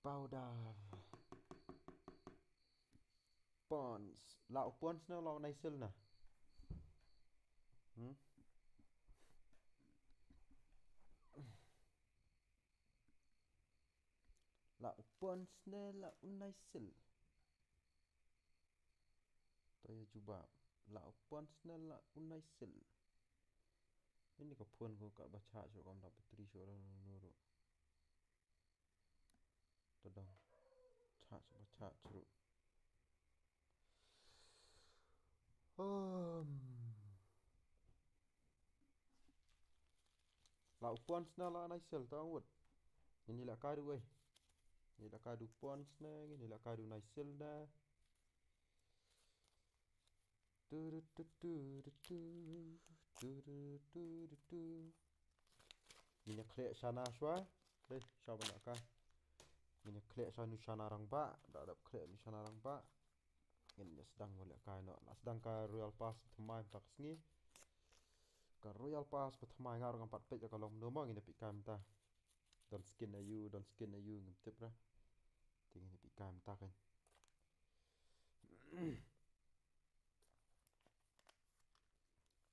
Powder Pons Lão Pons nó lo này xưa nè. Lão Pons nè lão này xưa. Saya cuba Lão Pons nè lão này xưa. Ini ke pun ko kat baca so kam dapat tri so nuru. Tadang. Cak so baca curu. Lão Pons nè lão này xưa tao ngút. Ini lah kadu oi. Ini lah kadu Pons nè, ini lah kadu này xưa nè. Minyak klek sana shwa. Đây, sao bạn ka? Minyak klek sana nushana rang ba, dak dap klek nushana rang ba. Ini sedang boleh ka no. Sedang ka Royal Pass thmai tak sngi. Ka Royal Pass thmai ngar ngam pat pej kalau nomor ini pi kam ta. Don't skin you ngam tip ra. Ting ini pi kam ta kan.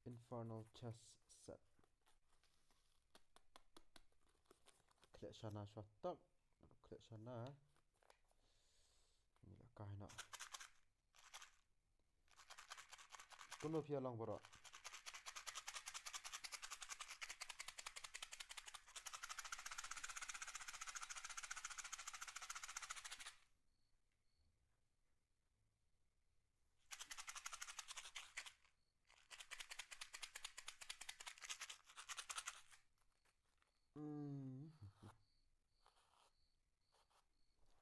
Infernal chess set. Klek sana shwa tak. Klek sana. Ini lah ka no. Kuno pia long boro.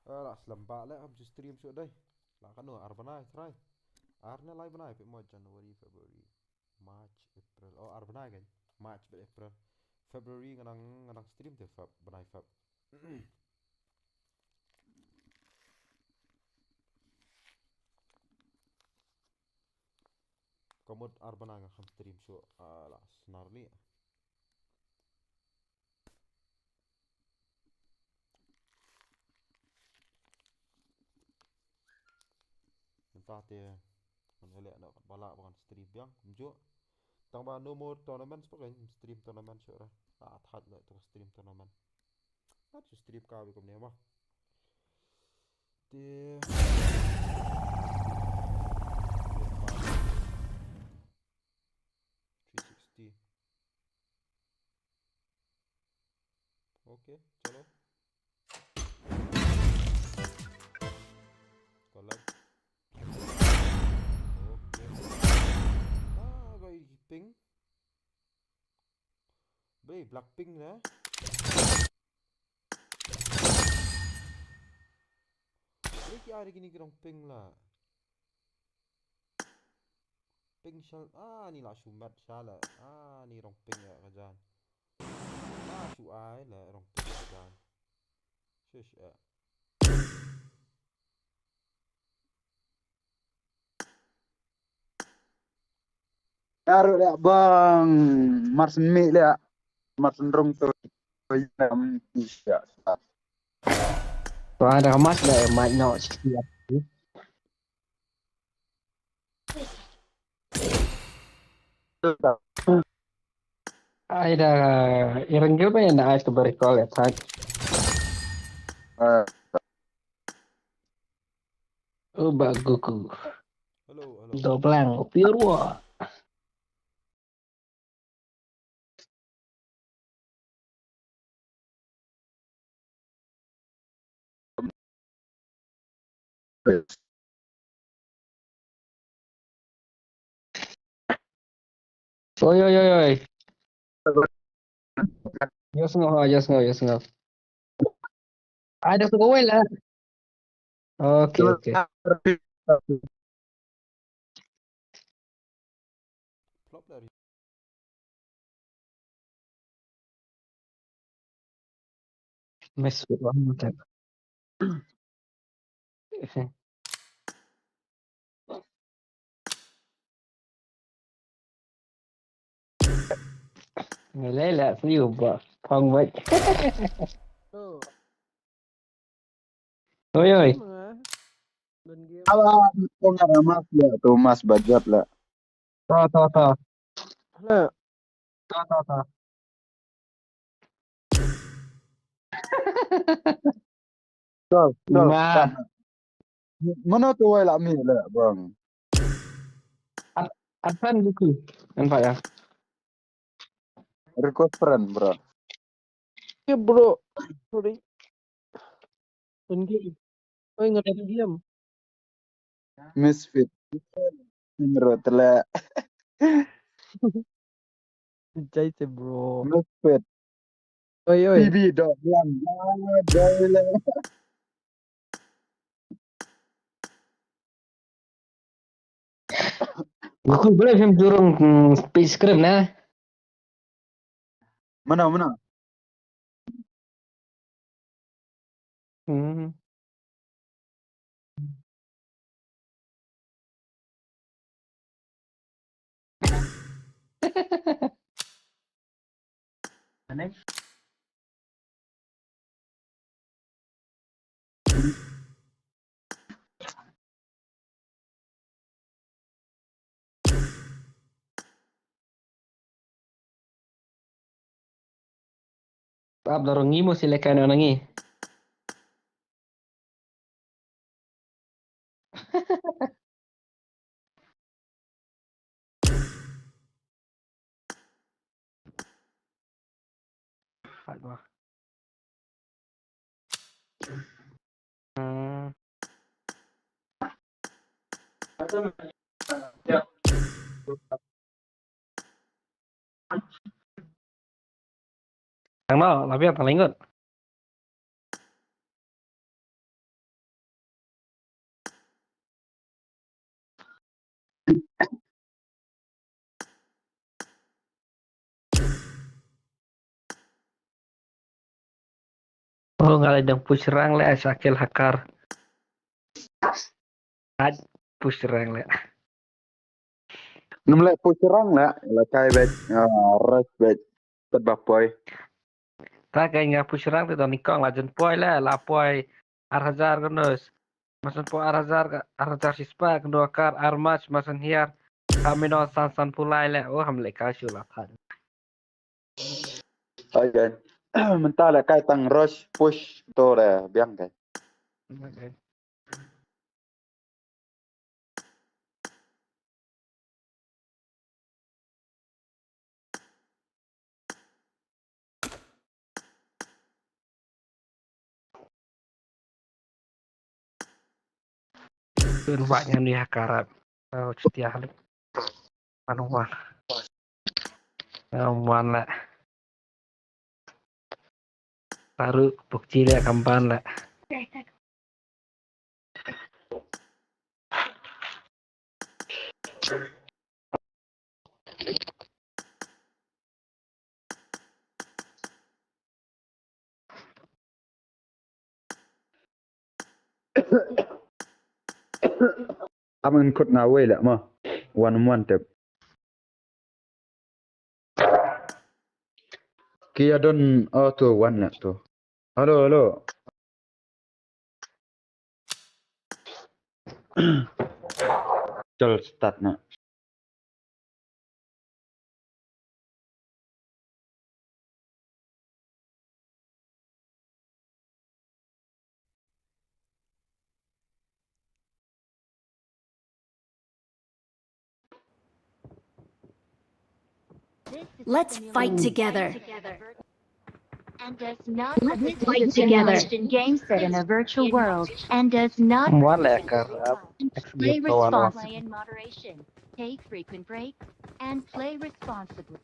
Lah selembak lah habis stream so đây. Lah kan no arbana try. Arna live banai pe mo January, February, March, April. Oh arbana kan. March be April. February nganang stream te fab banai fab. Komod arbana ngam stream so lah snarli. Entah te menelek nak balak bukan stream yang kumjo. Tang ba no more tournament sebagai stream tournament so lah. That lah tu stream tournament. Nak stream ka be kom ne mah. Te 360. Okay, चलो. Collect. Okay. Goi ping. Bey black ping na. Ini kya ada gini kerong ping lah. Ping shal. Ni lah sumat shala. Ni rong ping ya kajan. Su ai lah rong ping kajan. Shush ya. Taruh le bang, marsen mi le, marsen rong tu, nam isya. Có ada mas le might not siap. Ada ireng juga yang nak aku berikol ya tak. Baguku. Hello. Doblang pure. Oi. Just ngau. Ada suka lah. Okay. Plop dari. Mesut banget. Người lấy là ví dụ vợ phong vậy. Oi, oi. Dan game. Alah, kau nggak mas ya tuh mas budget lah. To. Lah, To. Col, kan. Lima. Mana tuh way lah mi lah bang. Advan buku. Nampak ya? Request friend bro. ya bro. Sorry. Dan game. Oh, ingat ada game. Misfit. Menurut lah. Jai sih bro. Misfit. Oi. PB dong yang jauh lah. Buku boleh film jurung space screen nah. Mana? Hmm. Maaf dorong ngimo silakan nangi. Aduh. Hmm. Thằng đó là biết thằng lính rồi. Oh, nggak ada yang push rank le, Syakil Hakar. Push rank le. Namanya pucerang lah. Kai bet. Rush bet. Terbapoy. Ta cái nggak push rank tuh nih kong lajen poi le, la poi Arhazar kenus. Masan po Arhazar sispa kedua kar Armach masan hiar. Kami no san pulai le. Oh, hamle kasih lah kan. Okay. Mentah lah kai tang rush push tu lah biang kai. Okay. Tuh banyak nih Hakar. Oh, setia halik. Manuan. Manuan le. Taruh bukti le kampan le. Aman kut ngawe lah mah. One tep. Kia don tu one lah tu. Halo. Jol start nak. Let's fight together. And does not fight together in game set in a virtual world and does not Muan le Hakar. play Execute kawan. responsibly in moderation. Take frequent breaks and play responsibly.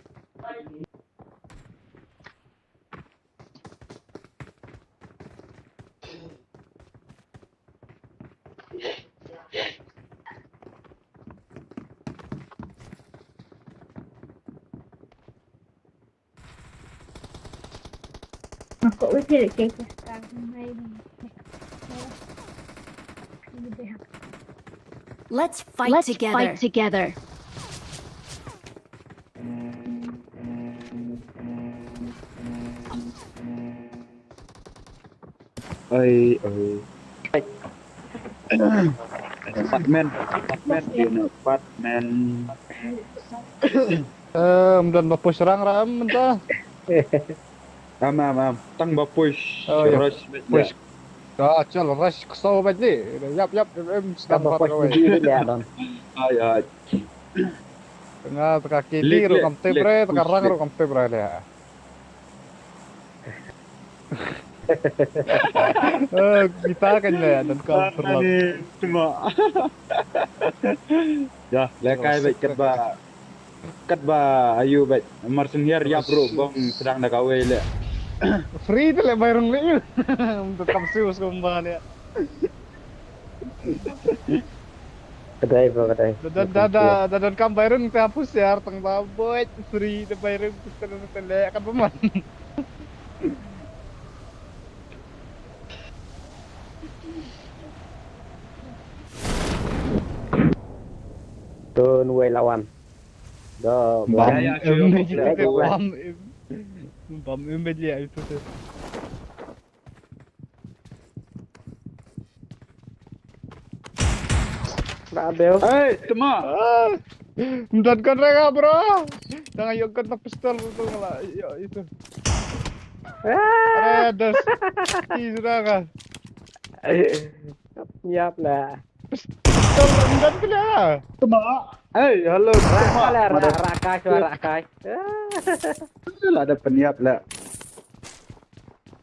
Kok bisa kayak sekarang main. Let's fight together. Oi. Apartmen dia nak apartmen. Dan bapak serang ram mentah. Am. Tang ba push. Oh ya. Rush bet ya. Push. Cal rush kesau bet ni. Yap sedang Bapak far away. sendiri dia don. Ay. Tengah teka kiri ro kam tebre, teka rang ro kam tebre le. Kita kan le dan kam terlalu. Ni cuma. Ya, lekai bet kat ba ayu bet. Marsun hier ya bro, bang sedang dah kawai le. Free tu le bayarung le. Untuk kam sius kumban ya. Kedai bro kedai. Dan kam bayarung te hapus ya tang babot free te bayarung te kan peman. Tu nuai lawan. Dah Bam Ya, bam dia itu tu. Babel. Cuma. Dan kan rega bro. Jangan yuk kan pistol tu lah. Itu. Ada sudah kan. Siap lah. Pistol dan kena. Cuma. Halo. Rakai suara rakai. Lah ada peniap lah.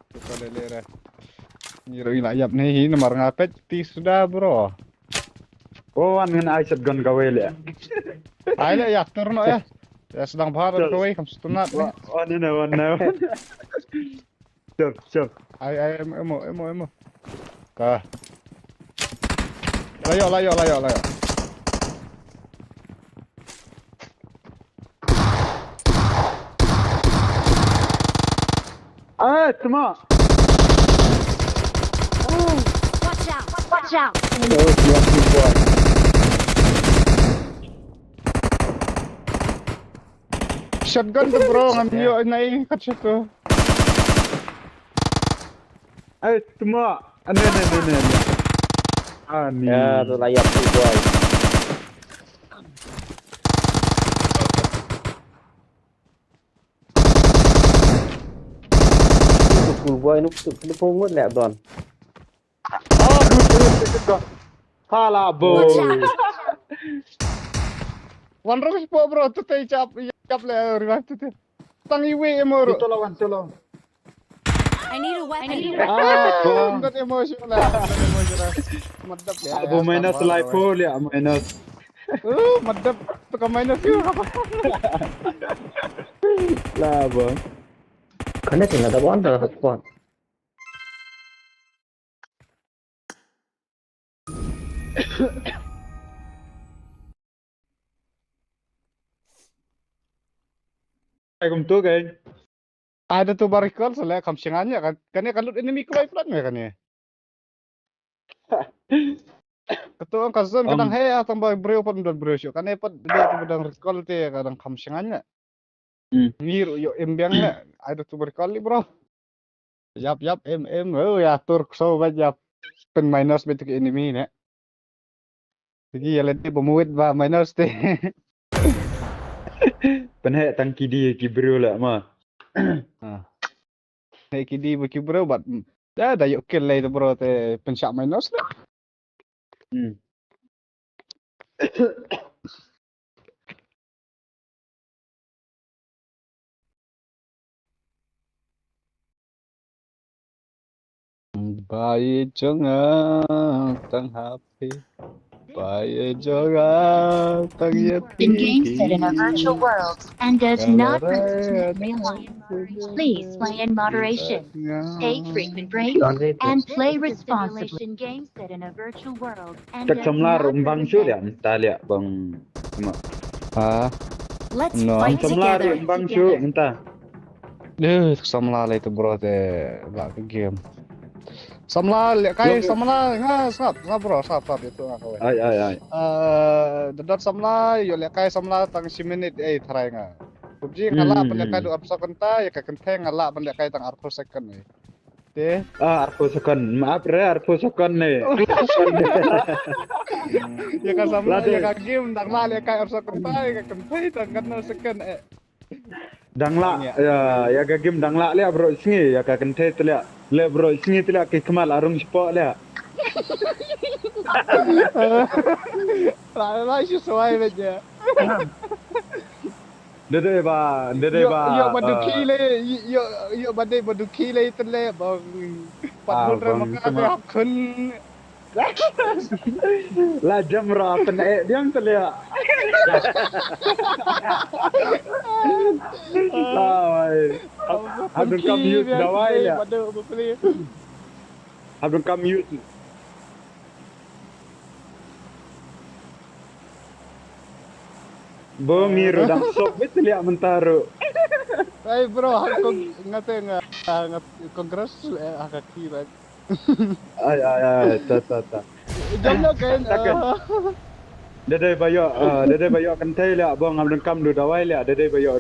Kita lelera. Ngiru ilayap nih nomor ngapet ti sudah bro. Oh, dengan ai shotgun kawai le. Ai le ya turno ya. Ya sedang bahar kawai kam stunat. Oh, no. Siap. Ai emo. Kah. Layo. Cuma. Watch out! Oh, siap buat. Shotgun tu bro ngambil naik kat situ. Cuma. Ini. Ani. Ya, tu layak tu boy. Cool boy nuk pungut le don. Good. Hala boy. One rock po bro tu tay chap le revive tu. Tangi we emo. Tolong. I need a weapon. Not emotional. Madap le. Abu minus lipo le minus. Madap tu ka minus yun. Lah bang. Kana tinggal ada wonder hotspot. Assalamualaikum tu kan. Ada tu barikal sele kam singannya kan. Kan kalau enemy ko plan kan ya. Ketua kasan kadang hey atang ba bro pun dan bro show. Kan pat dia tu bedang recall te kadang kam singannya. Ngir yo embiang na. Ada tu barikal bro. Yap oh ya tur so ba pen minus betu ke enemy ne. Jadi ya lagi pemuit ba minus te. Penhek tangki dia kibro lah mah. Hey kidi baki bro but dah yuk kill lah itu bro te pensak minus lah. Bayi jangan tang HP. Bayi jangan tang In games set in a virtual world and does not represent real life. Please play in moderation, take frequent breaks, and play responsibly. In games set in a virtual world and Tak does semlar not umbang show represent dia entah lihat bang. Cuma. Let's No. fight Semlar together. umbang show entah. Samla itu bro te lah ke game. Samla kai samla sap bro sap itu aku. Ai. Dadot samla yo kai samla tang 10 minit tharai nga. PUBG ngala pen kai du absa kenta ya ka kenteng ngala pen kai tang 4 second Teh. Arpo second. Maaf re, arpo second nih. Ya kan sama Lade. ya kan game dang la ya kai arsa kentai ka kentai tang kan no second Dangla Ya. ya gagim dangla le bro singi ya ka kente tele le bro singi tele ke kemal arung spo le. La sesuai aja. Dede ba Yo baduki le yo badai baduki le tele bang pat hudre bang maka cuma dia kun la jamra pen diam tele ya. Habis kamu use dawai le. Badu beli. Habis kamu use Miru dang sok betul ya mentaru. Hey bro, aku ngate ngat kongres agak kira. Ay, ta. Jamnya kan. Dede bayo kentai le abang abang kam du dawai le dede bayo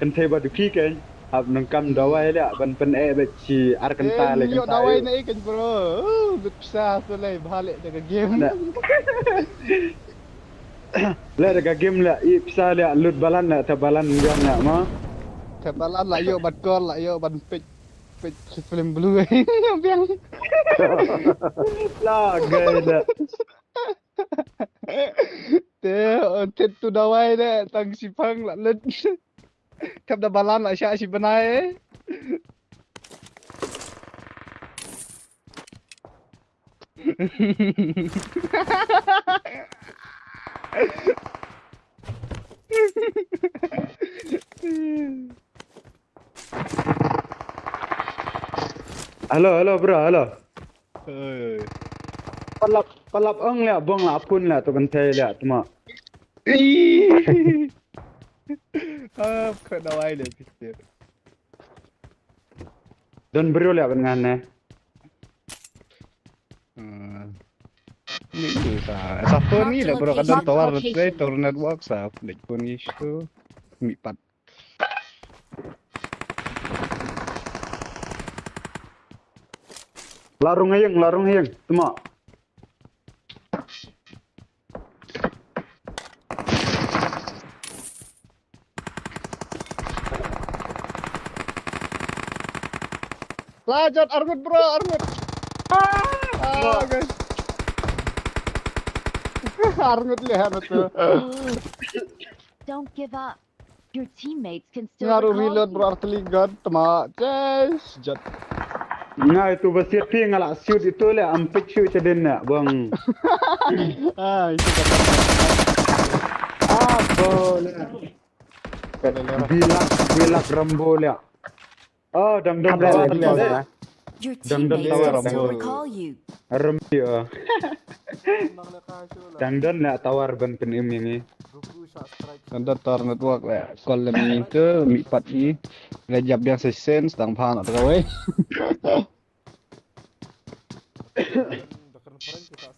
kentai badu ki kan abang kam dawai le ban pen beci ar kenta le Yo kentai. dawai na ikan bro. Bisa tulai balik jaga game. Le daga game le i bisa le lut balan le ta balan jam le ma. Katalan lah yo bat gol lah yo ban pit film blue biang. La gede. Tet tu dawai deh tang sipang lah lut. Kap dah balan lah syak si benai. Halo bro, halo. Oi. Palap ong le bong la pun le tu kentai le cuma. Kau dawai deh pikir. Dan bro le dengan ne. Ni sa. Sa phone ni lah bro kadang tawar play tower network sa. Like phone issue. Mi pat. Larung hayang cuma. Lanjut Argut bro, Argut. Guys. Argut lihat tu. Don't give up. Your teammates can still Ngaruh recall reload you. bro artillery gun tema. Yes, jat. Nah itu besir ti ngalak shoot itu le ampek shoot ceden nak bang. Itu kata. Boleh. Bilak rambo le. Oh dang Ada le. Your Dang teammates tawar can still Rambo. recall you. Rambo. Dang le tawar ban pen ini. Anda tar network le. Call ni tu mi pat ni. Lejap yang sesen sedang pan atau kau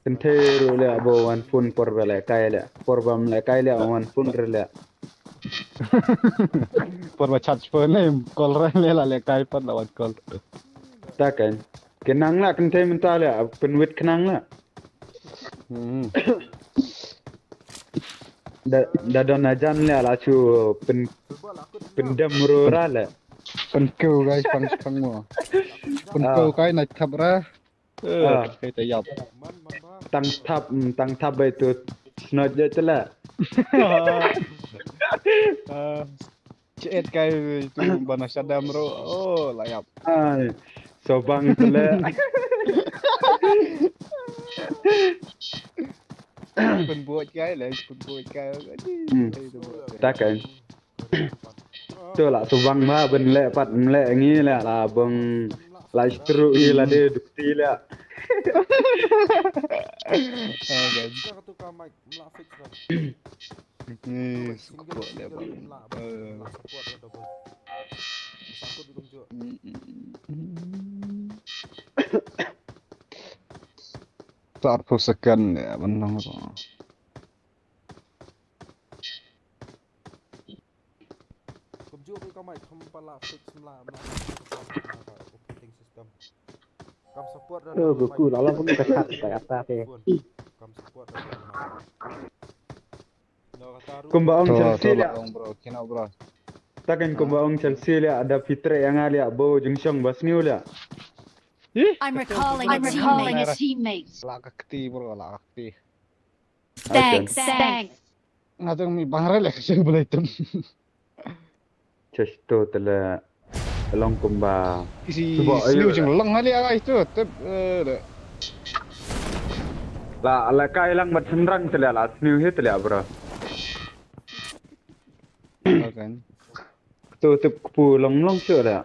Kenteru le abo wan pun por bele kai le. Por bam le kai le wan pun le. Por charge phone ni call le lah le kai pat lawan call. Takkan. Kenang lah kente mental le penwit kenang lah. Da don ajan le la chu pendem rura le. Penkau guys, pang mo. Penkau kai nak tabra. Kai tayap. Tang tab itu snot je cela. Cek kai itu bana sadam ro. Oh, layap. Ai. Sobang cela. Penbuat kai lah, penbuat kai. Takkan. Tu lah sobang mah ben le pat le ngi le lah bang la stru i la de dukti le. Guys. Ni support dia bang. Tak pusatkan ya menang tu. Kau jual kau mai thom pala fix mla operating system. support dah Oh, dalam Goku, mic. lalang pun kecat kayak atas ya. Pun. Come support dah dalam mic. Nak kata Aru. Kumbaong Tuh Chelsea lihat. lang bro, kina bro. Takin kumbaong Chelsea lihat ada Fitre yang lihat bo jengsyong basniu lihat. Ih, I'm recalling I'm a recalling a teammate. teammate. lak kakti bro, lak kakti. Thanks. Ngadang mi bangrel kasi boleh itu. Chesto tele long kumba. Isi Coba, ayo. sliu jeng leng ali aga itu. Tep La kai lang mat senrang tele la sniu he tele bro. kan. Tu tep kupu long se la.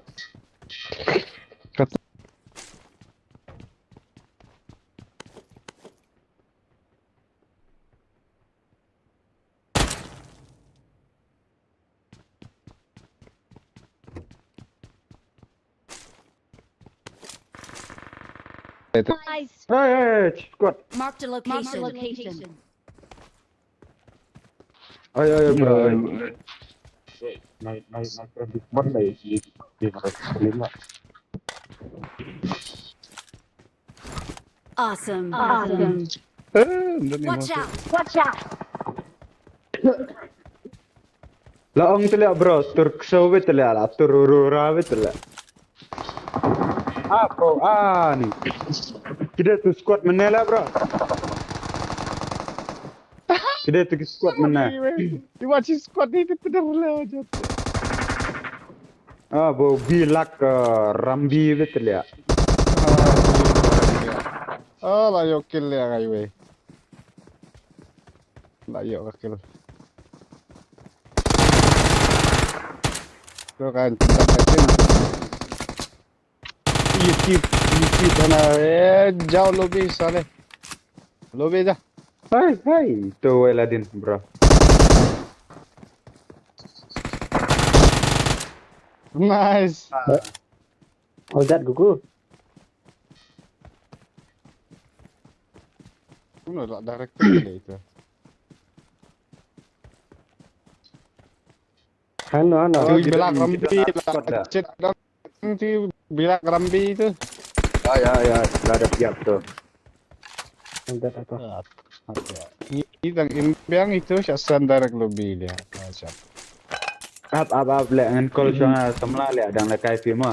Guys, Hey, squad. marked a location. Ayo bro. Naik di spot dari di kelima. Awesome. Watch out. La ong tele bro, tur ksawe tele la tur rura tele. Apa ni? Kita tu squad mana lah bro? Kita tu squad mana? Iwat si squad ni benar lah jat. Bo bilak rambi betul ya. Oh, lah yo kill ya kai we. Lah yo kill. Tuh kan, YouTube mana jauh lobby sale. Lobby dah. Hai, tu Eladin bro. Nice. Oh, that Goku. Mana tak direct kali itu. Ano. Oh, bilang rambi lah. Cek nanti bilang rambi itu. Ya, ada siap tu. That apa? Ini yang itu siasan direct lobby dia. Macam. Ab le ngan call sana semla le dang le kai firma.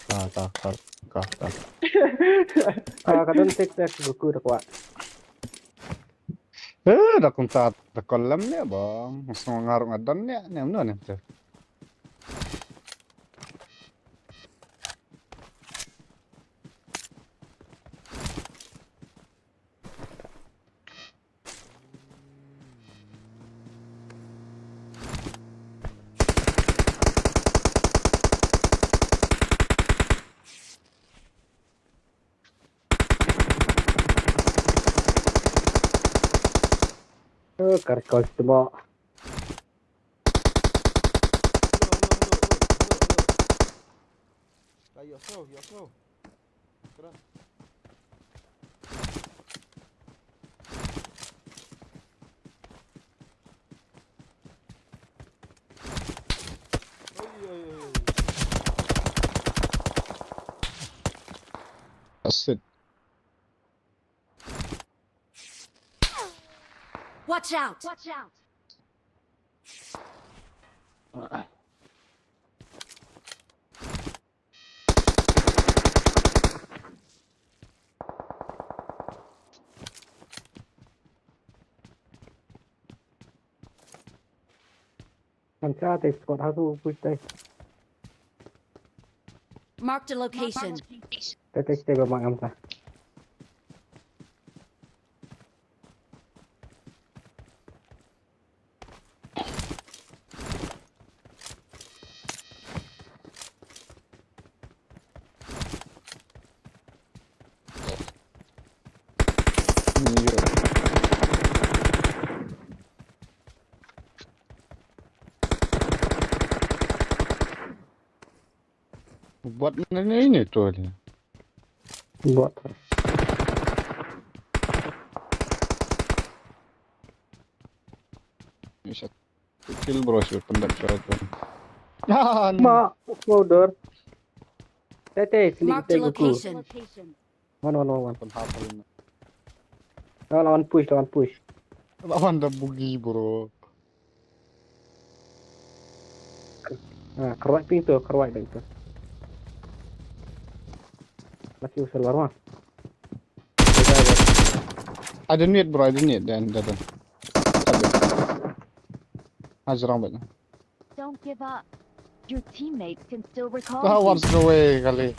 Tak. Kadang tek Goku dah kuat. Dah kuntat kolam ni bang. Masuk ngarung adan ni, ni mana tu? Karkol semua. You're slow. Kena. Asyik. Watch out. Manca tek squad aku push tek. Marked a location. Tek memang amsa. Buat ini tu dia. Buat. Bisa kill bro, pendak tu. Ma, order. Tete, sini Marked a kita kuku. location. One. Pun hafal. Lawan push. Lawan dah bugi bro. Nah, keruat pintu, keruat itu. Masih usul baru mah. Ada need bro, ada need dan. Ajrang banget. Don't give up. Your teammates can still recall Ah, you. what's the way kali?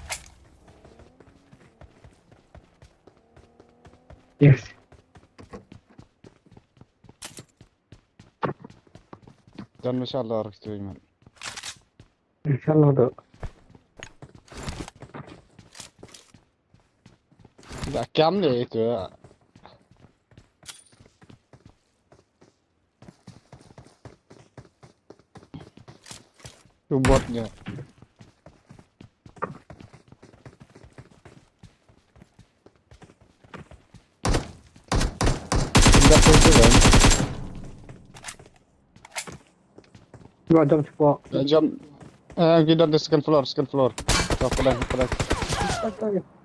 Yes. Dan insyaallah harus terima. Insyaallah dok. Tidak kiam deh itu. Itu botnya. Tidak itu kan. Dua jam cepat. Jam. Kita di second floor. So, pedang.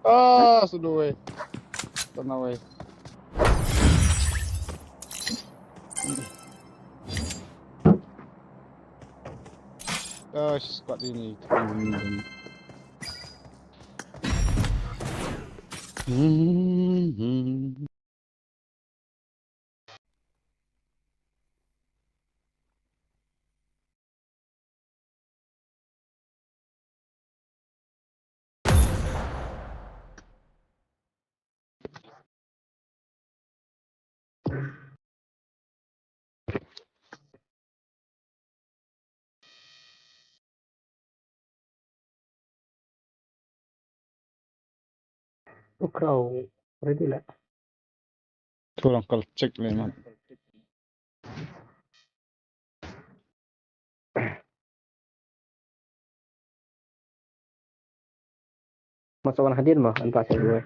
Ah, sudah way. Tenang way. Squad ini. Ukraw. Ready lah. Kurang kalau cek memang. Masukkan hadir mah, entah saya gue.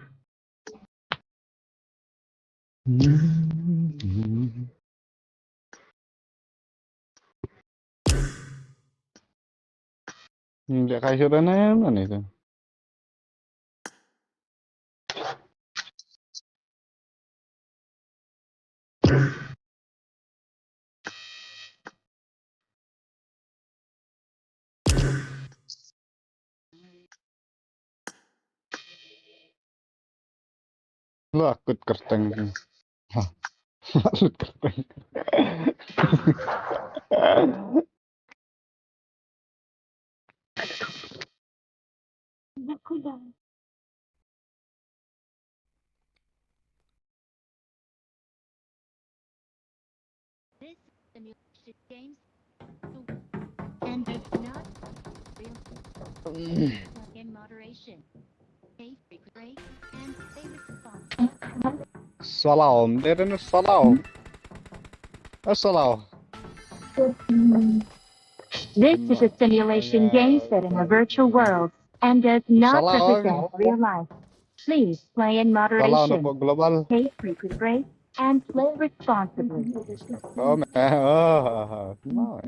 Dia kayak mana itu? Lu akut kerteng. Akut kerteng. This simulation games and does not real in moderation. Stay frequent and stay responsible. Salam, dia ada salam. Salam. This is a simulation game set in a virtual world and does not represent real life. Please play in Salam moderation. apa global? Take frequent breaks and play responsibly. Oh, man. Oh, no.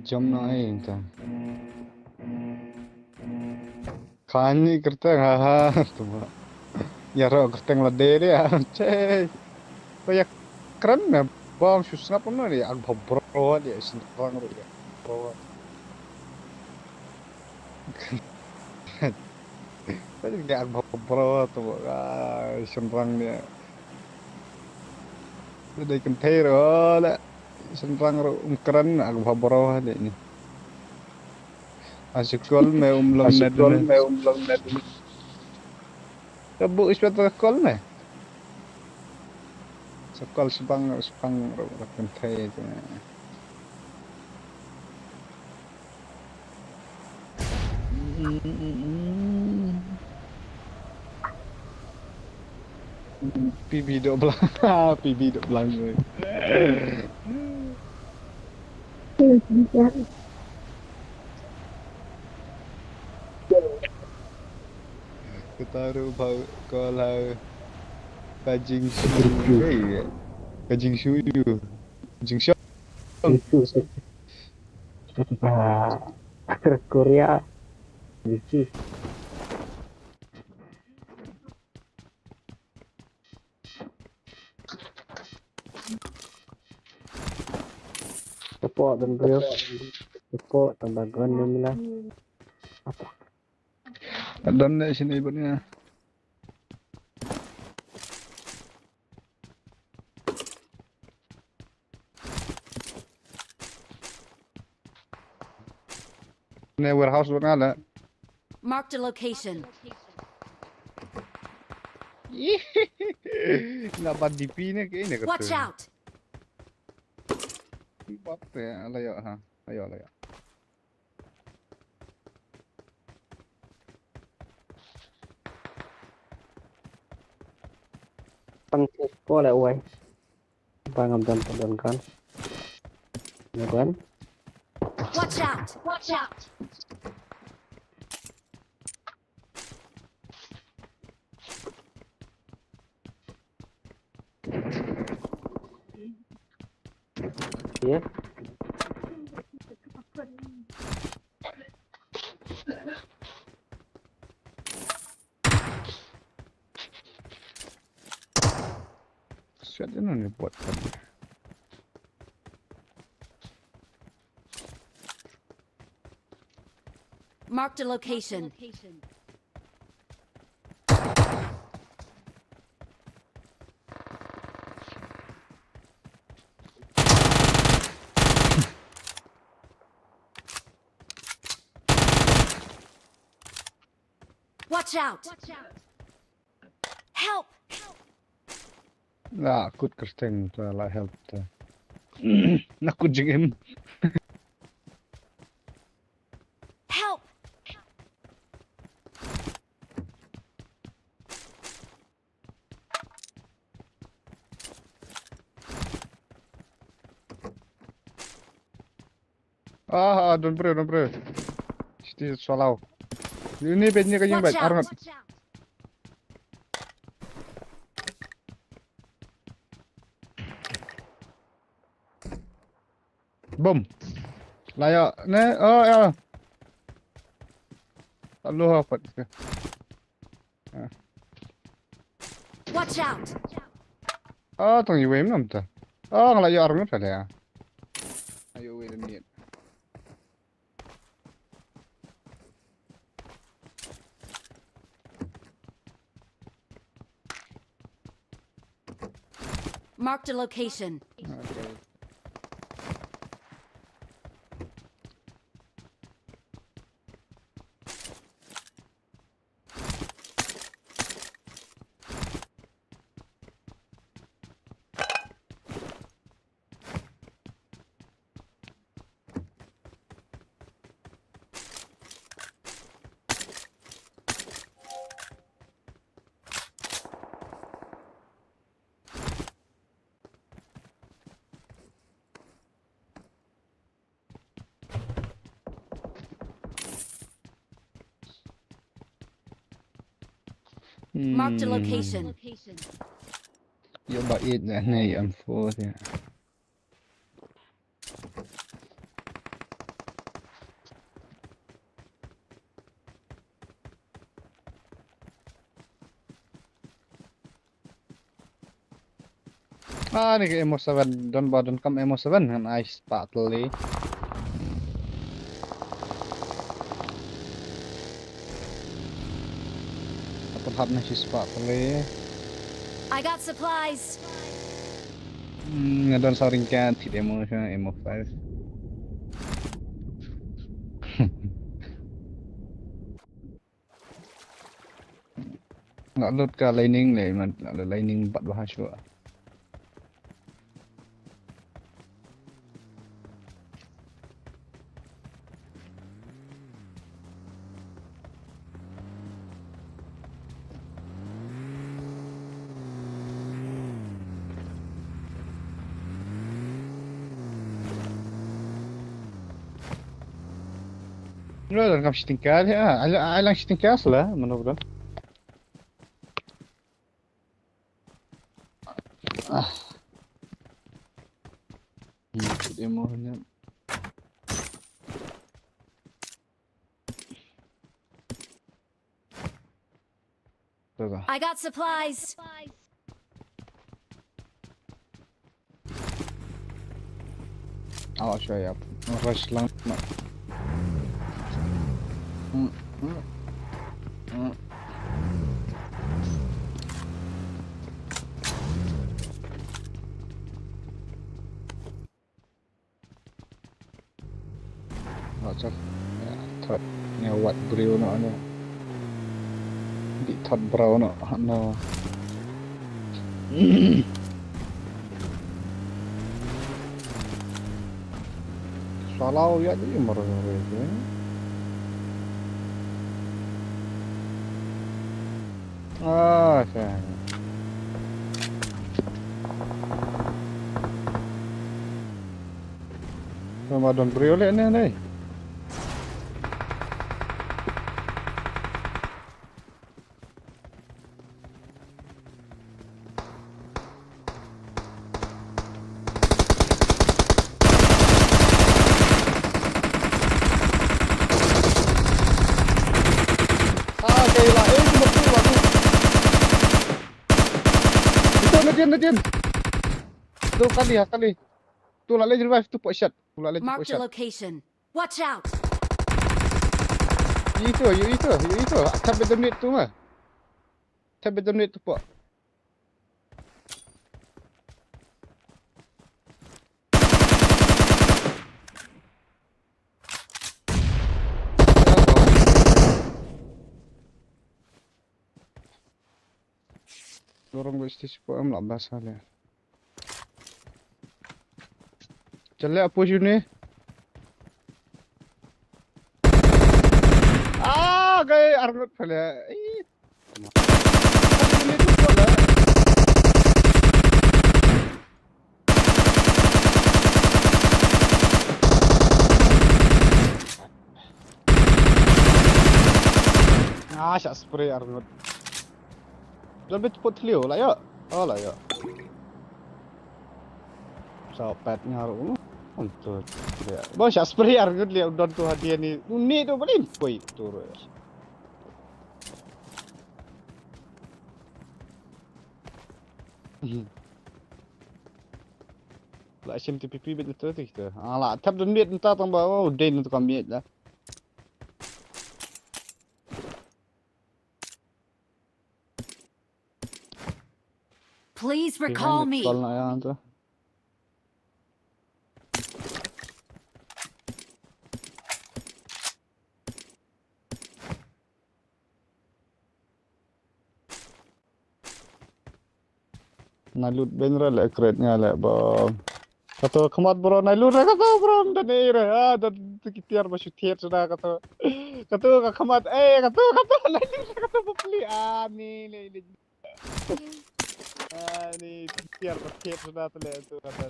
Jam naik entah. Khani kerteng tuh. Ya ro kerteng lade dia. Cek. Kayak keren ya. Bang susah pun dia ag bro dia sentrang ro dia. Bro. Tadi dia ag bro tuh. Sentrang dia. Udah kentai ro lah. Sentrang ro keren ag bro dia ini. Asyikol me umlam net. Kebu ispat kol me. Sekol sepang rakan kai itu. Pibi dok belang. baru kalau kajing suyu, kajing suyu, kajing syok. Itu sih. Korea. Lucu. Support dan beliau. Support tambah gun ni lah. Ada nak sini ibutnya. Ni warehouse buat ngala. Marked a location. Nak DP ni ke ini kata. Watch out! Apa ya? Layak ha. Layak. Ko lại uai. Bangam dan kan. Ya kan? Watch out! Watch out! Ya. Siapa ni buat tadi? Marked a location. Watch out! Help! Lah, aku kersteng tu lah help tu. Nak aku jengim. Help! Don't bro. Still swallow. Ini bednya kayaknya Watch baik. out! Arngot. Bom. Layak. Ne, oh ya. Lalu apa tu? Watch out! Tong iwe nam tu. Ngelayak arngot ada ya. Ayo we ni. Marked a location. Marked a location. Yo bait na ni ang fourth ya. Ni ke MO7 don't come MO7 and I partly. Hab na si spot pala. I got supplies. Nga doon sa ring ka ti demo siya MO5. Ngalot ka lining le man lining 4 bahasyo. Lo dan kam shooting car ya. Alang shooting car lah menurut. Demo nya. Tuh. I got supplies. Awas ya. Rush lang. Cak. Ya, thot ngewat brio no ano. Di thot brow no. No. Salau ya jadi marah-marah itu. Sayang. Ramadan beriolek ni. Nadian. Tu kali. Tu lah lagi revive tu pot shot. Tu lah lagi pot Marked a shot. location. Watch out. Itu. Tab donate tu mah. Tab donate tu pot. Dorong ke stage pot am lah basah dia. Celak push ni. Gaya argut pala. Ini tu pot lah. Shot spray argut. Lebih tu pot telio lah ya. Oh lah ya. Sopet ngaruh. Untuk dia. Bang shot spray argut lihat don tu hadiah ni. Ni tu paling poi tu. Lah SMTPP bet betul tu kita. Lah tab don bet entah tambah den untuk kami lah. Please recall me. Call nak yang tu. Nalut beneran lah keretnya lah bang. Kata kemat bro nalut lah kata bro dan era dan sekitar masih tiap sudah kata kemat kata nalut kata beli ni. Ni tiap sudah tu kata.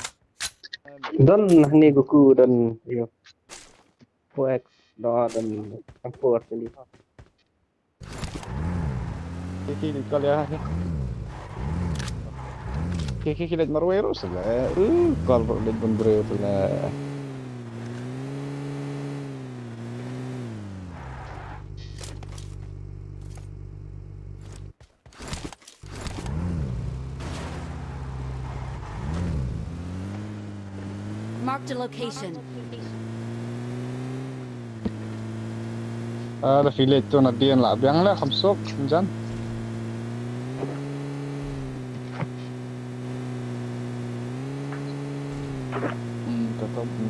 Dan ni guku dan yo. Poek dan campur sini. Ini kalau ya. Kita marwero salah. Kalau dia pun beri pula. Marked a location. Ada village tu nadian lah. Biang lah kamsok jangan.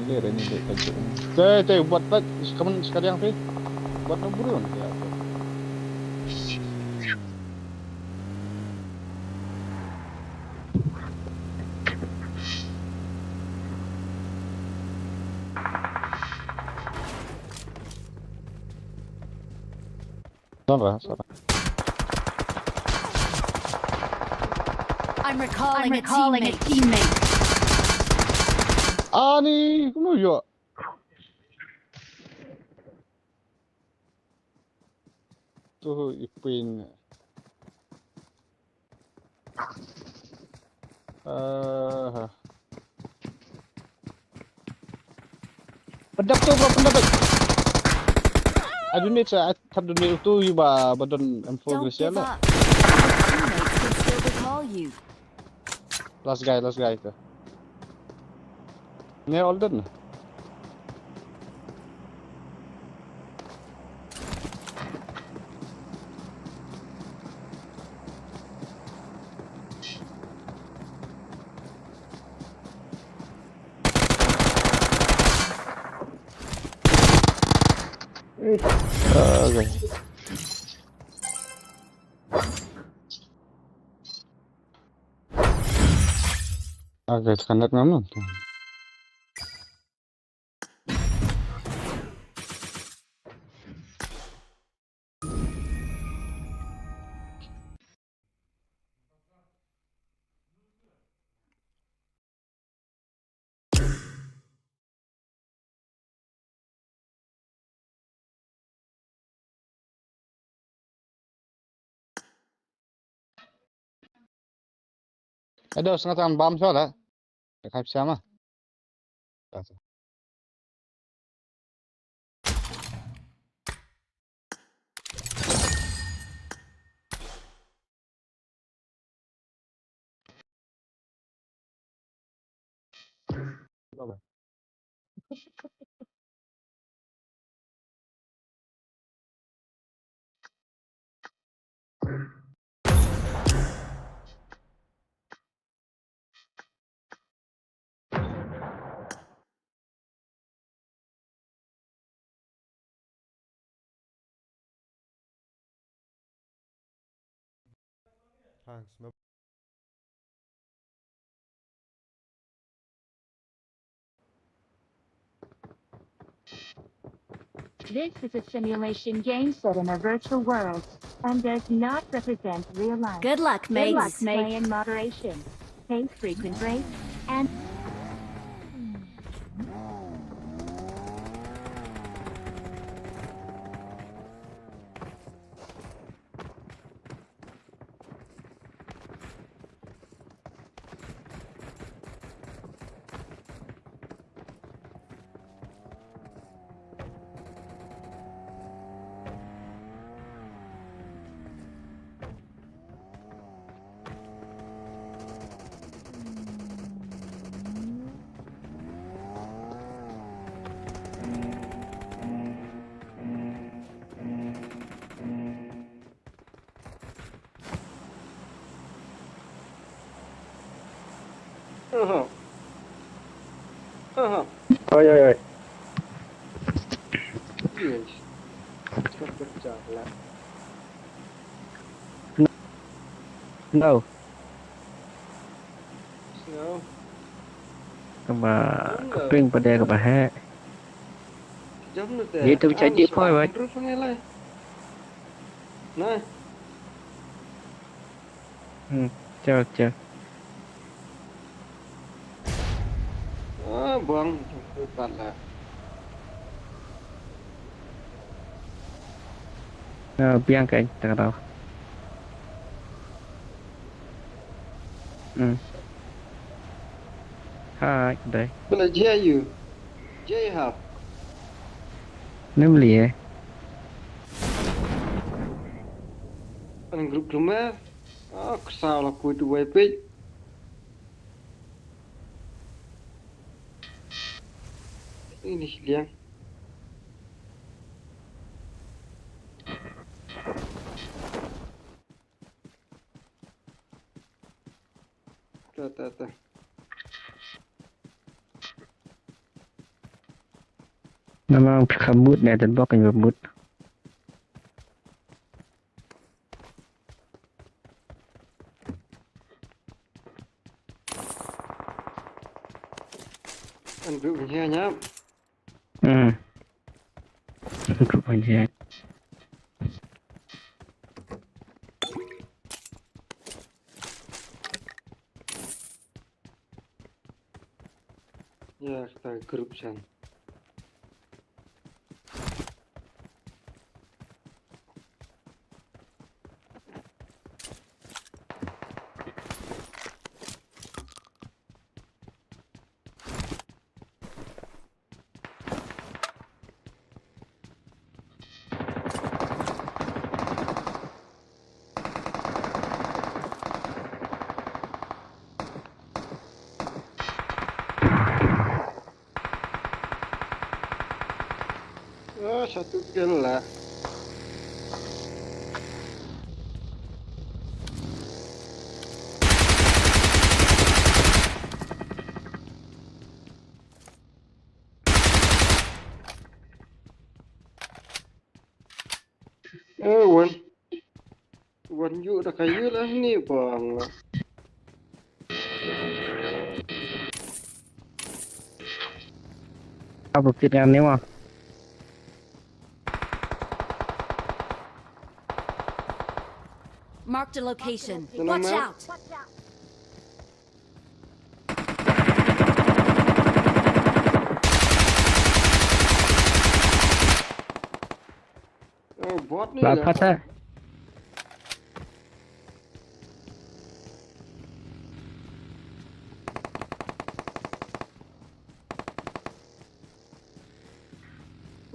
Ni ada ni dekat. Saya buat kamu sekarang tu buat nombor ya. Salah. I'm recalling a teammate. Ni, como yo. Tu ipin. Pendap tu bro, pendap. I don't need I don't need to you badon M4 Don't Gracia give lah. up. Your teammates can still recall you. Last guy tu. Ni all done. Okay. Okay, kanat naman. Ada setengah tangan bam soalnya. Dekat sama. Thanks. This is a simulation game set in a virtual world and does not represent real life. Good luck, Good luck, mates. play in moderation. Take frequent breaks and Oi. No. Mà keping pada kebahat. Dia tu bercakap pun buat. Nah, Chờ. buang tempat lah. Biang kan tak tahu. Hai, đây. Bila you, hap. Nếu lìa. Ang grup rumah, kesal aku itu WP. Ini liang. Tak. Memang kabut ni dan bukan kabut. Ang grup punya nyap. Grup aja. Ya, kita grup san. satu kill lah. Wan yuk dah kaya lah ni bang. Apa pilihan ni mah? Marked a location. Tenang, Watch Mel. out. Oh, bot ni Lapat lah. lah.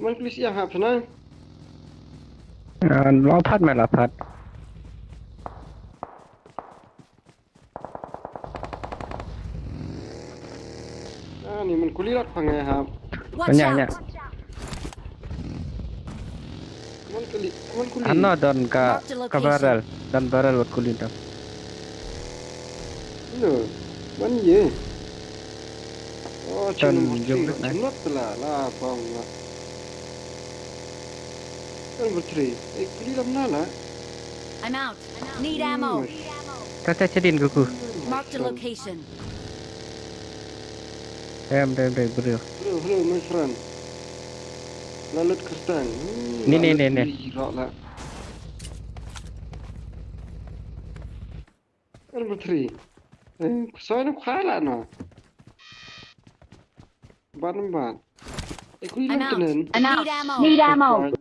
Man polis yang hap sana. Lapat mah lapat. Ni man kulirat pangai hap. Watch Banyak. out. Man kulit. Ano don ka Mark the location. kabaral dan baral buat kulit dah. No. Man ye. Oh, Dan cuma jumlah, eh. cuma lah bang. Kan berteri. Kulirat mana lah? I'm out. Need ammo. Kata cedin kuku. Marked a location. Dem beri. Hello, my friend. Lalut kertang. Ni. Rak lah. Kan berteri. Soalnya kalah no. Ban. Kulirat I'm out. tenan. Need ammo.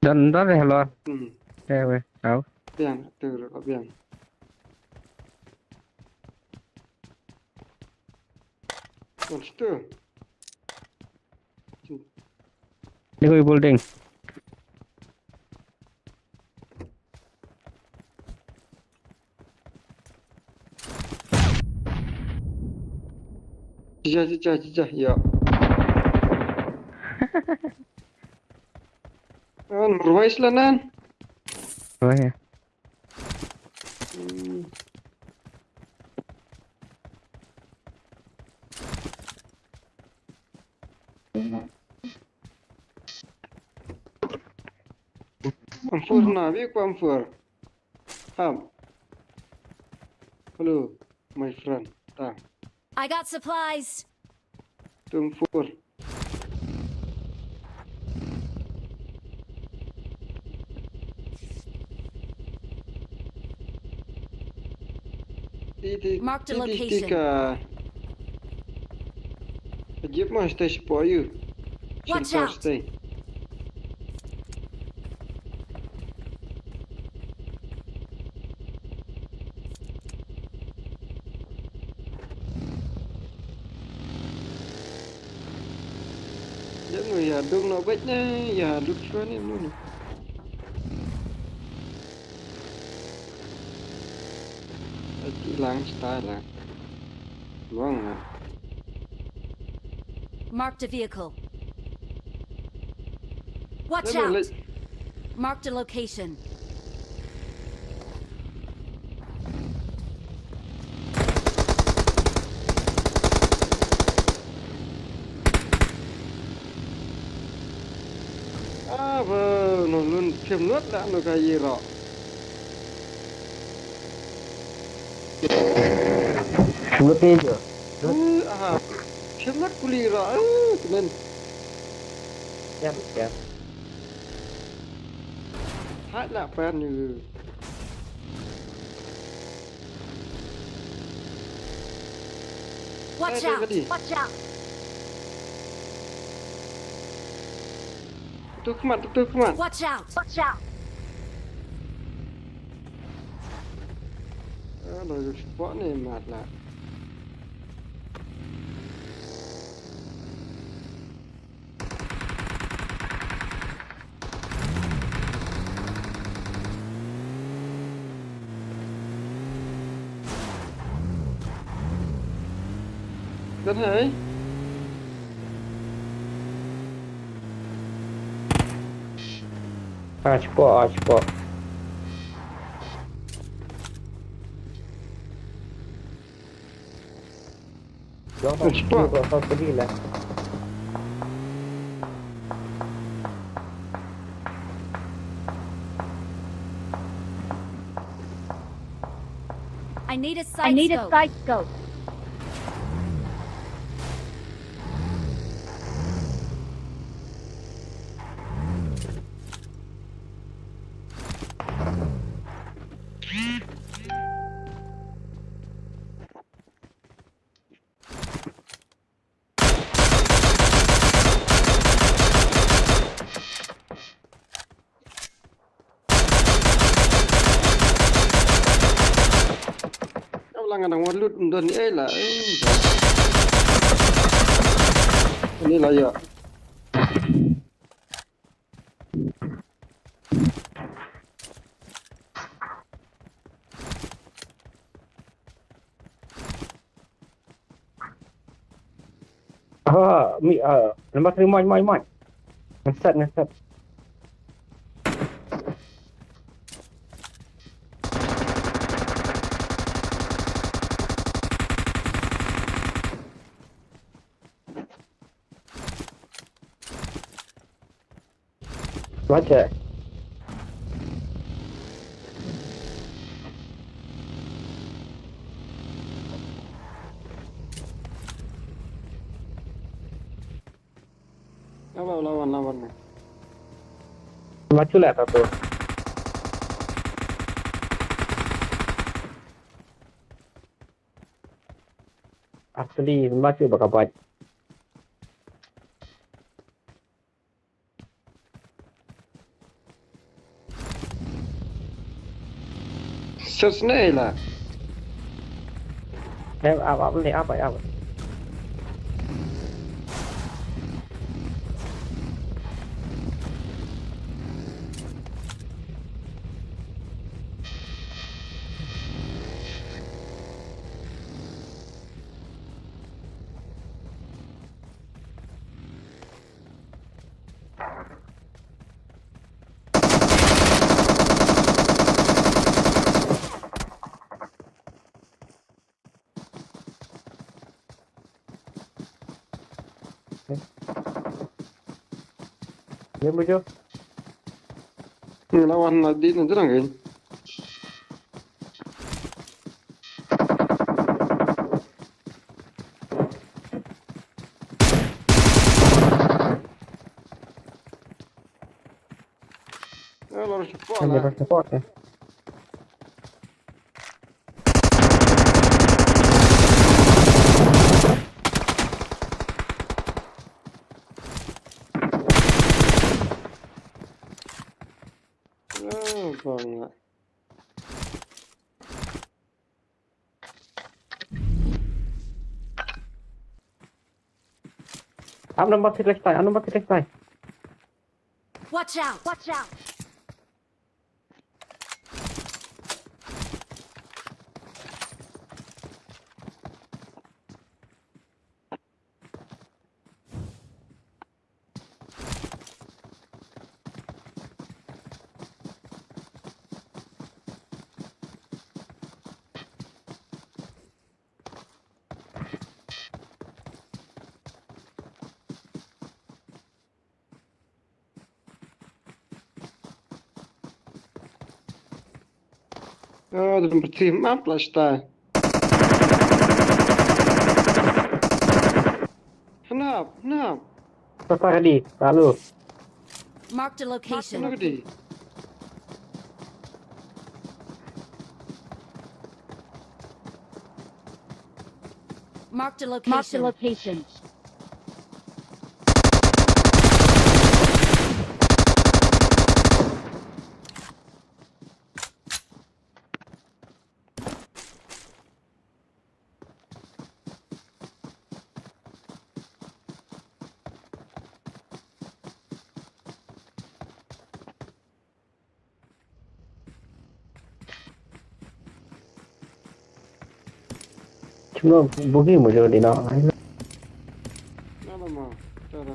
Dan dah hello. Hmm. Dewe. Tahu. Biang, tu biang. What's tu? Ni koi building. Jijah, ya. Merwais lah nan. Oh ya. Ampur nabi ku ampur. Ham. Hello, my friend. Ta. I got supplies. Tumpur. Mark the location. Jeep mas stay for you. Watch out. Stay. Những người đương nó bích nhá, giờ lúc xuống em luôn. Chị láng style là. Vâng. Marked a vehicle. Watch Let me out. Marked a location. Vâng, nó luôn phim nước đã nó cái gì rõ. Nước đi chưa? Phim nước culi rõ, nên. Dạ. Hát là fan như. Watch out. Watch out. Tôi không mặt. Watch out. Watch out. Rồi võ này mặt là. Rất hay. cepat. Jangan Cepat. berapa pergi lah. I need a I sight need a scope. sight scope. Kau lang ang walut doon ni lah. Ini lah ya. Nombor 3 mai. Ngesat. Baca. Kalau lawan. Baca lah tak tu. Asli baca bakapat. Sesnai lah. Apa boleh apa. Dia bujo. Lawan di nanti kan. Kalau cepat lah. Dia support ya. Bang. Nombor 3 Watch out! Oh, de team up lah está. Kenapa? Apa tadi? Lalu. Marked a location. Kenapa di? Marked a Marked a location. location. Cuma bagi mo dia nak. Nama, cara.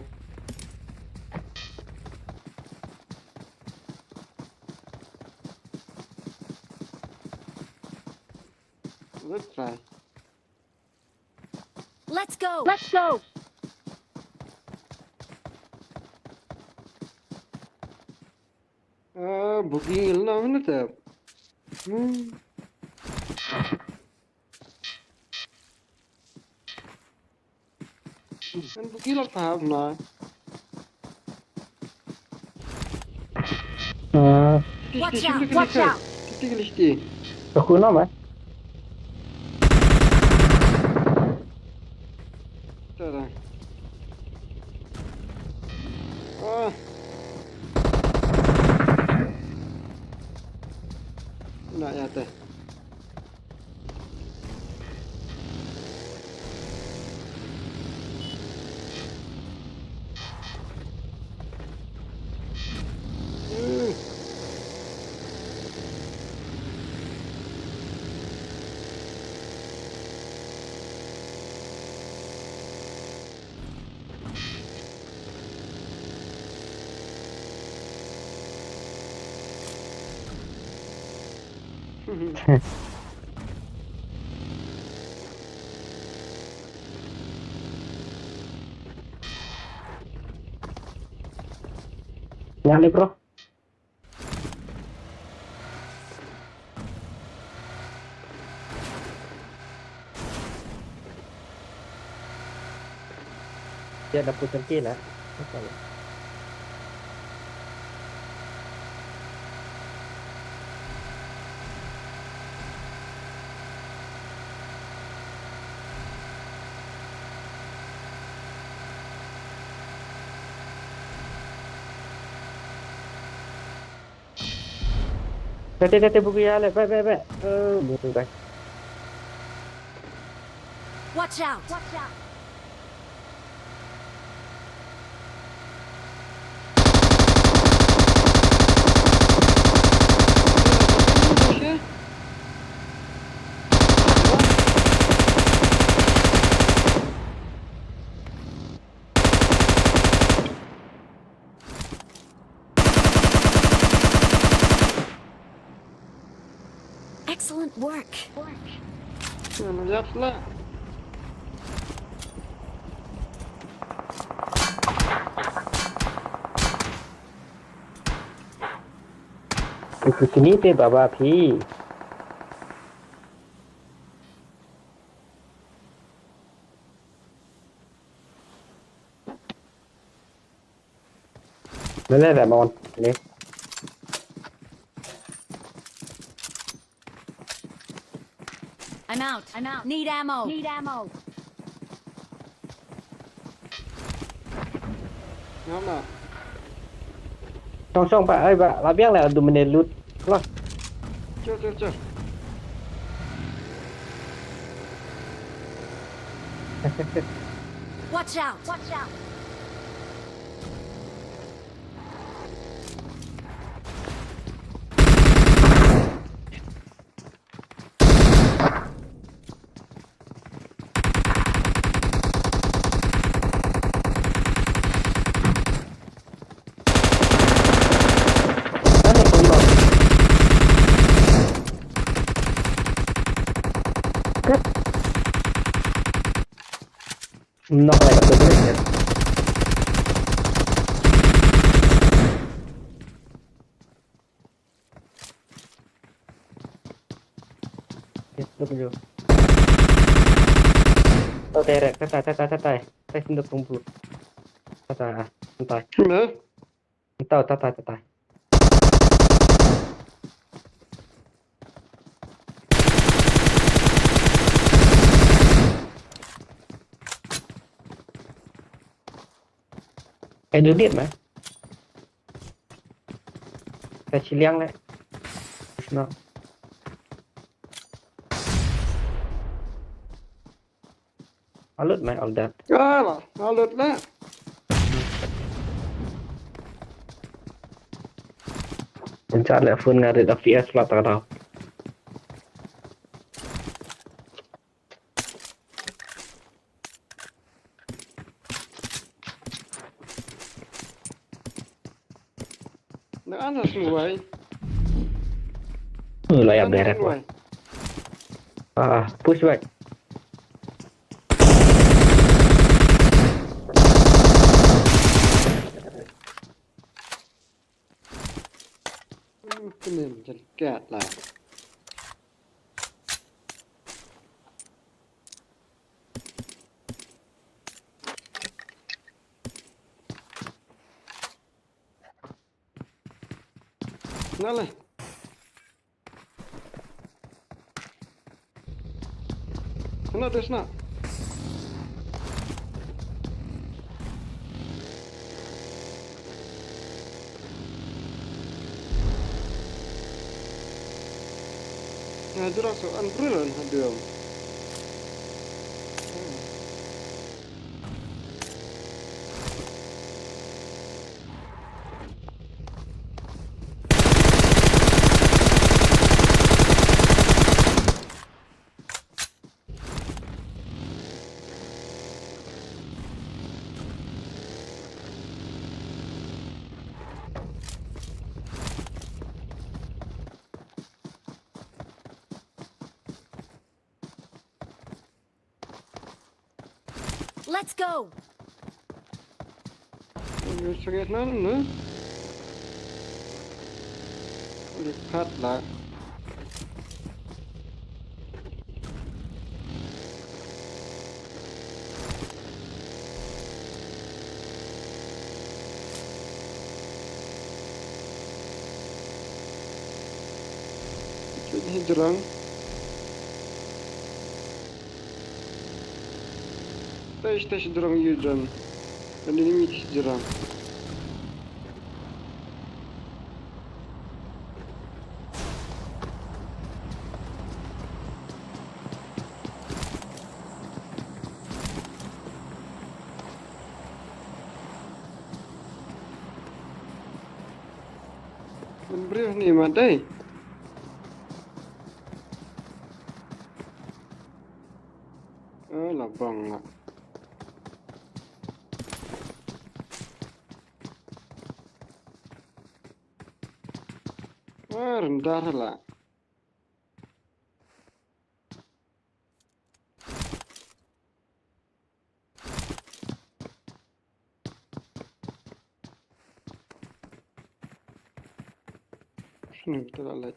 Let's try. Let's go. Let's go. Booking lang na tap. Ang booking lang paham na. Watch out. Watch out. Tiga-tiga. Aku nama. Tara. Nak ya teh. Nyali bro. Dia ada putar kila. Tete buku ya le, baik. Buku guys. Watch out. Watch out. Excellent work. Lihat lah. Ikut sini te baba phi. Lên là bọn lên. I'm out. Need ammo. Ngắm nào. Xong bạn ơi bạn biết là tụi mình nên lút. Rồi. Chưa. Watch out. Knock lại gặp tôi đấy. Được rồi. Tay, tay xin được công vụ. Tay. Nữa. Tay. Cái đứa điện mà. Cái chỉ liang đấy. Nó. Alert mày all that. Alert lah. Mencari telefon ngari FPS lah tak tahu. Nak anas nuai. Lah ya beres. Push back. Cái này mình chân kẹt lại. Nó này. Nó tới nào. Nah, itu rasa anprulan hadir. Let's go. Ini sangat nana. Lihat lah. Ini jerang. Taş jerang yudran. Dan ini mitis jerang. Beri ni madai. Labang lah. Rendah lah. Sini kita lihat.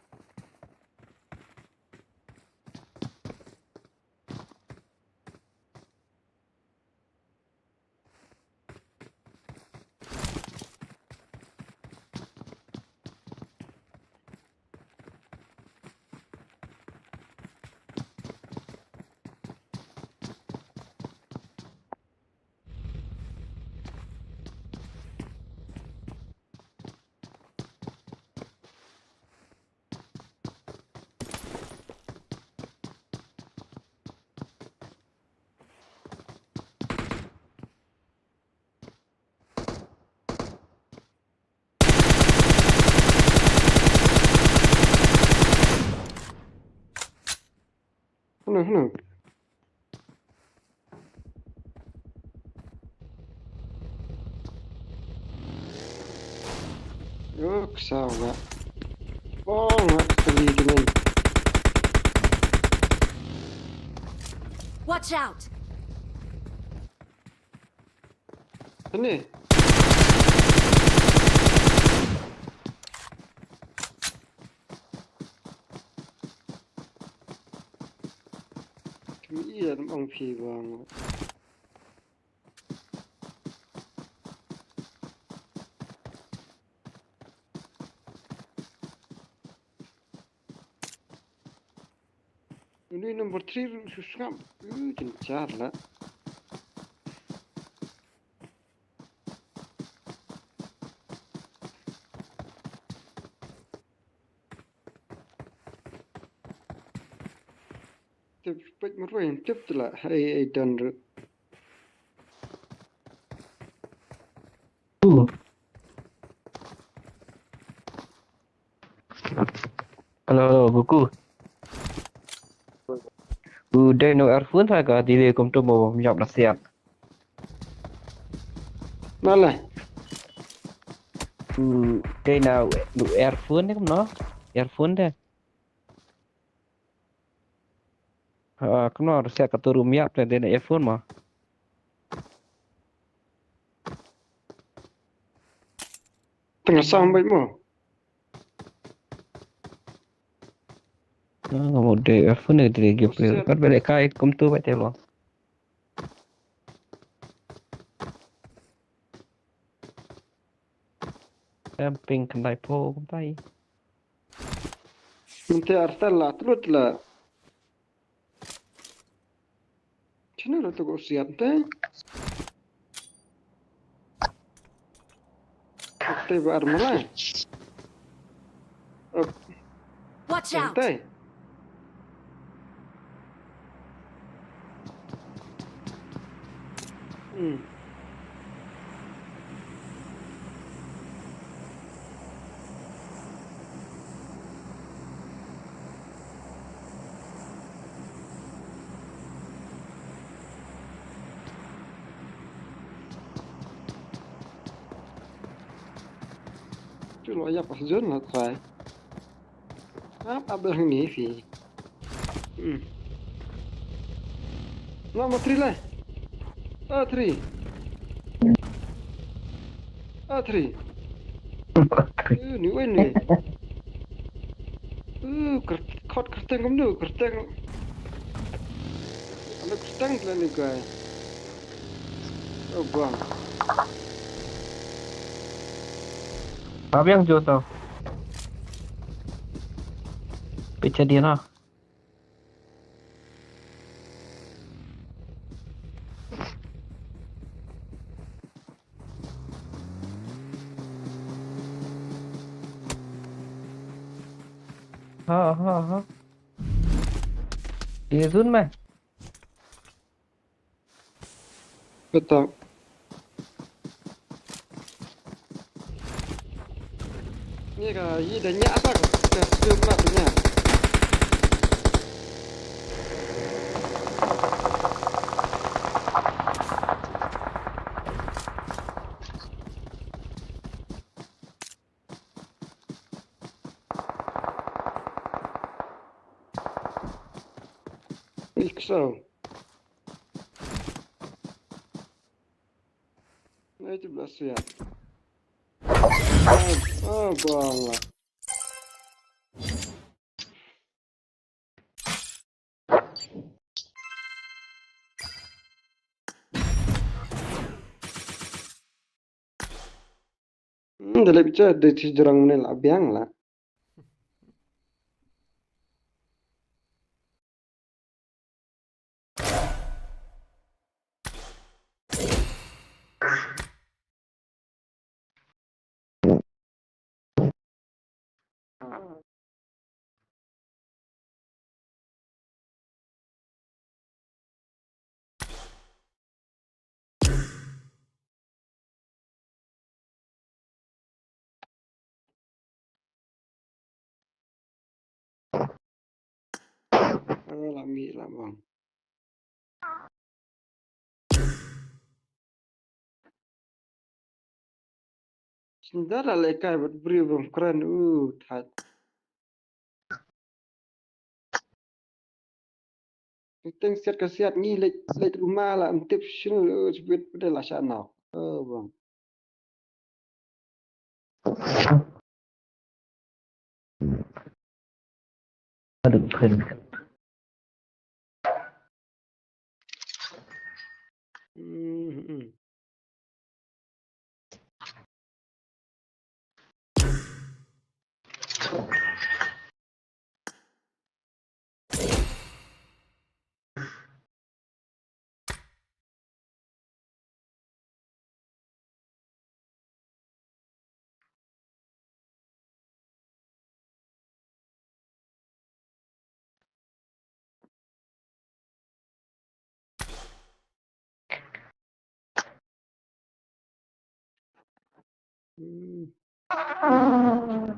Hello. Yok sawa. Oh, nggak terlihat. Watch out. Ini. Iya, ông phi vàng. Ini nomor 3 susah. Gencar lah. Cepat merupakan cepat lah. Hai dan. Halo, buku. Udah no earphone thôi cả thì để cùng tôi một nhọc là xẹt. Malah. Cái nào đủ earphone đấy không nó? Earphone đấy. Kena harus saya keturu miap dan dia iPhone mah. Tengah sampai mo. Nggak mau deh iPhone ni dia gameplay. Kan balik kai kum tu baik telo. Camping kendai po kum tai. Nanti artal lah, terus lah. Cina lah tu kau siap teh. Teh bar malah. Watch out! Teh. Chứ lo ya pas zon lah try. Apa belang ni fi? Nomor 3 lah. 3. 3. Ni ni. Khot kerteng kamu tu, kerteng. Ada kerteng lah ni guys. Oh bang. Apa yang jual tau? Pecah dia lah. Ha. Dia zun mah. Betul. Ni kah, ini dah nyak apa kah? Dah sudah pula nyak. Ikso. Nah itu belas ya. Oh bang. Dalam bicara dari jurang ni lah biang lah. Lami lah bang. Sendara lekai beri bang keren. Tat. Kita siat kesiat ni lek rumah lah. Antip sini sebut pada lah sana. Oh bang. Aduh keren.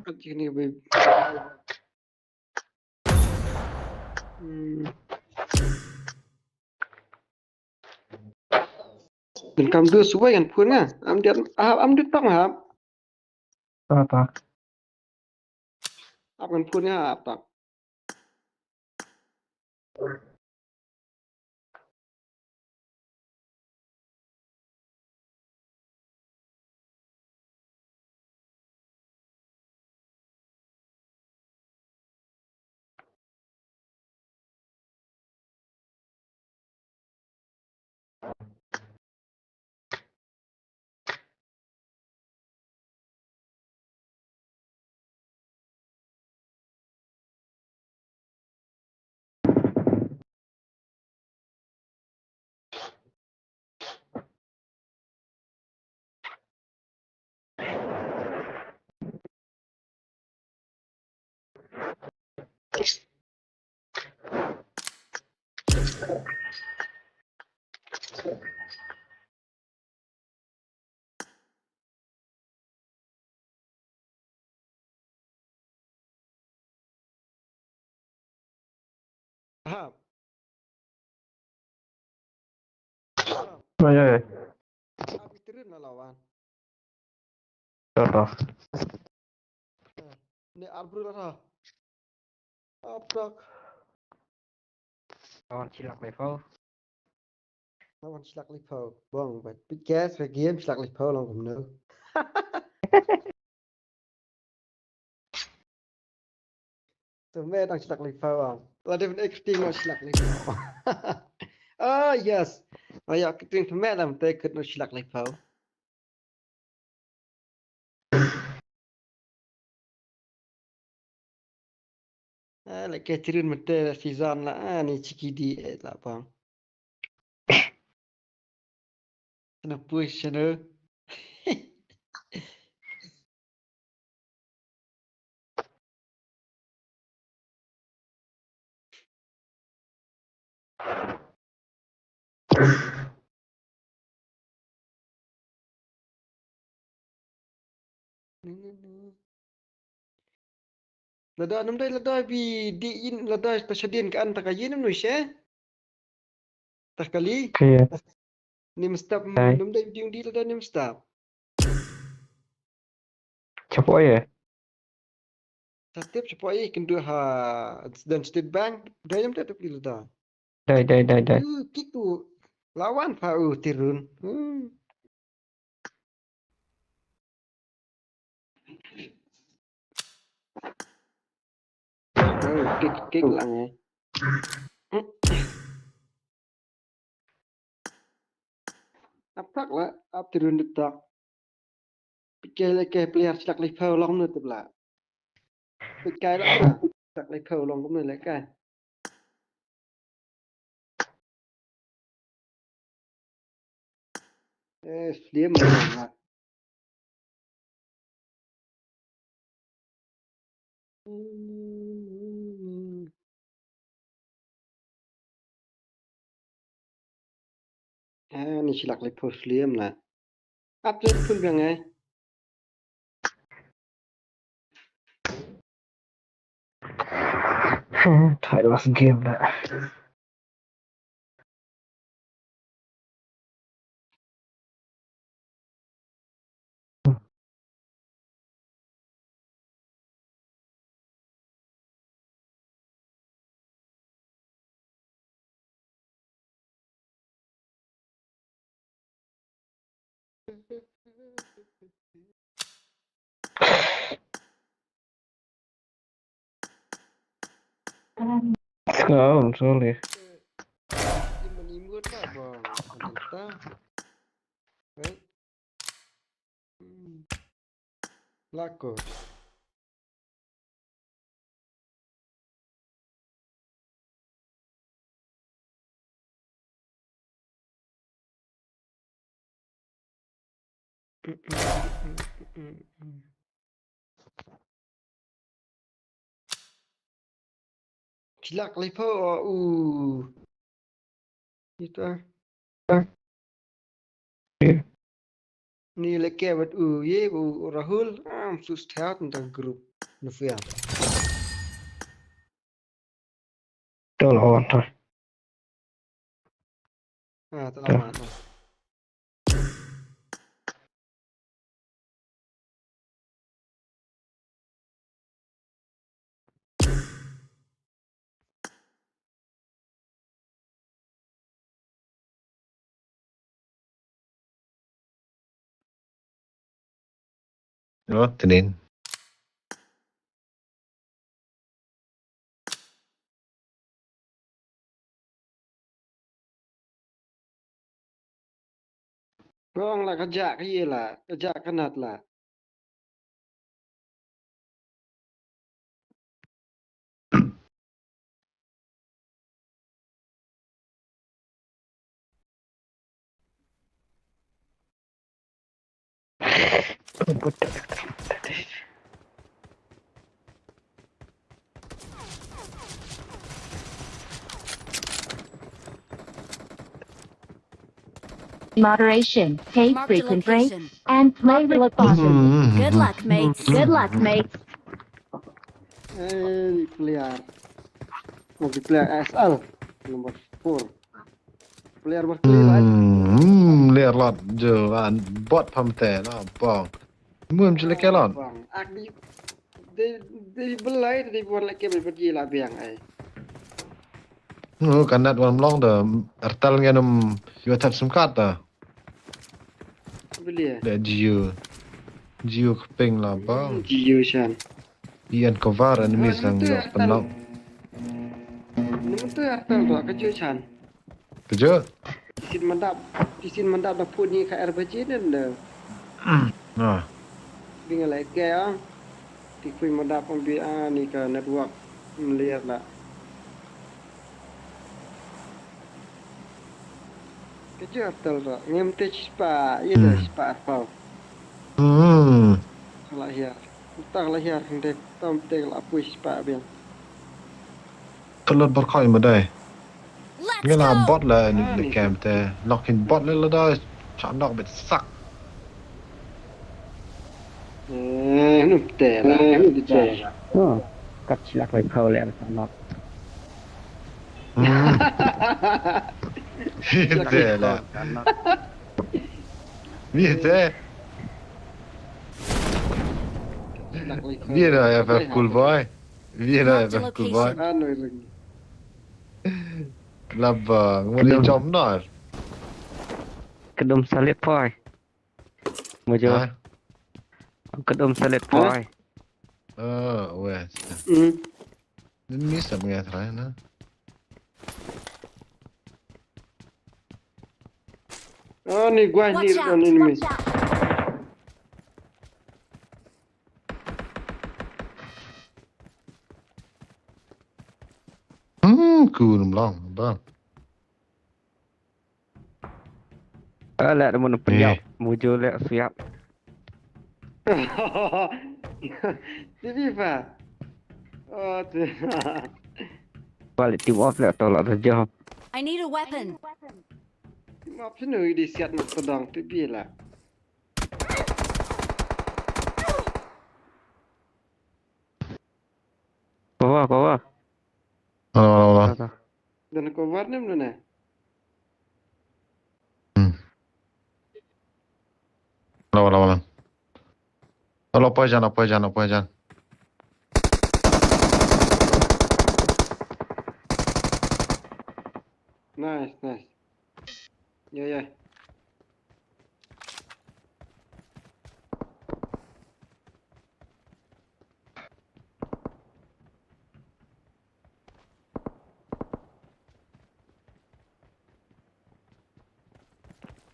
Macam ni babe. Dan kamu tu suai kan pun kan? Am dia tak ngap. Apa? Apa kan pun ngap tak? Faham? Ya, ya. Abi turun lah lawan. Contoh. Ni Arbru lah. Abrak. Lawan silap level. Lawan silak lipau. Bong, buat gas ke game silak lipau lang kumno. Tumbe dang silak lipau ang. Lada pun acting no silak lipau. Ah, yes. Ayak kita tumbe lam tekut no silak lipau. Ah, like turun mete season lah. Ni cikidi lah bang. Kena push sana. Lada nam dai lada bi di in lada pasadian ke an takayin nam nuishe. Tak kali. Iya. Ni mustap Hai. nam dai di lada ni mustap. Cepo ya. Setiap supaya Kynduh ha dan State Bank dai nam tak pilih lada. Dah. Kiku lawan Pau tirun. Kik lang eh. Aprak lah, ap tirun detak. Pikir leke player silak lipau long nu tebla. Pikir lah bra. Silak lipau long kumno leke. Dia menang lah. Ni silak lipau slim lah. Apa pun biang eh. Try last game dah. Oh, sorry. Imut lah bang. Entah. Right? Lako. Silak lipau. Itu ah. Ni leke buat ye bu Rahul sus tehat tentang grup Novia. Dah lawan tu. Tak lama. Oh, tenin. Bang lah kerja ke lah. Kerja kanat lah. moderation. Take Marked a frequent breaks location. and play responsibly. Good luck, mates. Good luck, mates. Player. Multiplayer SL nomor 4. Player berkelip kan? Lerlot je an bot pamte lah bang. Muam je lekelon. Bang, di belai di buat lagi berpergi lah biang ai. Kanat wan long dah artal nganum yo tap semkat dah. Beli. Dah Gio keping lah bang. Gio Shan. Ian cover enemy sang penang. Nomor tu artal tu kecil Shan. Kerja. Disin mandap dah pun ni kat RPG dan dah. Nah. Bingung lagi ke ah. Tikui mandap ambil ni ke network melihat lah. Kecil artal tu. Ngemte spa, ya dah spa apa. Salah ya. Entah lah ya, hendak tam tek lah push spa biang. Telur berkoi madai. Let's Nghe là go. bot là the cam te knocking bot lên là đó chọn knock bit suck. Núp tè lah. Núp tè. Oh, cắt chilak lại khâu lẹ là nó. Thế là. Biết thế. Biết rồi phải cool boy. Biết rồi phải cool boy. Ano ring. Là vâng, muốn đi chấm nổi. Kedum salib poi. Mau jo. Hả? Kedum salib poi. Wes. Ini bisa mengatrai na. Oh ni gua ni Watch out. on enemy. Cool long, bang. Lẹ muốn penyap. Mau jo lẹ siap. Jadi apa? Oh tu. Balik team off lẹ tolak saja. I need a weapon. Maaf sini di siat nak pedang tu bila. Bawah. Alah. Dan kau warna mana? Alah. Apa jangan. Nice. Ya.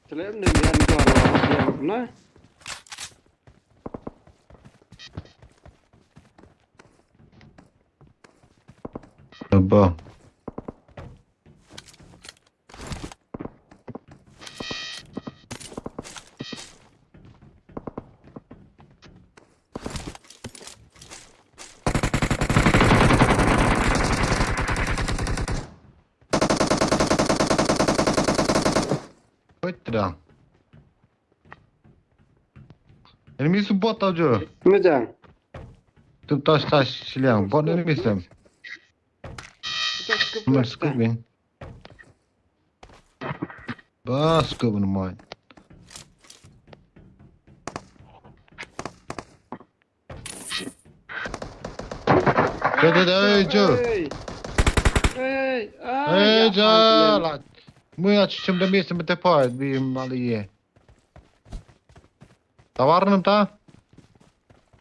Selain dengan kau nah. Bang. Dah. Enemy support tau je. Macam. Tu touch silang. Bot enemy sem. Mas scoop ni. Bas scoop ni mai. Dah je. Lah. Mui macam demi sebentar pun di Malaysia. Tawaran tak?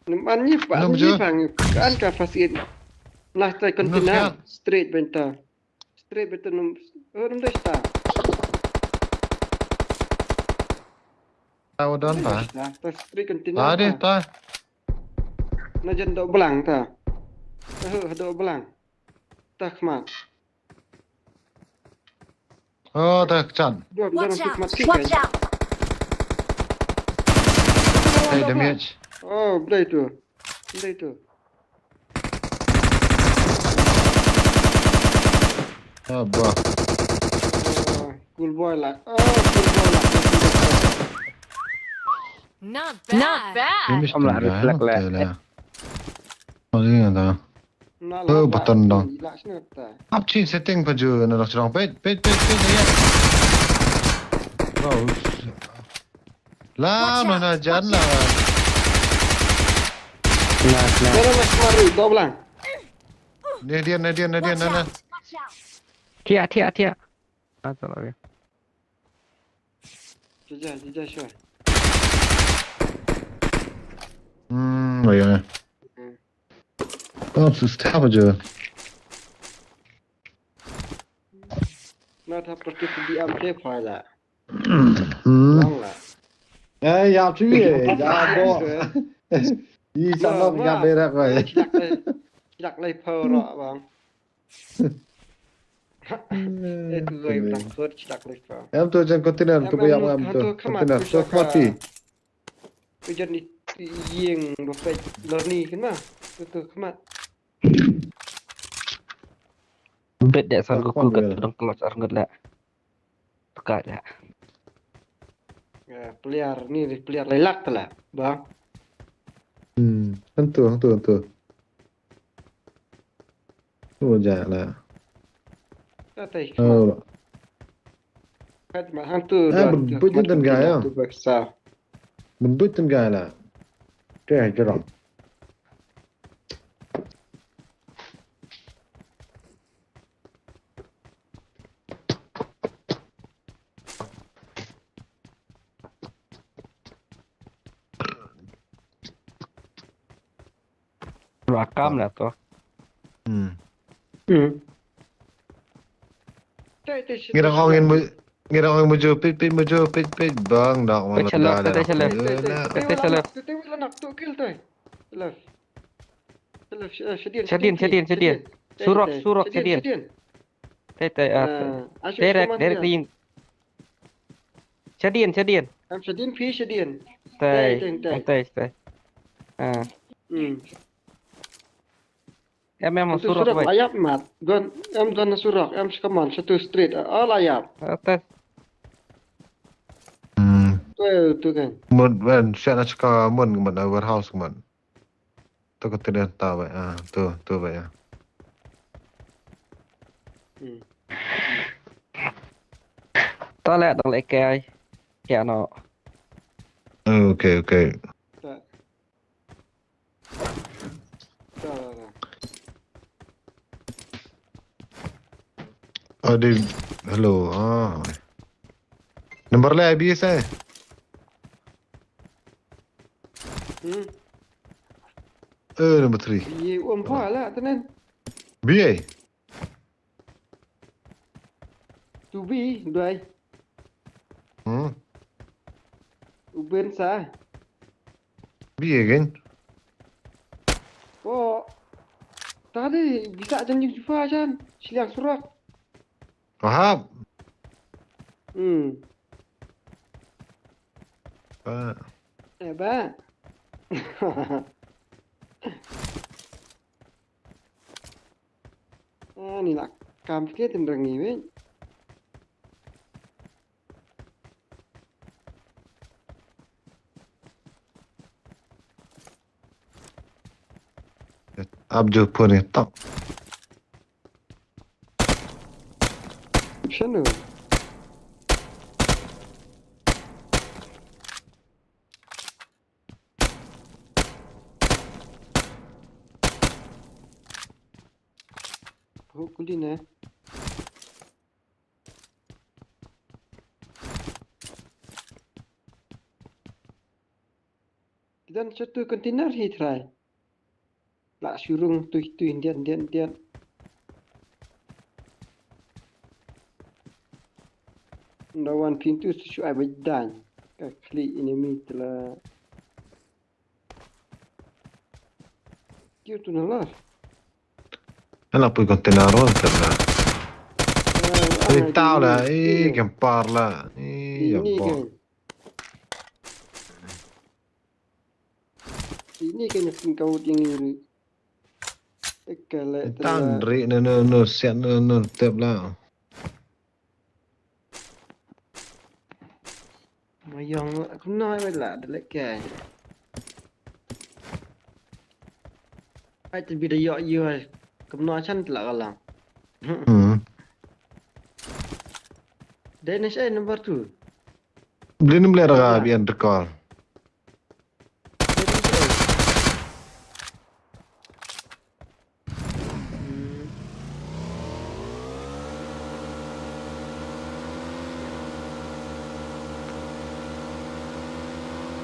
Namanya Pak Haji Bang. Kan kafasin. Nah, saya kontina straight bentar. Nom dah start. Tahu dan tak? Tak straight kontina. Tak. Najan dok belang ta. Dok belang. Tak mat. Oh, tak can. Watch out. Hey, damage. Oh, beli tu. Bah. Cool boy lah. Not Not bad. Ini bad. mesti gaya lah betul lah. Oh ini ada. Nó là Betul dong. lại nữa ta. Up chin setting baju na nak serang pet ya. Oh. Lah mana jan lah. Nó mà maru to belang. Ni dia Watch na. out. Tia. Atau lagi. Jajah sure. Ya. Oh, susah baju. Nó thắp cái đi âm thế phải là. Hmm. Long là. Ya cuy, ya bo. Đi sang nó gặp đây ra rồi. Đặt lấy phơ rõ bằng. Để người đặt phơ đặt lấy phơ. Em tu jangan kontainer tu bayar em tu. Kontainer so mati. Bây giờ đi riêng một cái lớn đi cái mà từ khmat. Bet dah sanggup kugat dong kelas arnget lah. Pekat lah. Player ni player lelak tu lah, bang. Tentu. Tu je lah. Tapi Oh. Kad mà hantu. Berbut dan gaya. Tu baksa. Berbut dan gaya lah. Kaya jerok. Rakam lah tu. Ngira orang mujo pit bang dak malam dah. Kita celap. Tu nak tu kill tu. Celap. Sedin. Surok sedin. Teh. Derek ring. Sedin. Am sedin pi sedin. Teh. Em memang surak baik. baik. Layap mat. Gon surak. Em sekaman satu street. Layap. Atas. Tu kan. Mun saya nak cakap mun warehouse mun. Tu kata dia tahu baik. Tu baik ya. Tak lek dong lek kai. Ya no. Okay. Tak. Hello. Nombor lah habis eh. Number 3. Ye umpa lah tenan. BA. Tu bi doi. Uben sa. BA kan? Oh. Tadi bisa janji jumpa Jan. Silang surak. Faham. Ba. Ni nak kam sikit tendang ni weh. Ab jo pun ni tak. Shanu. Kulina. Kita satu kontainer hi try. Lak surung tu Indian. Lawan pintu susu ai berdan. Klik enemy telah. Kau tu nalar. Anak pergi kontainer orang terlah. Tahu lah, gempar lah. Ini kan. Ini kan yang kau tinggi. Kalau Tandri no siap no tep lah. Ayong aku nói với là để lấy kè. Ai thì bị dọ vừa cũng nói chăn là lần. Đấy nó sẽ number 2. Beli ni beli raga biar recall.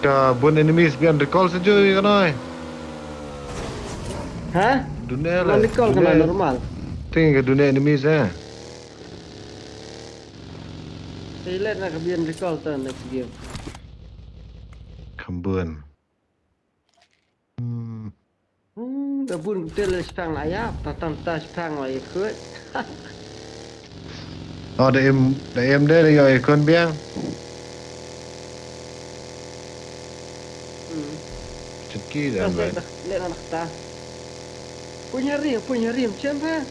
Ka bon enemies biar recall saja kan oi. Hả? Dunia Nó lah. recall kan normal. Tinggal ke dunia enemies eh. Thì lên là cái biên recall tên next game. Kambun. Đã buồn tên là spang lại á, ta spang lại khơi. Oh, da em deh yo ikon biang. Ceki dah baik. Lên anak ta. Punya rim siapa?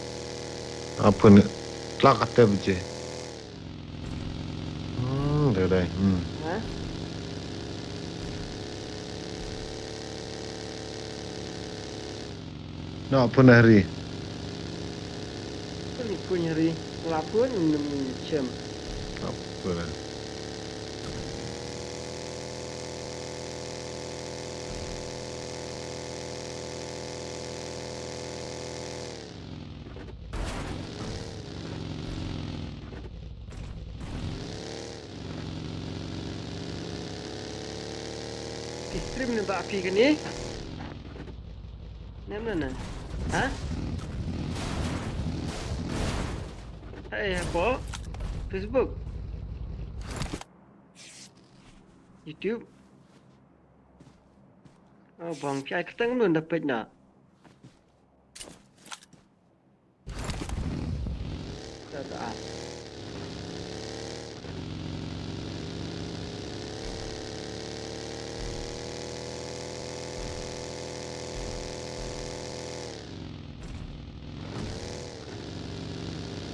Apa ni? Kelak kata biji. Dah. Hả? Nak apa hari? Punya rim. Lapun siapa? Apa lah? Stream ni tak api kan ni? Ni mana? Hah? Hai apa? Facebook? YouTube? Oh bang, piai ketang nun dapat nak. Tak.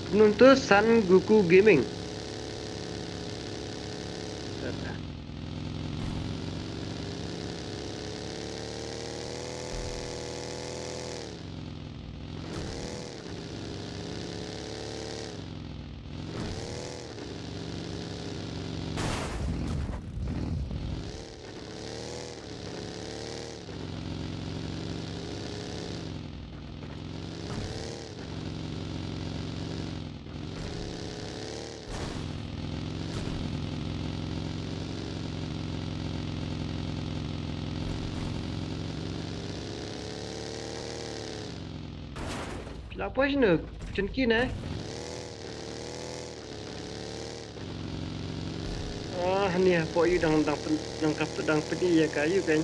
Penuntut San Goku Gaming. Apa sih nak? Cengki ni? Ni apa you dang kaput dang pedi ya kayu kan?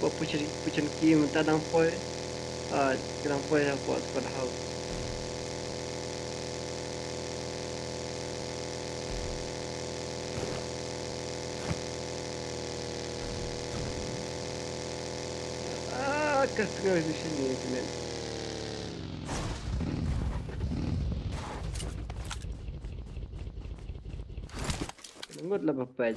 Apa cengki minta dang poi. Dang poi apa sekolah house. Kasih di sini men. Ngut lah bapak.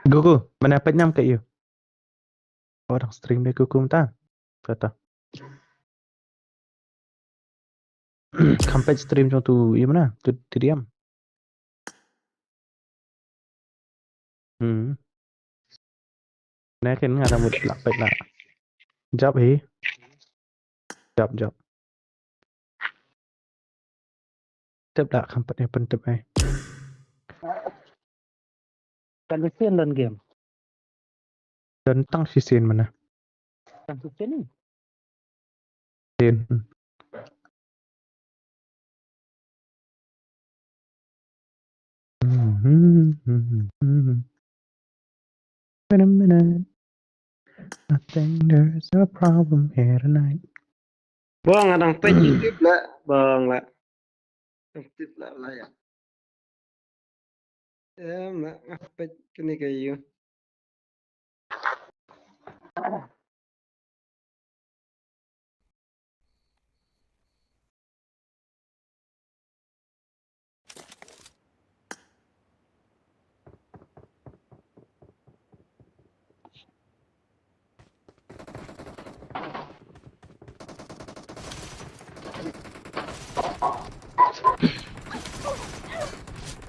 Gugu, mana dapat nyam kat you? Orang stream dia Gugu tak? Kata. Kampet stream macam tu, iya mana? Tu diam. Nãy kan ada mood lah, baik lah. Jap jap. Tep lah kampetnya pentep Kan Hussein dalam game. Tentang si Sin mana? Kan Hussein ni. Sin. Wait a minute. I think there's a problem here tonight. Bang, ada page YouTube lah, bang lah. YouTube lah ya. Mak page kini kayu.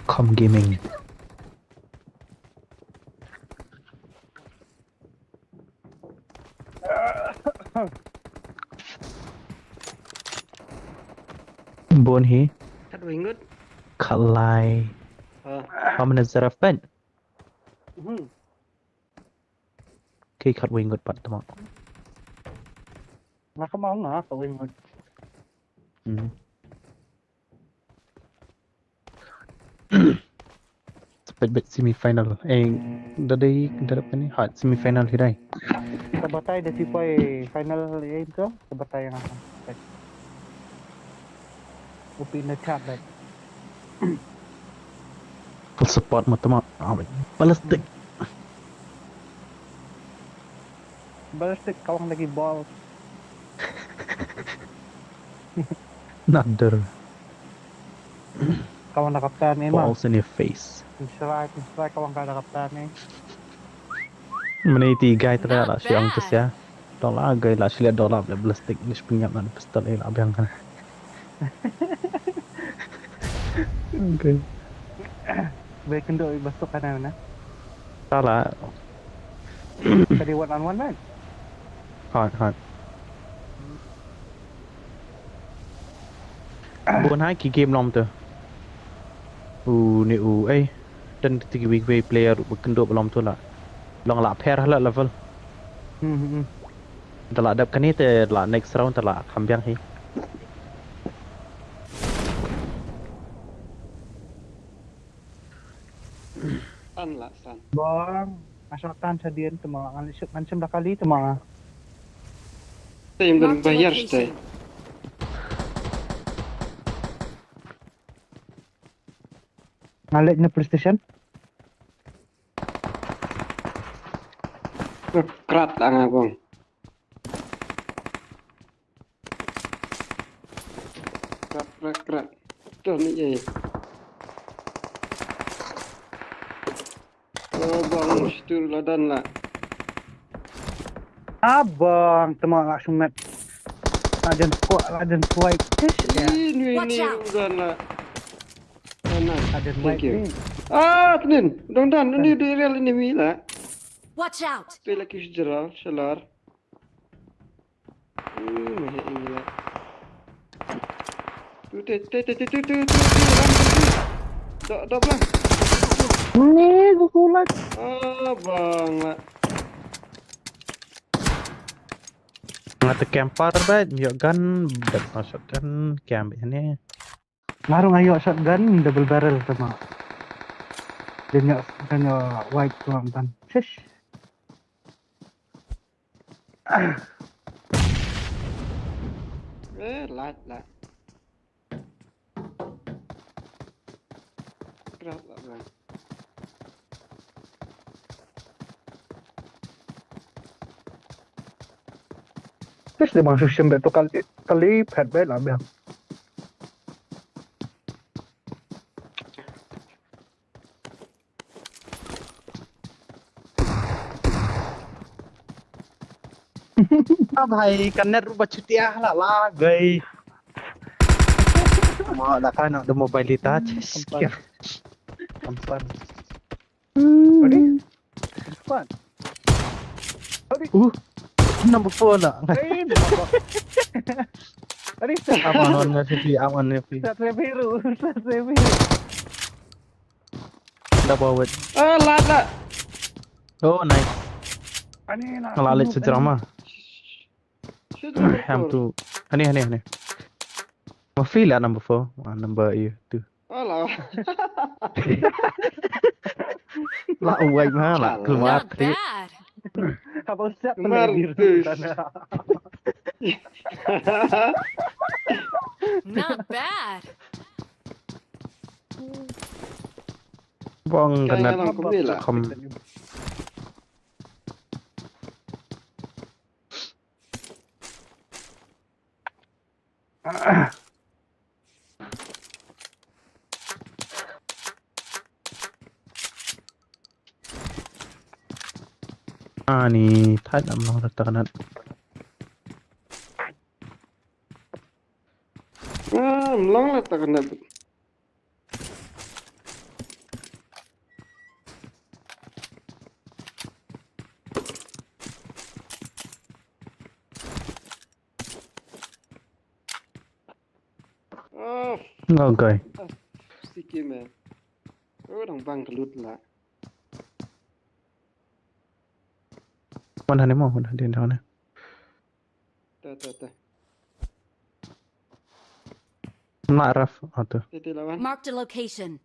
Com gaming. Buồn hí. Cắt wing good. Khát lại. Không nên ra phết. Khi khát wing good bật tao. Nó không mong hả? Cậu wing good. Bet semifinal. Dari apa ni? Hot semifinal hirai. Sebatai dia tipai final game tu, sebatai yang akan. Upin the chat baik. Full support mata ballistic. Ballistic kawang lagi ball. Nader. Kawang nak kapten ni mah. Balls in your face. Strike kawang kada kapten ni. Mana tiga itu lah si angkus ya. Dolar gay lah sila dolar ballistic ni punya mana pistol ni lah biang kan. Okay. Baik Kynduh besok kan mana? Salah. Tadi one on one kan? Hot. Bukan hai ki game nom tu. Ni dan tiga week player Kynduh belum tu lah. Long lah pair lah level. Telah ada kan ni telah next round telah kambiang hi. San lah san. Bang, asalkan sadian temang macam dah kali temang. Saya yang bayar saya. Ngalek ni PlayStation? Kerat lah ngabong. Kerat. Tuh ni je. Oh bang, situ ladan lah. Abang, temang langsung mat. Ladan kuat. Ini udah lah. Ladan white ni. Tenin. Mudah-mudahan ini di real ini lah. Watch out! Pela kis jeral, salar. Macam ini lah. Tu. Dok lang. Ni gugulat. Bang lah. Ngata campar bet, gun bet shotgun camp ini. Ngarung ayo shotgun double barrel sama. Dia white tuang tan. Shish. Light lah. Kerat lah bang. Terus dia masuk sembet tu kali pet bed lah biar. Bhai kan net rubah cutia lah gay. Mau dah kan ada mobilitas sekian. Kampan. Ready? Kampan. Number 4 lah. Tadi Aman on sih aman ya pi. Satria biru. Dah bawa. Lah. Oh nice. Ani nak. Ngelalit secerama. Ham tu. Ani. Ma feel lah number 4. Number tu. Lah. Lah uai mah lah keluar Not tri. bad. Apa Ustaz Kemar biru tu. sana. Not bad. Bong Kaya kena lang kumila. kom. Ni thắt âm nó được tao nè. Long lah tak kena. Okay. Sikit meh. Orang bang kelut lah. Mana ni mau mana dia mana? Tak. Nak raf atau? Tete lawan. Marked a location.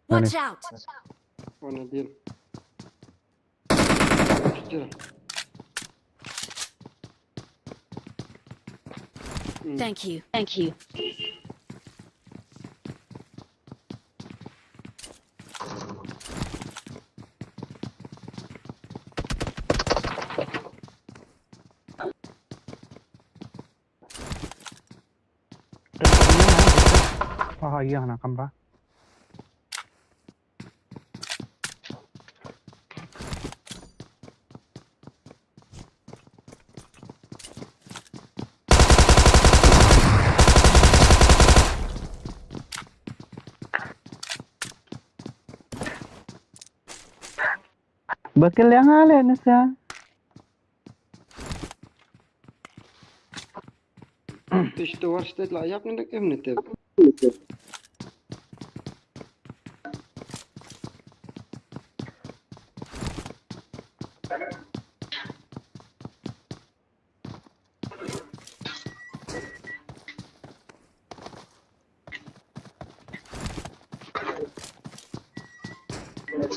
Watch out. Mana dia? Thank you. Oh iya nak kamba. Bakal yang ala nasa. Dus de worst lah. Jak nak em ni.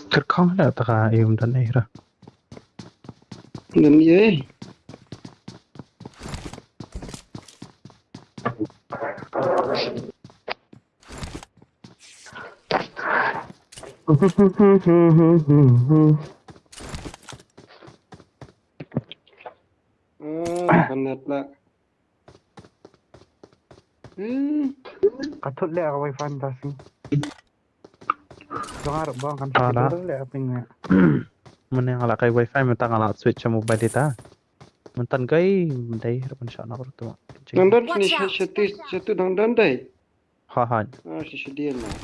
Terkong dah tak ayam dan air. Dan ye. Kanet lah. Katut le ako wifi fantasi. Dengar bang kan Ada. le apingnya. Mana yang ala kai wifi mentang ala switch mobile data. Mentan kai dai harapan syana bertu. Dandan ni satu dandan dai. Ha. Sedia lah.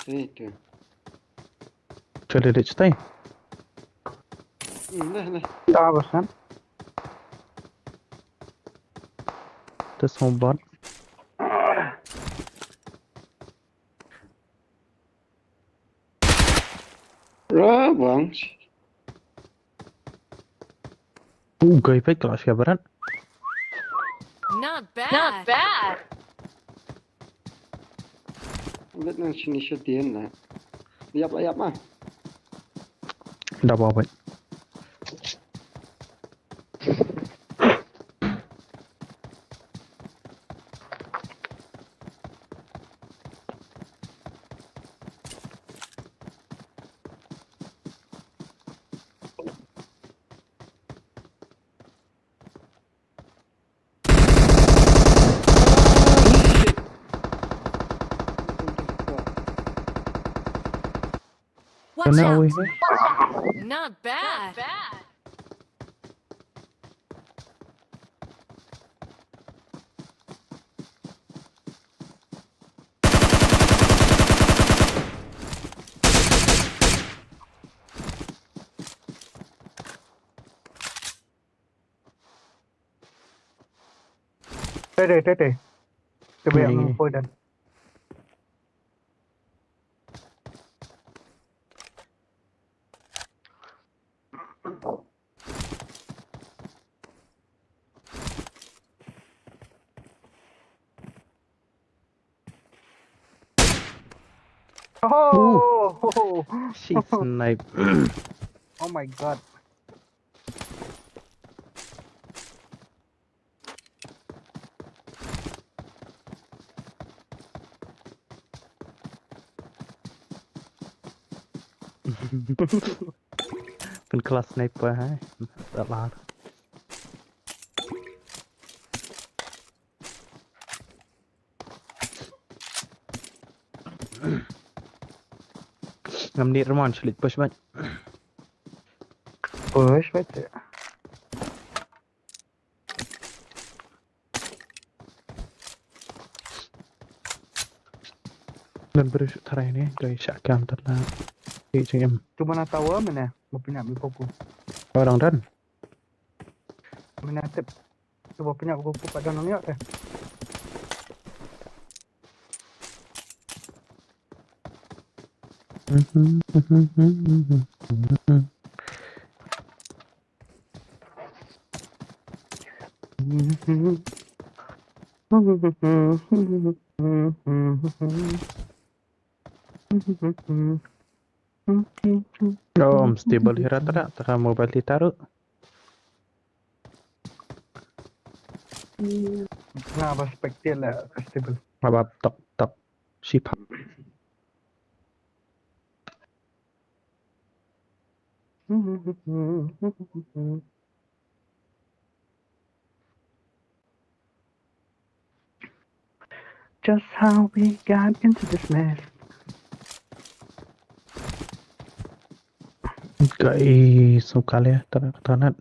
Itu. Coba dia cetai. Lah. Tak bosan. Terus sobat. Bang. Gay baik kelas ya berat. Not bad. Lihat nang sini sedia lah. Yap mah. Dah bawa baik. Watch Kena out! weh ni. Not bad. Đây. Cái Này. miệng phôi đần. Oh! She snipe. Oh my god.เป็น class sniper ฮะตลาด Ngam ni Ramon sulit push banget. Push baca. Dan berusuk tarai ni dari syakam terlah. Macam Cuma nak tahu mana mau pinjam buku. orang dan. Mana tip. Cuba pinjam buku pada nang yak teh. Oh, stable hira tara mobile ditaruh. Nah, perspektif lah stable. Apa top ship. Just how we got into this mess. Kai sukal ya tanat.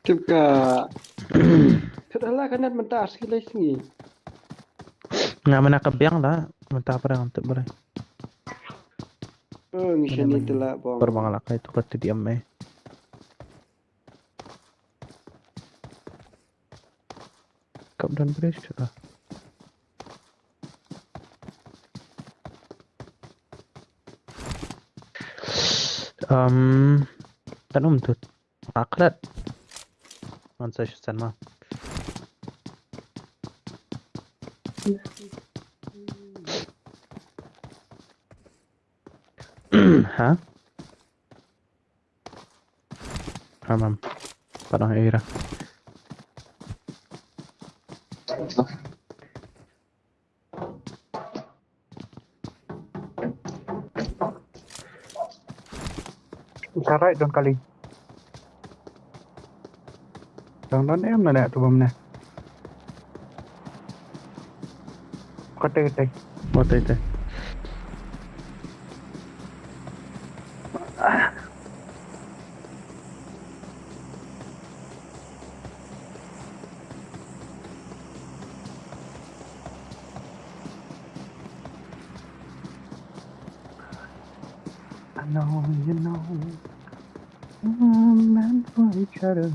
Juga Kedahlah kanan mentah sekali sini. Nga mana kebiang lah. Mentah perang untuk boleh. Oh, ngisyan itu lah bang. Berbangalaka itu kata diam Kap dan bridge kita. Kan tuh aklat. Mansa sen mah. Hah? Hamam. Parang era. Sarai don kali. Don em là tu bom nè. Có tê. Oh, teh. I know you know. We're meant for each other.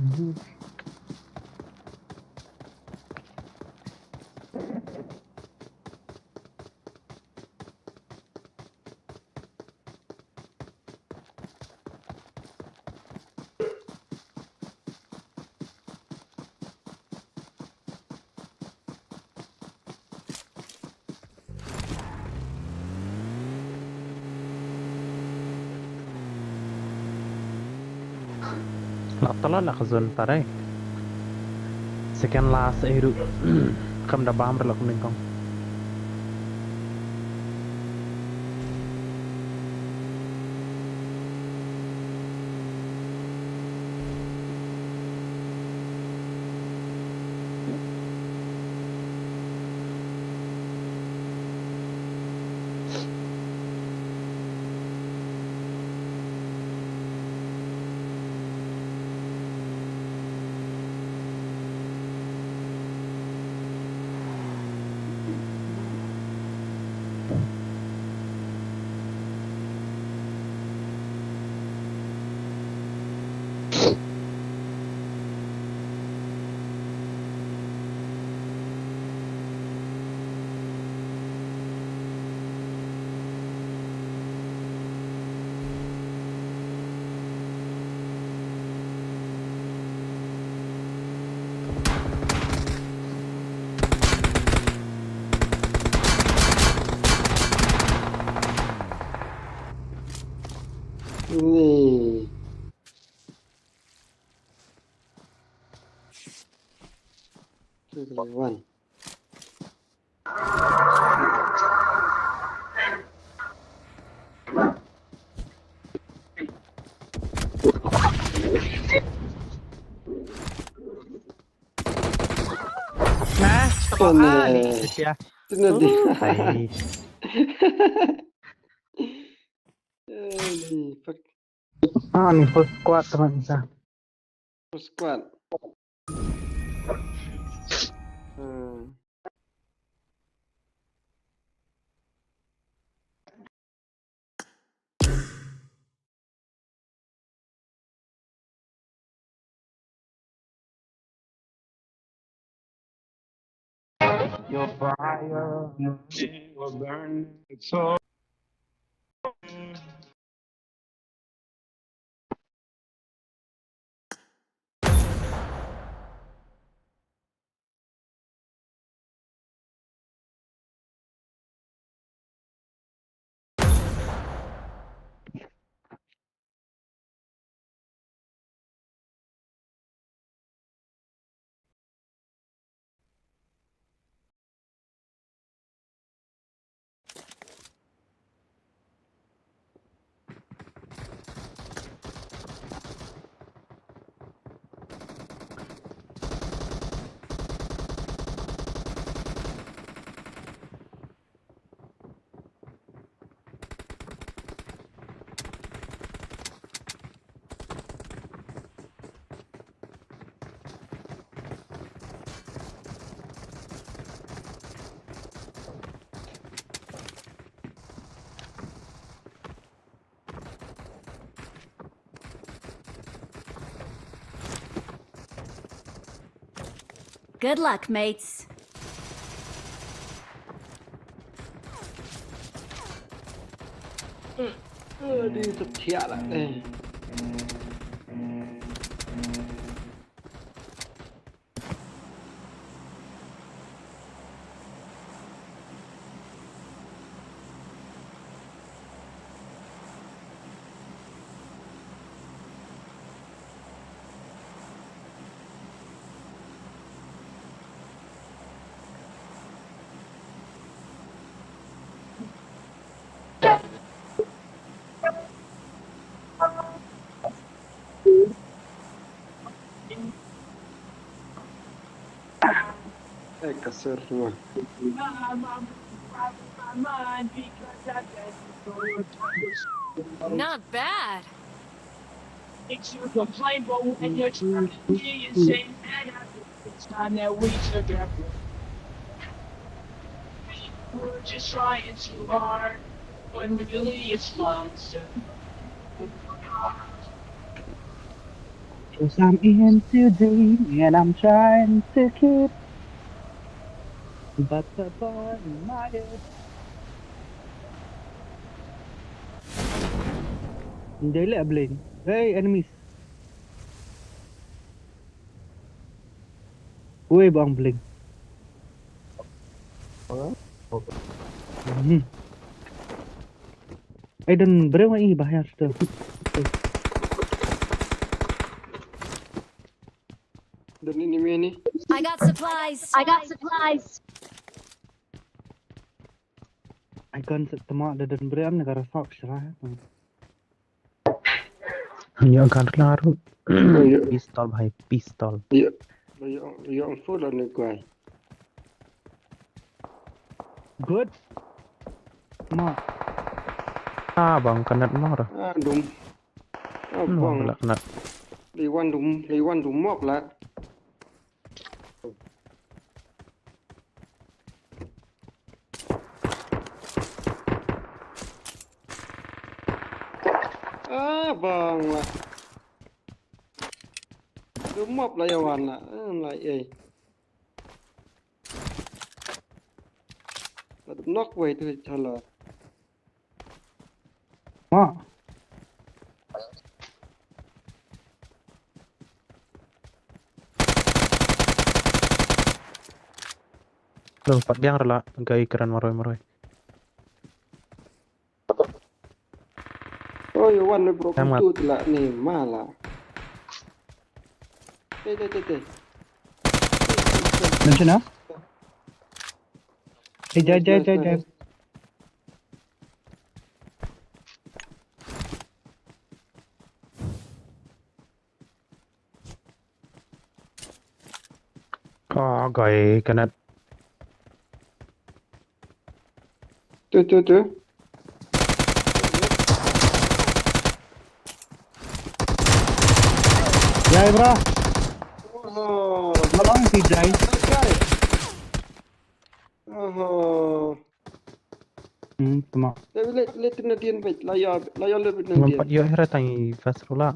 La tala la khazun tarai. Second last eru. Kam da bam relak ningkong. Nih. One. Nah, coba Nih. ya. Itu dia. Hai. Nih, Ah, nih full squad teman bisa. full squad. Hmm. Your fire will burn so. Good luck, mates. Đi tập thiện lại đây. Kasar semua. Not bad. Makes you complain, but when you're trying to be insane, it's time that we together. We're just trying too hard, when really it's fun. Cause I'm in too deep and I'm trying to keep, but the bar in my head. They let blink. Hey, enemies. Gue bang blink. Dan berapa ini bayar sudah? Dan ini. I got supplies. I got supplies. I kan setema dan berapa negara sok serah. Hanya akan larut. Pistol bahaya pistol. Iya. Yang full on the guy. Good. Ma. Bang kena marah. Đúng. Bang lah kena. Liwan đúng mọc lại. Vâng là đúng mọc lại hoàn là lại ấy là đúng knock về thôi cho là Loh, Pak Diang rela gay keren maroi. Oh, you want bro Em ngặt. tu lah ni malah. Teh. Mention ah? Jai. Có gọi cái này. Tu. Jai bro. Oh, Tolong si Jai. Oh. Tama. Tapi let na din bet layo lebih na Ngompat din. yo hera tang Fasrula.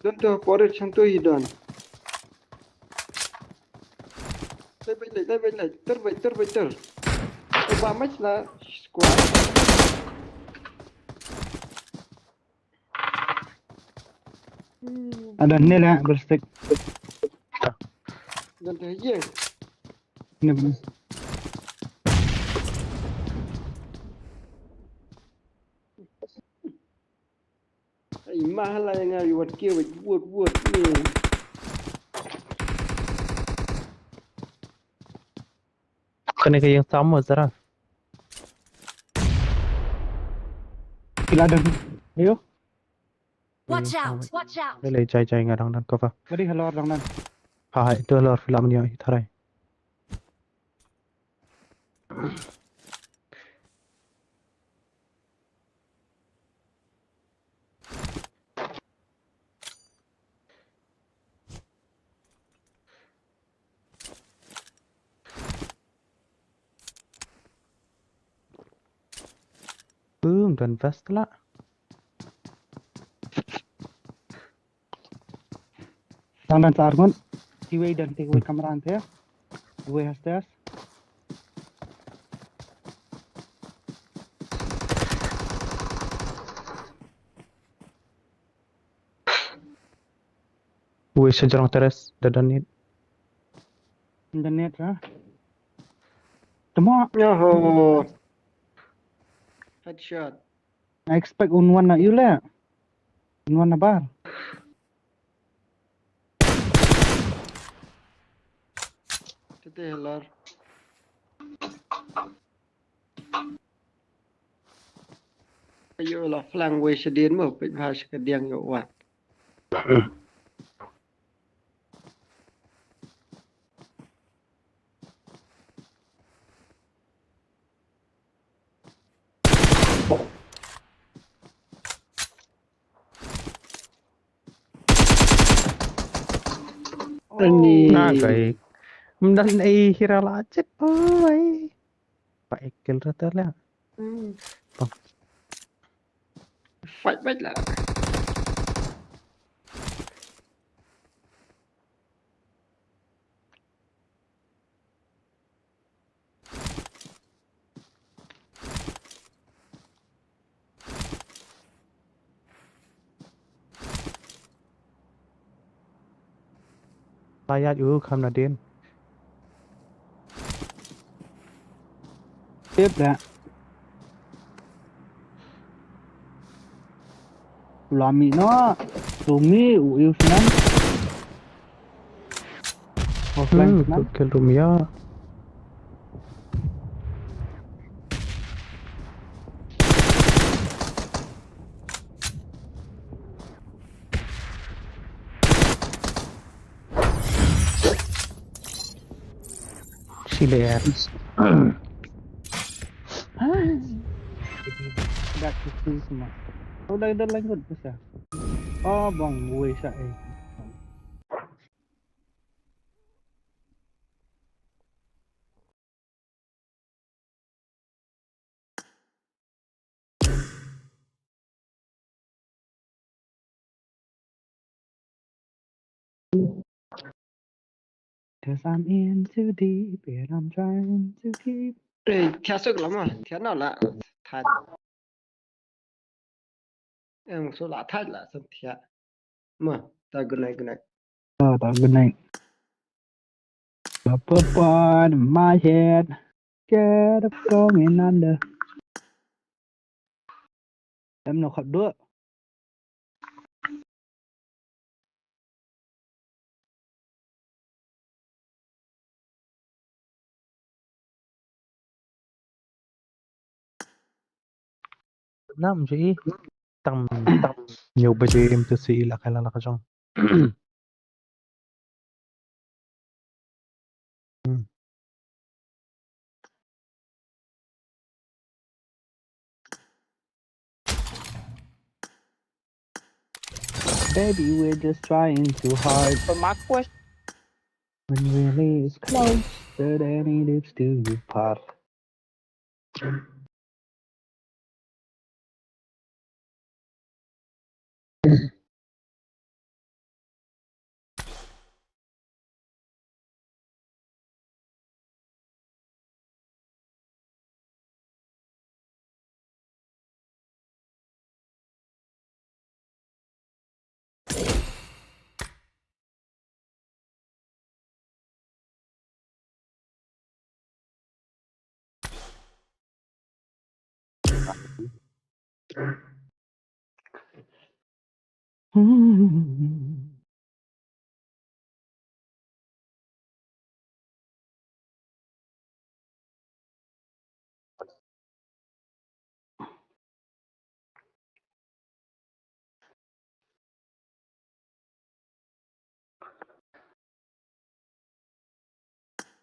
Dan tu porret chantu hidan. Lebih ter. Ba match lah squad. Ada ni lah berstick. Dan tu ye. Ni benar. Ai mahal yang ngari wat kia buat ni. Kena ke yang sama Zara. Kila ada. Ayo. Watch out! Đây chạy ngay đang cover. Beri halor dong dan. Hai, itu lor film ni tharai. Boom, dan vest lah. Dan sargun. Tiwai dan tiwai kamera ante ya. Tiwai hastas. Wih, sejarang teres dadanit. Internet ha. Tama. Yoho. Headshot. I expect unwan na yule. Unwan na bar. Tete helar. Ayo lah flang way sedin mo pe bahas ke diang yo wat. Nah, baik. Mendan ai hira lacet. Oi. Pak Ekel rata lah. Fight baik lah. Layat you kam nadin. Tiếp đã. Lami nó. Rumi yêu senang. Offline senang. Kel Rumia. Siler. Dah cuci semua. Oh, dah lanjut besar. Oh, bang, gue saya. Cause I'm in too deep and I'm trying to keep. Thia sức lắm à? Thia nào lạ? Thật. Một số lạ thật là xong thia. Mà, ta good night. Oh, good night. Up on my head. scared of going under. Em nào khập đứa. Nam chị tăng nhiều bây giờ em tự sĩ là cái là cái trong. Baby, we're just trying too hard. But my question, When really it's closer than it is to part.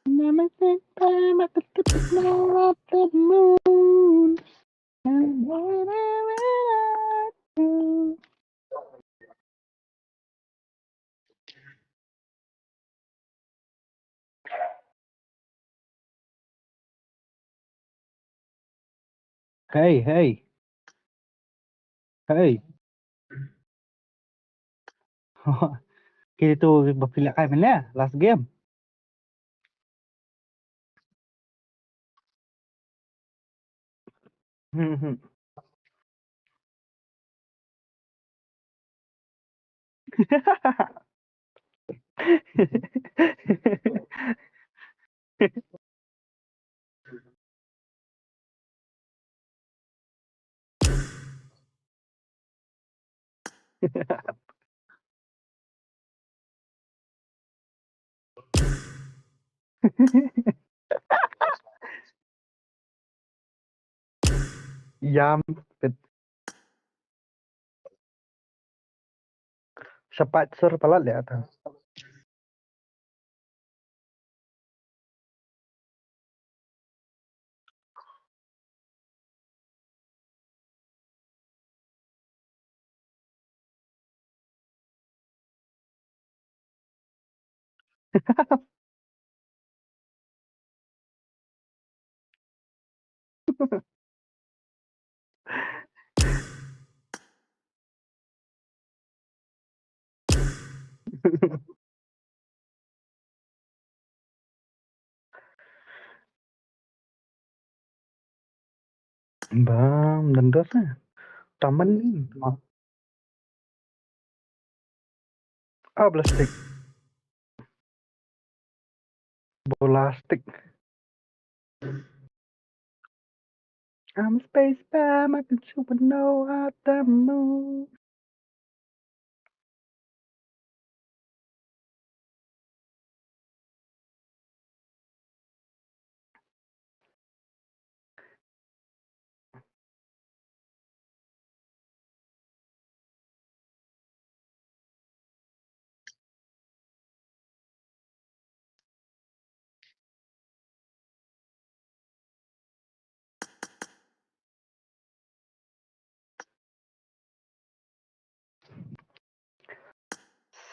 Never think time I could get the glow of the moon. And whatever I do. Hey, hey, hey. Kita berpilih kai mana? Last game. Yam, cepat ser pelat lihat. Bam, dendasnya. Taman ini. Ah, plastik. Bolastik. I'm a space bam, I can supernova at the moon.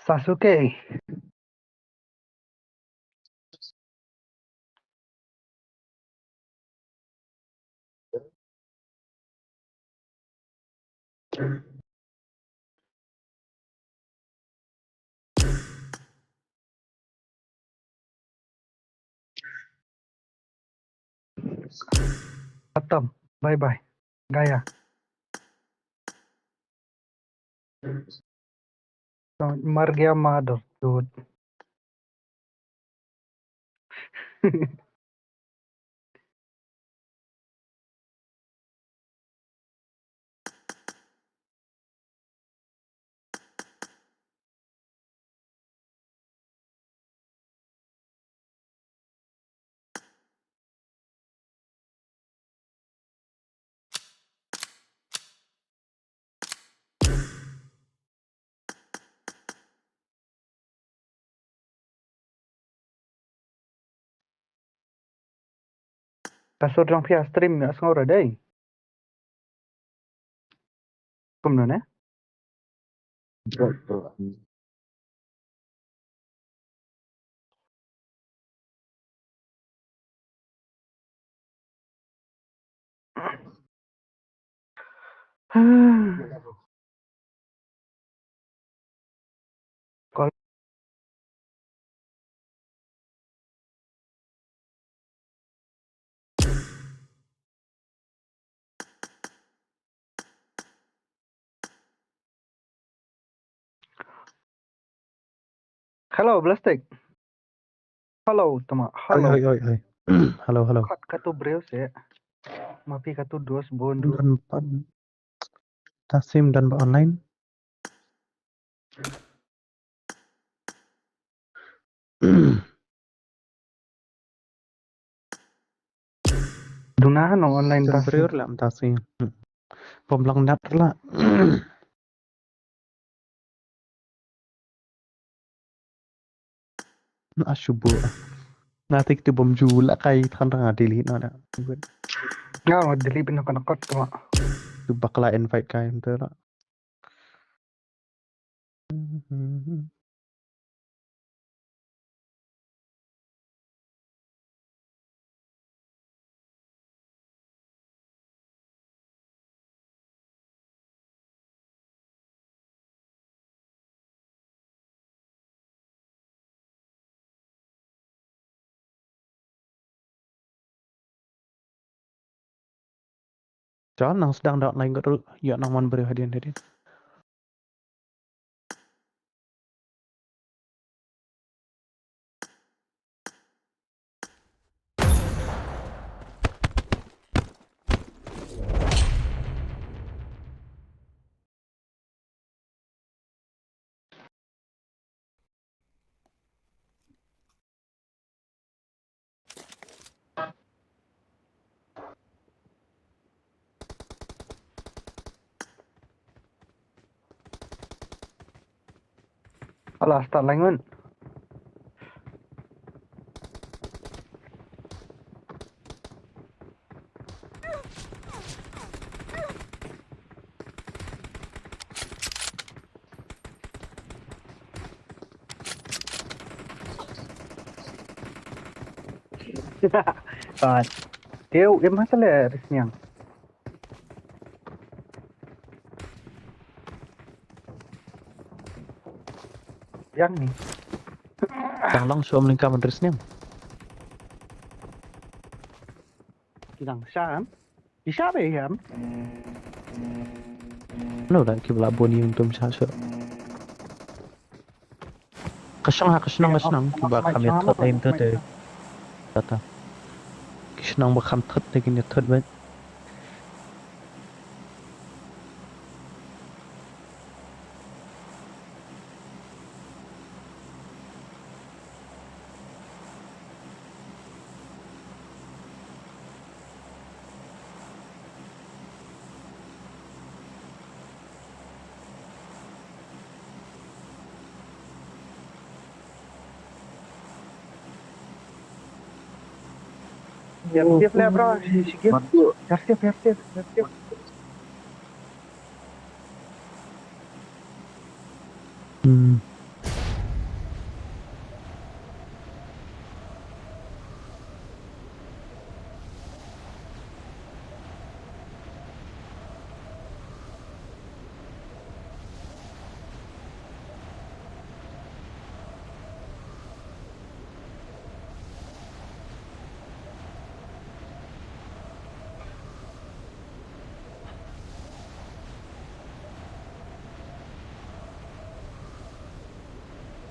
Sasuke. Atom. Bye bye. Gaya. मर गया माधव दूध Password orang pihak stream nak sengor ada. Kemudian Call. Hello, Plastic. Hello, teman. Hello. Oi. Halo. Kat katu breus ya. Mapi katu dos bondu. Dan Tasim dan online. Dunahan no online Dan tas. beriur lah Tasim. Pemblang nat lah. Asyubu. Nanti kita bom jula kai kan tengah delete nana. Ngau deli bin nakot teman. Tu bakal invite kai ente lah. Jangan nang sedang dak lain kat ya nang man beri hadian. Alah, start lain. Dia masalah resniang. Yang ni. Yang langsung melingkar adresnya. Yang Syam. Siapa ya? No dah kibla boni untuk sasa. Kesenang kibla kami thot lain tu deh. Tata. Kesenang bakam thot deh kini thot bet. Siap lah bro. Siap.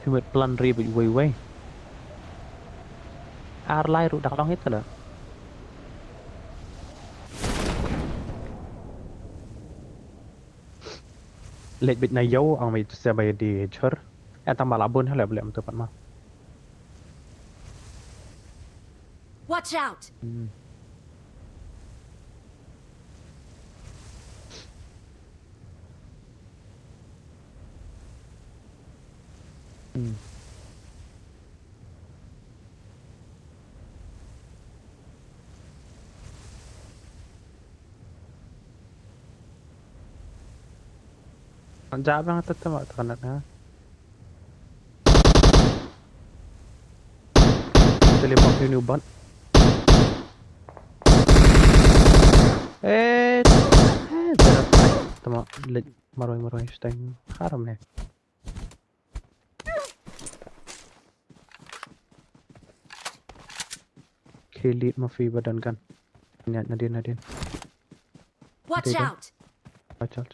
Thì plan ri bị quay. Lai ru dak long hết rồi. Lệch bit này dấu ông mày sẽ bay đi chở. Em tăng bảo là bôn hay là làm từ phần mà. Watch out! Jawab yang tetap mak tekan ha. Teleport ni ban. Jarak tama maroi steng haram ne. Khalid mafi badan kan. Nadin. Watch Okay, out! Chal.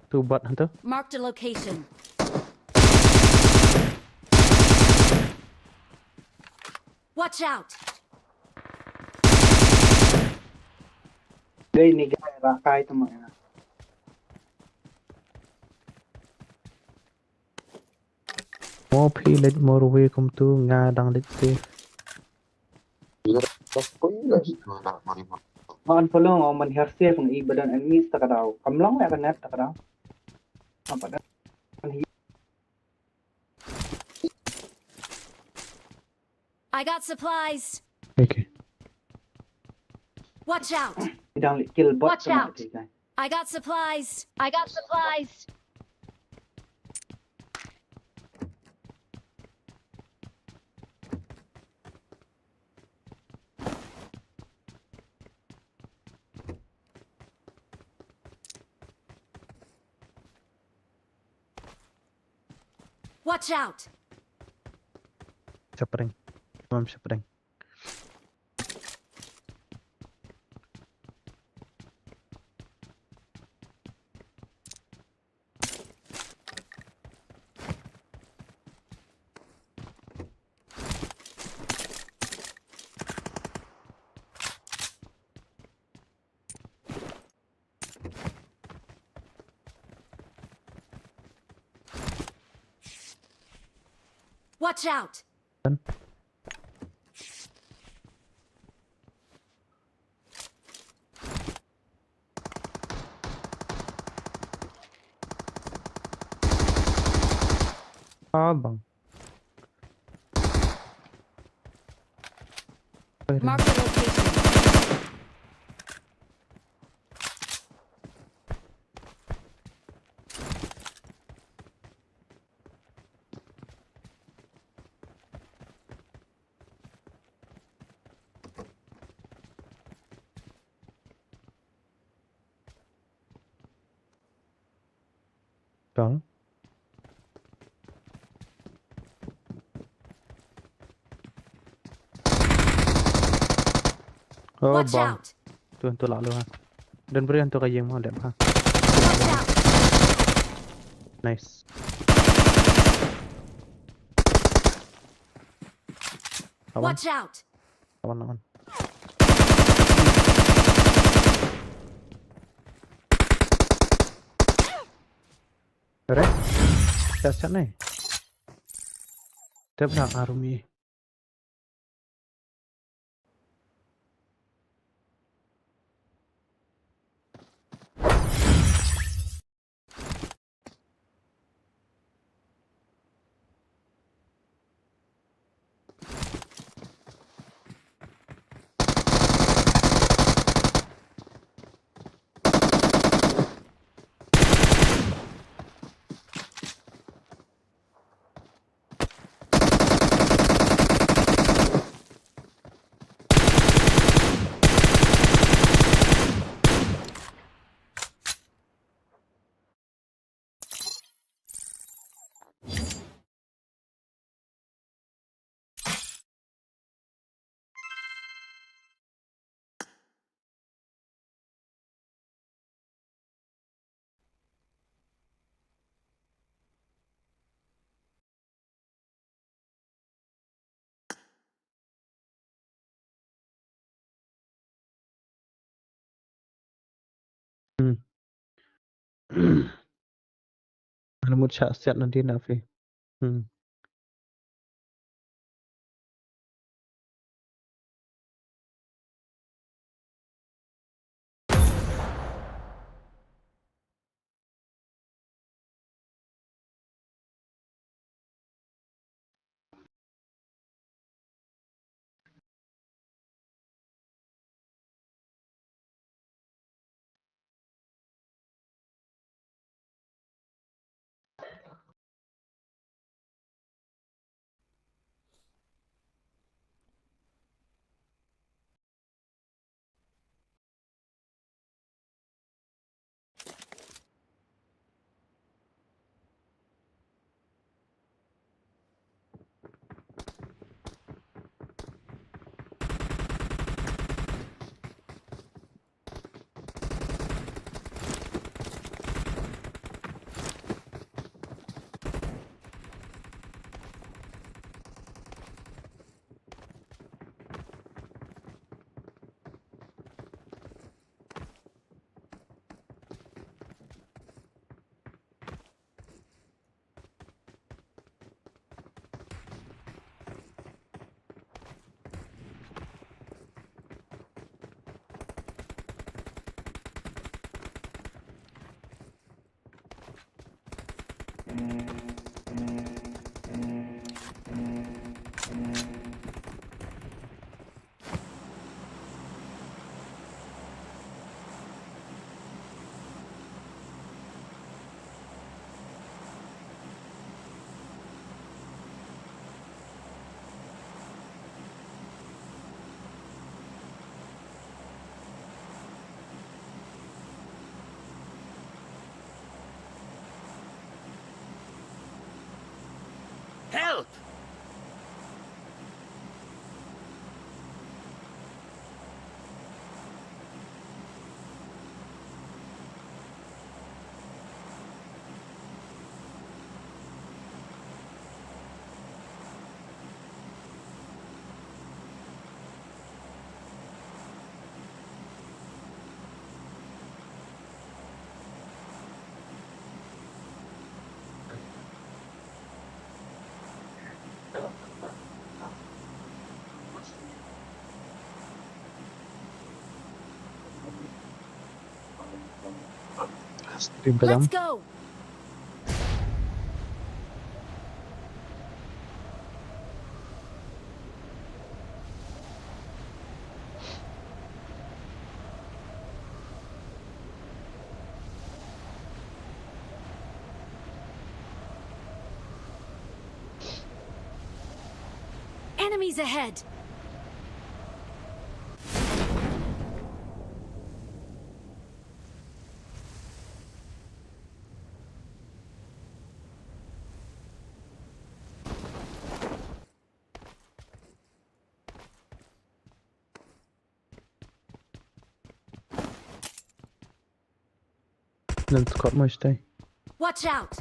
Tu bat hantu. Marked a location. Watch out! Đây ni gai rakai tu mak. More pillage, more way come to ngadang safe. Maan follow ngau man her safe ng ibadan enemies ta kadaw. Kamlang ya kan net ta kadaw. Apa dah? I got supplies. Okay. Watch out! Dang kill bot. Watch out! I got supplies. Watch out! Sepring. Mam sepring. Watch out! Abang. Mark the location. Bang. Oh, Watch bang. out! Tu lalu ha. Dan beri hantu kaya yang mau dep ha. Watch out! Nice. Watch out! Awan. Ore. Siap nih. Dia nak army. Mana mood siap nanti Nafi. Help! Stream ka jam. Let's go. Enemies ahead. Then Scott mau stay. Watch out.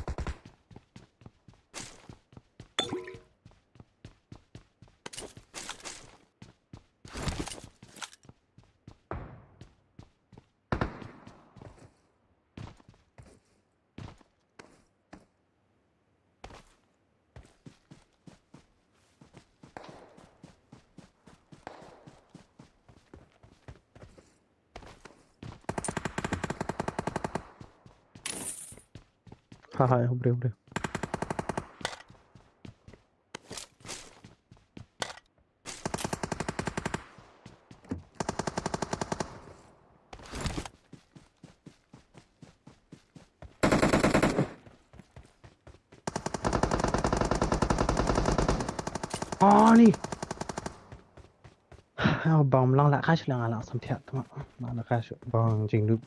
Haha, obre. Oh ni. Bom lang lại khai lang ala sam thiat ma. Mana khai bom jing lu.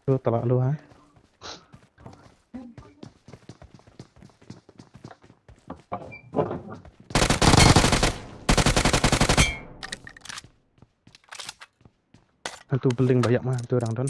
Lu tala lu ha. Tu building banyak mah tu orang tu.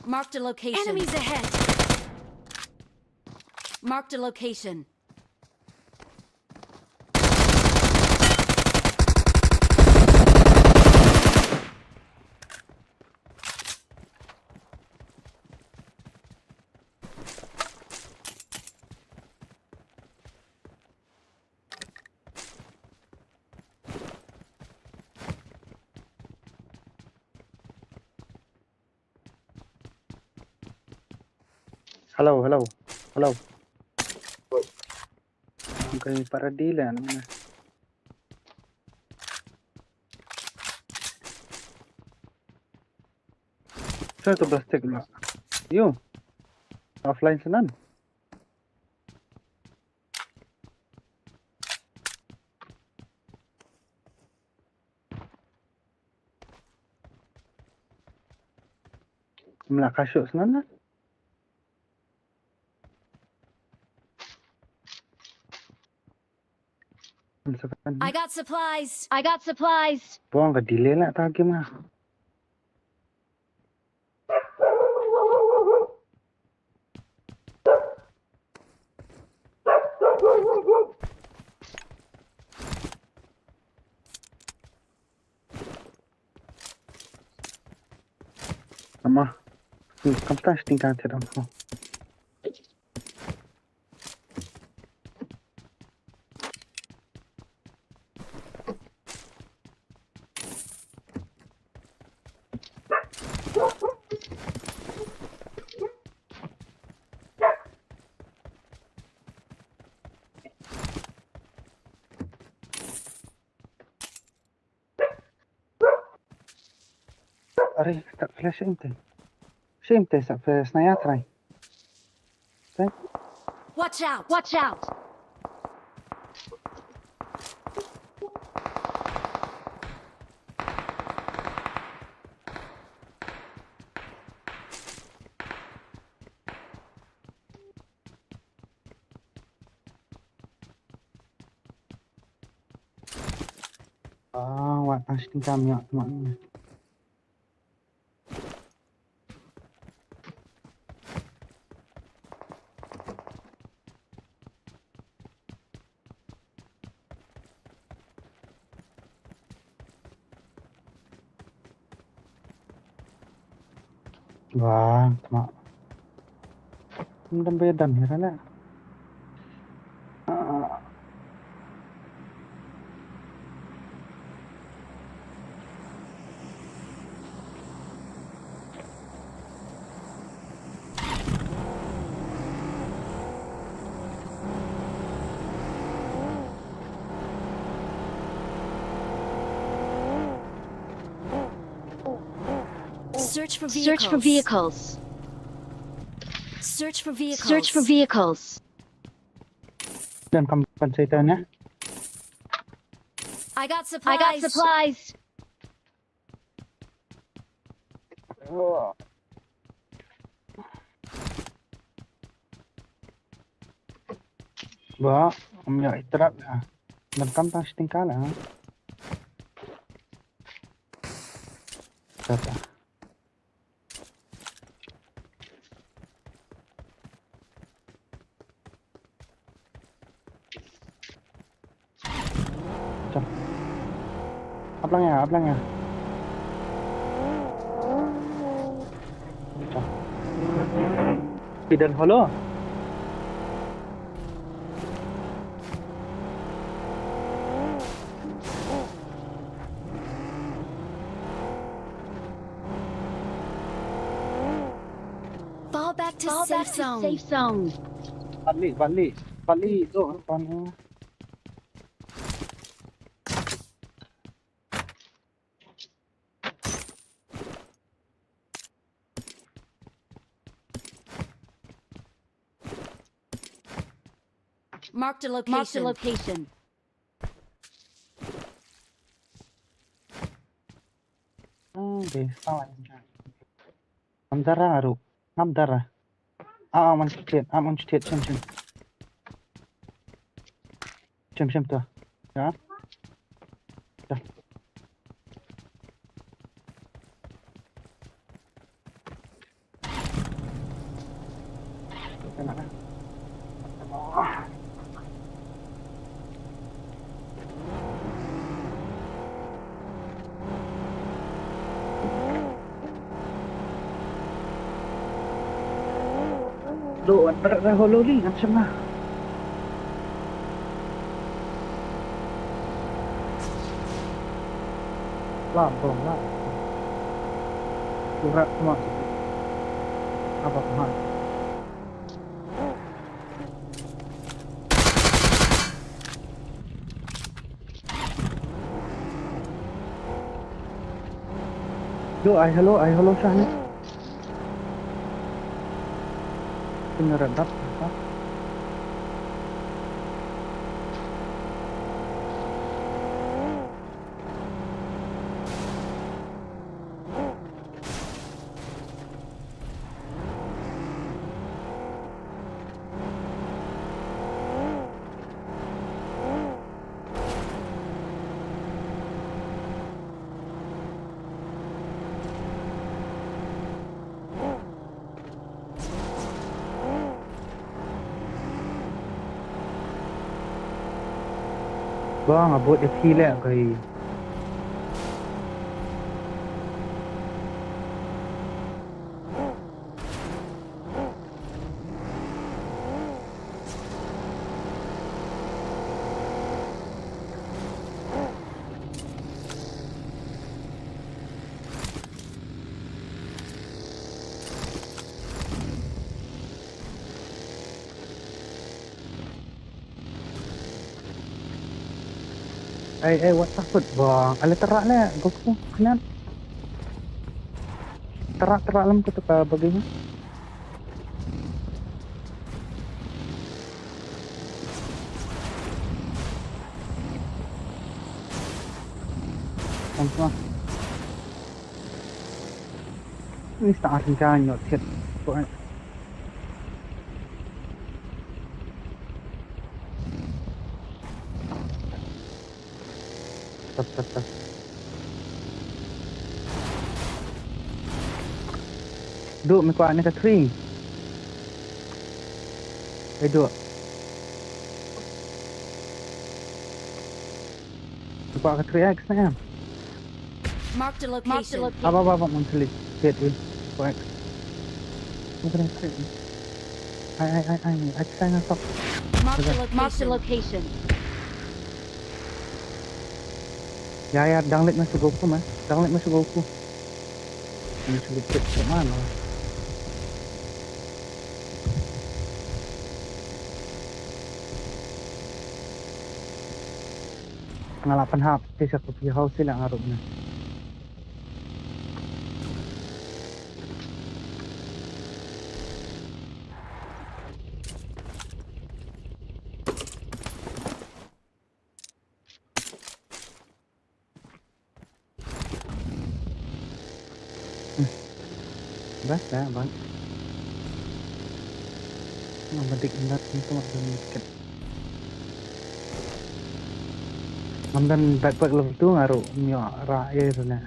Marked a location. Enemies ahead. Marked a location. Hello. Okay, para dila naman. Sir, to plastic na. Yo. Offline sanan. Mla kasyo sanan na. I got supplies. I got supplies. Buang ke delay lah tak game lah. Amma, kamu tak tinggal di dalam. Ari, tak flash inte. Inte så för snäja trai. Watch out. Watch out. Ah, wah, pasti kami ya, teman. Wah, mak. Ini beda nih kan? Search for vehicles. Search for vehicles. Search for vehicles. Search for vehicles. Dan kamu ya? I got supplies. I got supplies. Wah, kamu ya iterap ya. Dan kamu pasti tinggal lah. Kata. Ablang ya. Tidak holo. Fall back to safe zone. Safe zone. Balik tu panah. Marked a location. Marked a location. Okay, salah. Amdara aru. Amdara. Aman setiap. Cem tu. Ya. Dah. Kenapa? Doon, holo-holo macam mana? Belum lah. Surat semua. Apa mahal? I hello sana. Beneran tak? Bang, abot FP lẹ cái what takut bang? Ala terak lẹ, goku kenal. Terak lem tu ka baginya. Sama. Ini tak rencana nak set. Tap. Duk mi kuat ni ka tree. Duk. Kuat ka tree X na. Marked a location. Apa mun tulis set ni. Kuat. Bukan tree. Ai. Saya nak. Marked a location. Ya, danglet masuk goku mas. Danglet masuk goku. Ini sedikit ke mana? Pengalaman hap, saya pergi house sila ngarupnya. Best ya bang. Medik ingat itu macam sedikit. Mandan backpack level tu ngaruh miak raya tu na.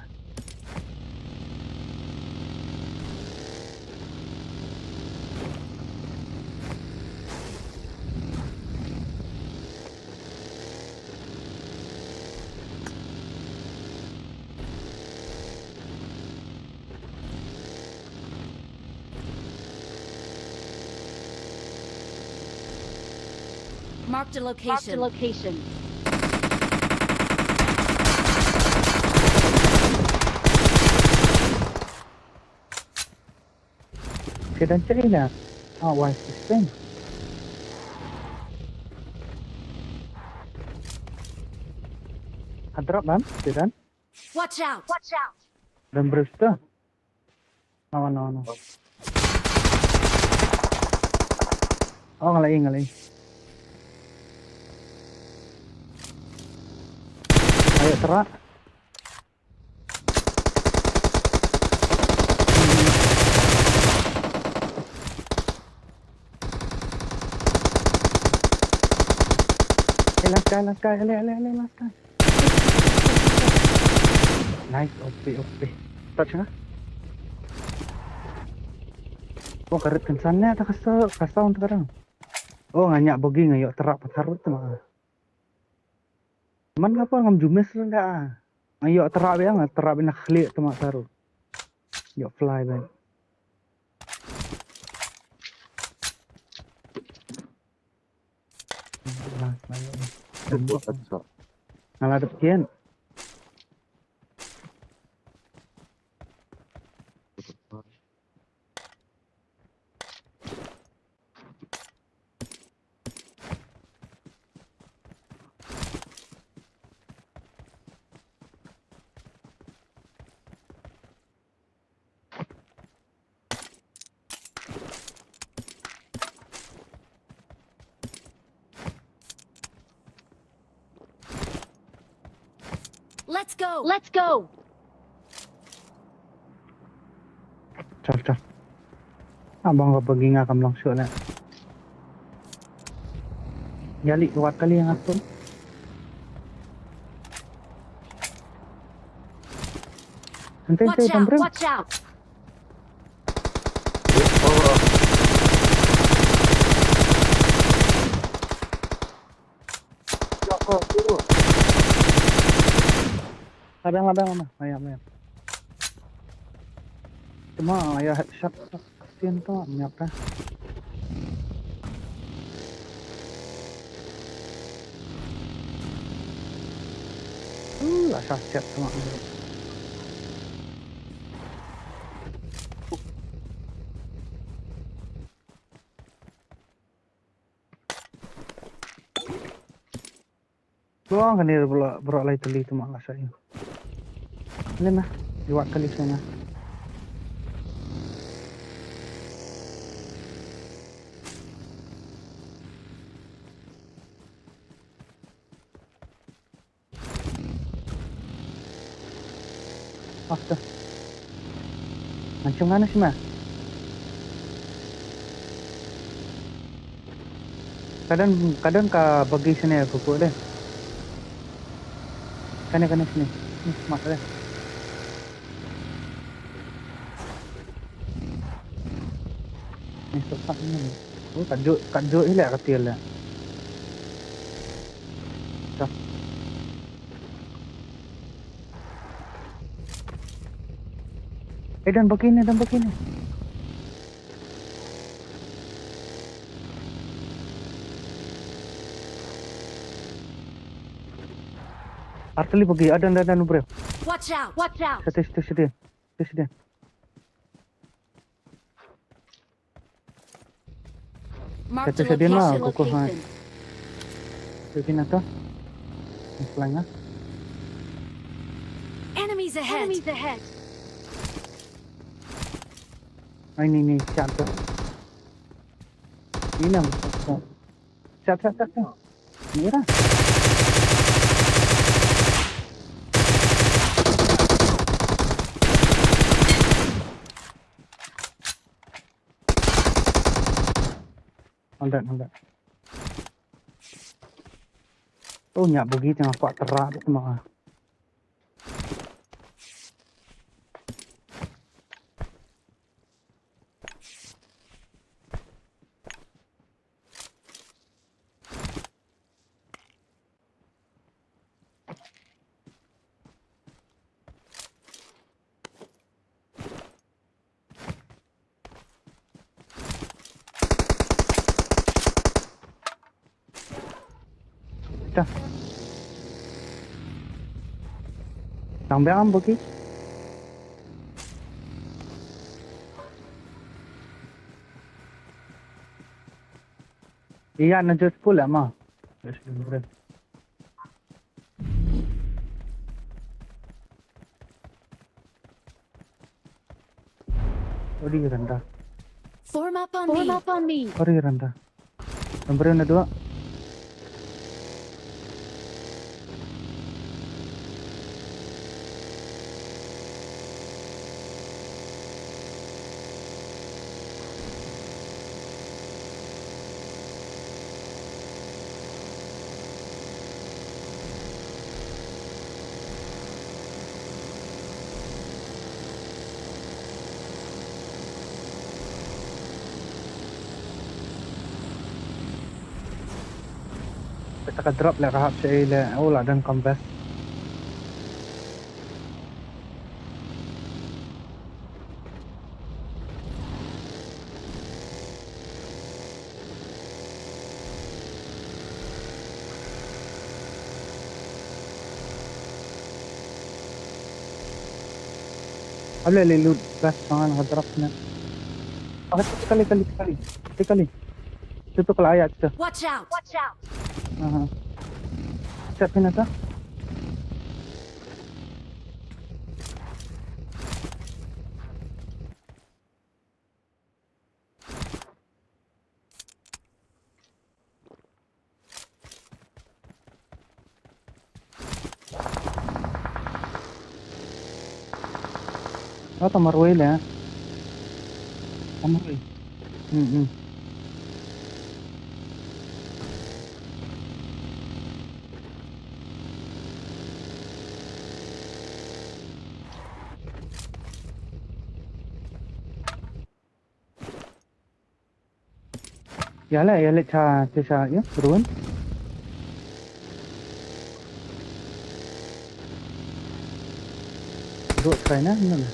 Marked a location. Kedan cari lah. Why system? Drop bang, kedan. Watch out. Dan bersta. No. Oh ngalai. Ayo terak. Last guy. Nice, OP. Touch na. Oh, karet kensannya tak kasau untuk sekarang. Oh, nganyak bogi ngayo terak pasarut tu mah. Man apa ngam jumes lah. Ngayo terak bina khli tu mah sarut. Yo fly back. Ngalah depian. Let's go. Chal. Abang ko pergi ngakam langsung na. Yali kuat kali yang aku. Hentay, bro. Watch out. Kau Ladang. Ayam. Cuma ayah headshot kasihan tu minyak dah. Lah saset sama dia. Buang kan dia berak lagi teli tu mak rasa you. Ni mah buat kali sana. Apa? Macam mana sih mah? Kadang ka bagi sini aku kok deh. Kana sini. Ni mak deh. Ni sopak ni. Oh, kajuk ni lah katil lah. Dah. Dan begini. Arteli pergi, ada bro. Watch out! Sedia. Mark the Sedia mah location. aku kan. Begini tu. Misalnya. Enemies ahead! Ini chat tu. Ini nama. Chat. Ni lah. Hold on. Oh, nyak begitu tengah kuat terak tu semua. Dah. Sampai am pergi. Iya, nak just pula mah. Ori rendah. Form up on me. Ori rendah. Nomor 2. Kita drop lah rahap saya le. Oh lah dan kompas. Ada le loot gas sangat drop na. Sekali. Itu kalau ayat tu. Watch out! Siap ni tu. Oh, tamarway lah. Tamarway. Yalah cha ya turun. Duk try na mana?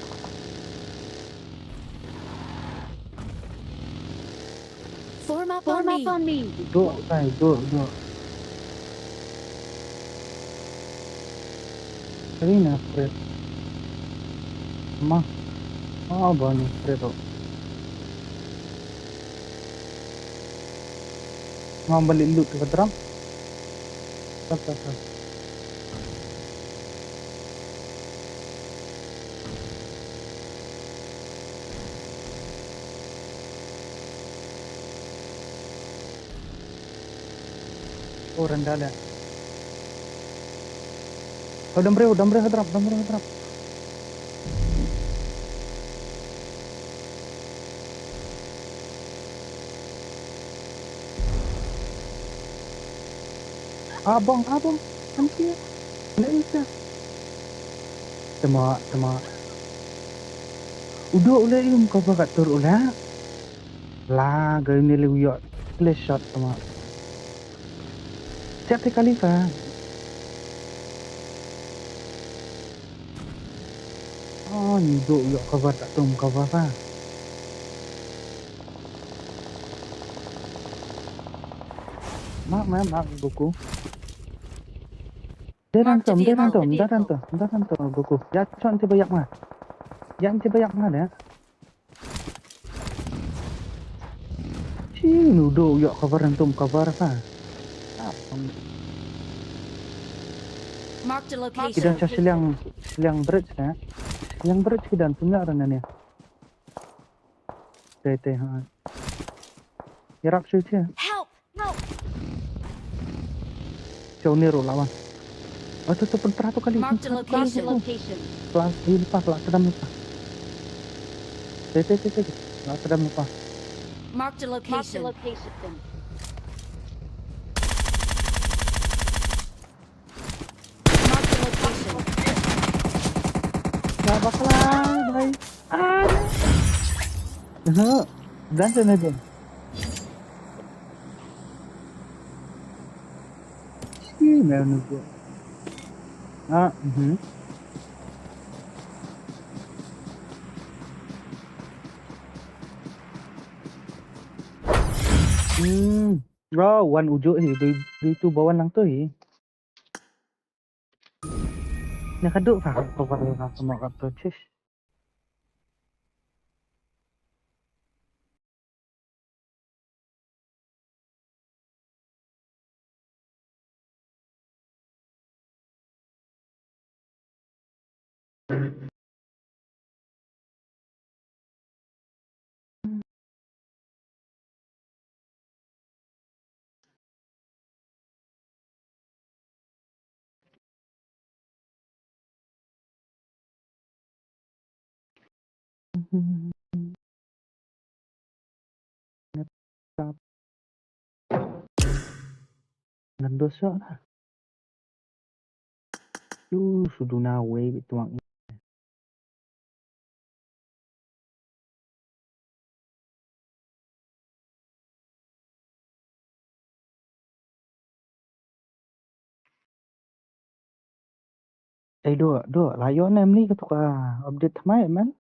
Form up on me. Duk try, duk. Kali na Fred. Ma. Apa ni Fred tu? Mau balik loot ke drum? Tak. Oh rendah dah. Oh dambre drop. Abang, nanti ya. Nak isa. Tama. Udah yung kau bagat tur ulah. Lah, gaya ni lewat. Flash shot tama. Siapa kali fa? Oh, ni duk cover tak tum cover fa. Mak buku. Dia rantum buku. Ya chọn thì banyak mah. Yang thì banyak mah ya. Si nudo yo cover rantum cover fa. Marked a location. Kita cari silang bridge ya. Silang bridge kita punya orang ni. Tete ha. Yarak suci. Help! Jauh ni lawan. Oh tu peratus kali. Marked a location. Kelas sedang lupa. Tete. Kelas sedang lupa. Marked a location. Gak bakalan, bye. Dan aja. Meron po. One ujo itu bawaan lang to eh. Nakaduk pa sa mga kapatid. Nandosa na. Sudah na way tuang. Dua layo nem ni ketuk update thamai man.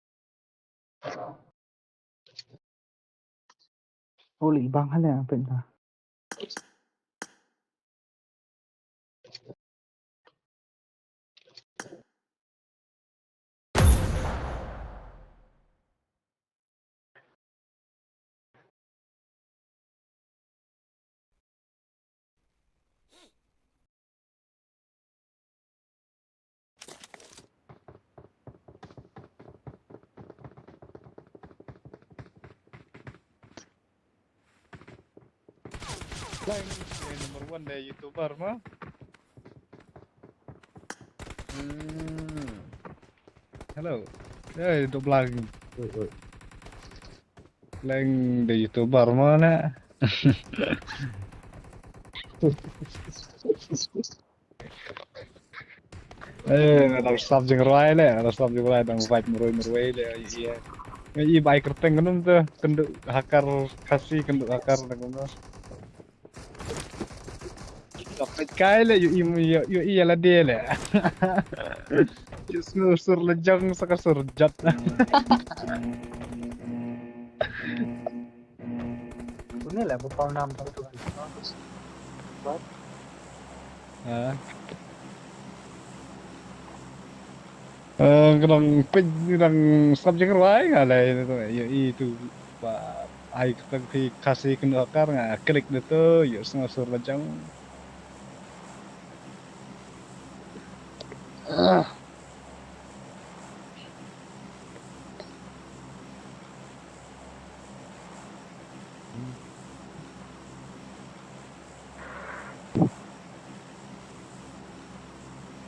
Oli bang hal yang penting. Number 1 deh YouTuber mah. Hello. Hidup lagi. Leng deh YouTuber mana? Ada stop jeng roy le, dang fight meroi le iya. Iya biker tank kan tuh, Kynduh hakar Khasi Kynduh hakar nang dapat kaya le, iya lah dia le. Sur lejang sakar surjat. Ini lah bupau 6 tahun tu. Kadang pin kadang subjek ruai ngalai itu ya itu pak ai kita kasih kena akar nggak klik itu ya setengah sur lejang.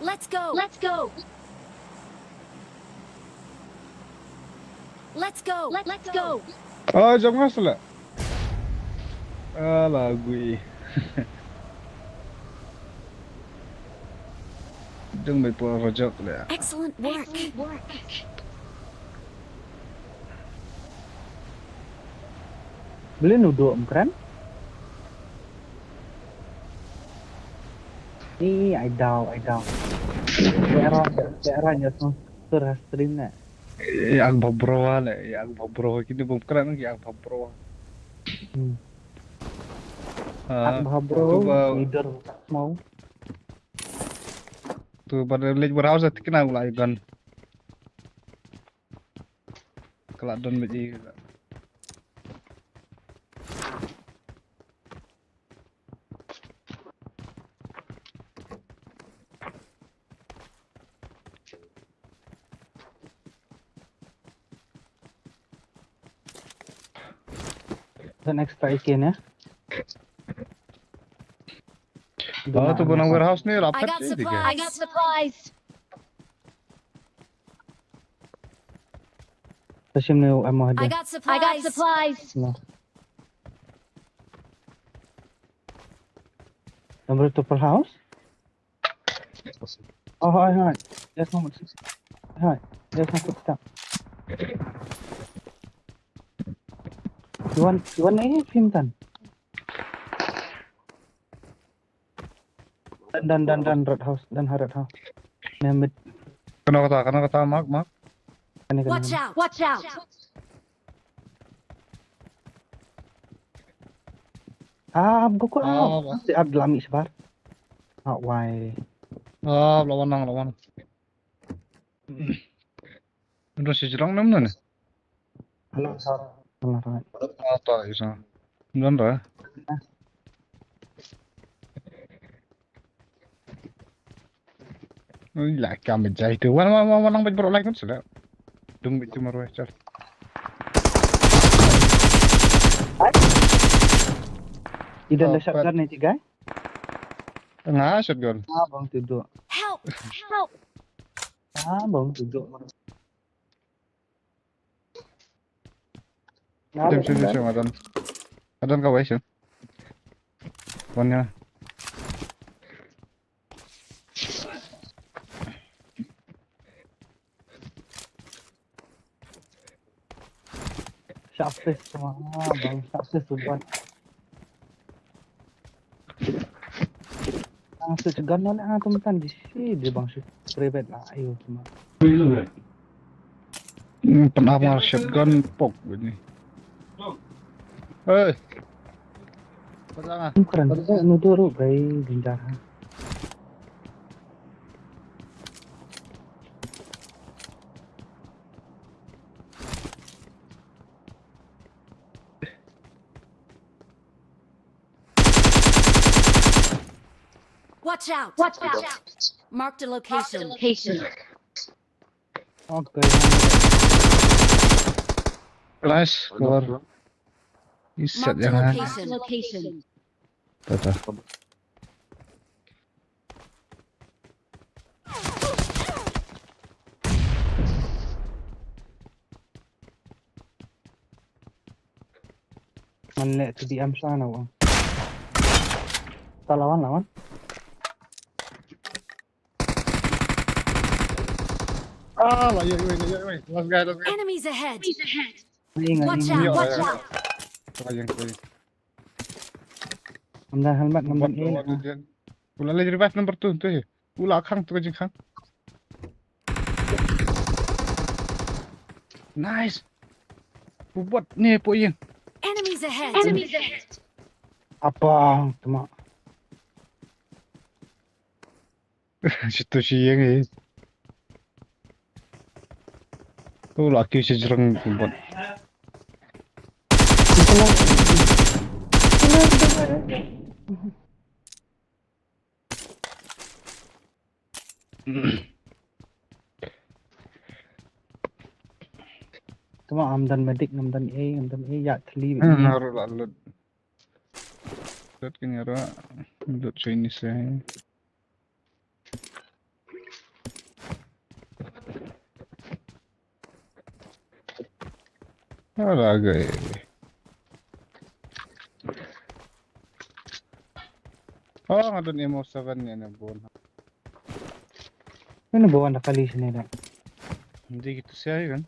Let's go. Let's go. Let's go. Let's go. Oh, jangan salah. Lagu. Jangan berpuas rojak lah. Excellent work. Beli nuduk kan? Ni I down. Daerahnya tu stream nak. Yang babroa lah, yang babroa kini bukan lagi yang babroa. Yang babroa leader mau. Tu pada village warehouse tu kena ulai gun. Kelak don beji. Dan extra ikan ya. Oh, tu benang warehouse ni I rapat got je tiga. supplies. I got supplies. Tashim ni ammo I ada. got I got supplies. supplies. No. Number 2 per house? Oh, hi. There's no much. Hi. There's no footstep. You want any film kan? Dan red house, dan red house. Nemit. Kena kata mak. Watch out. Watch out. Gokul si Abdulami sebar. Why? Lawan. Itu si jerang nama ni. Halo, sir. Alright. Tak isa. Benar. Lah kami jahit tu. Wanang berberok lagi kan sudah. Dung itu maruah cer. Tidak ada shotgun ni tiga. Tengah shotgun. Bang tidur. Help. Bang tidur. Sini Adan kau wes. Punya. Sharpest semua. Bang sharpest buat. Shotgun ni nak teman di sini bang private lah. Ayo semua. Penamar shotgun pok begini. Hei. Keren. Nudur gay gencar. Watch out. Marked a location. Okay. Nice. Keluar. Iset Marked a jangan. location. Betul. Mana tu di sana bang. Tak lawan. Last guy. Enemies ahead. Ingat. Watch out. Yang. Ngambil helmet, ngambil ini. Ulah lagi revive number 2 tu. Ulah khang tu jing khang. Nice. Buat ni po yang. Enemies ahead. Apa? Cuma. Situ siang ni. Tu laki sejerang buat. Cuma amdan medik, amdan ya thli. Naruh lalut. Lut kenyara. Lut Chinese saya. Agak. Oh, ada ni mau 7 ni na bon. Ano ba ang nakalis nila? Hindi gitu siya kan.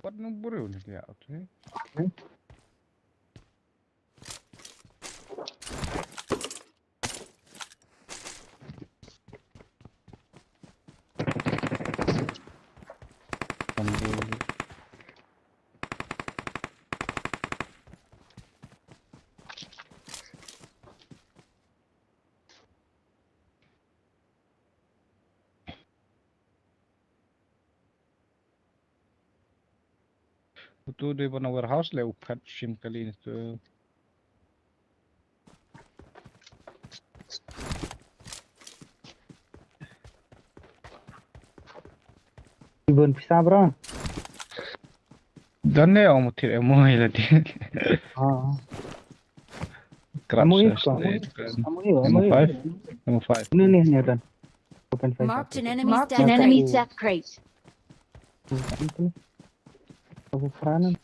Buat nombor ni dia okay. Itu di mana warehouse le ukat sim kali ni tu. Ibon pisa bro. Dan ni orang mutir emoy lah dia. Kamu Number 5. Ini nih dan. Marked an enemy death crate. Aku peranan.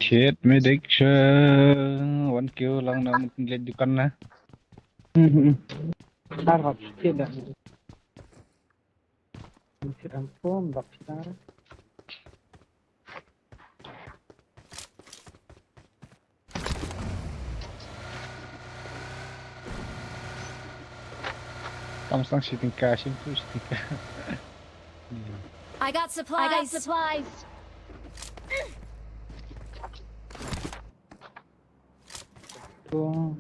Shit, medic siya. 1 kill lang na ledukan na. Sarap, shit dah. Shit ampun, baksar. Kamu sang shooting cash itu shooting cash. I got supplies. Tuh.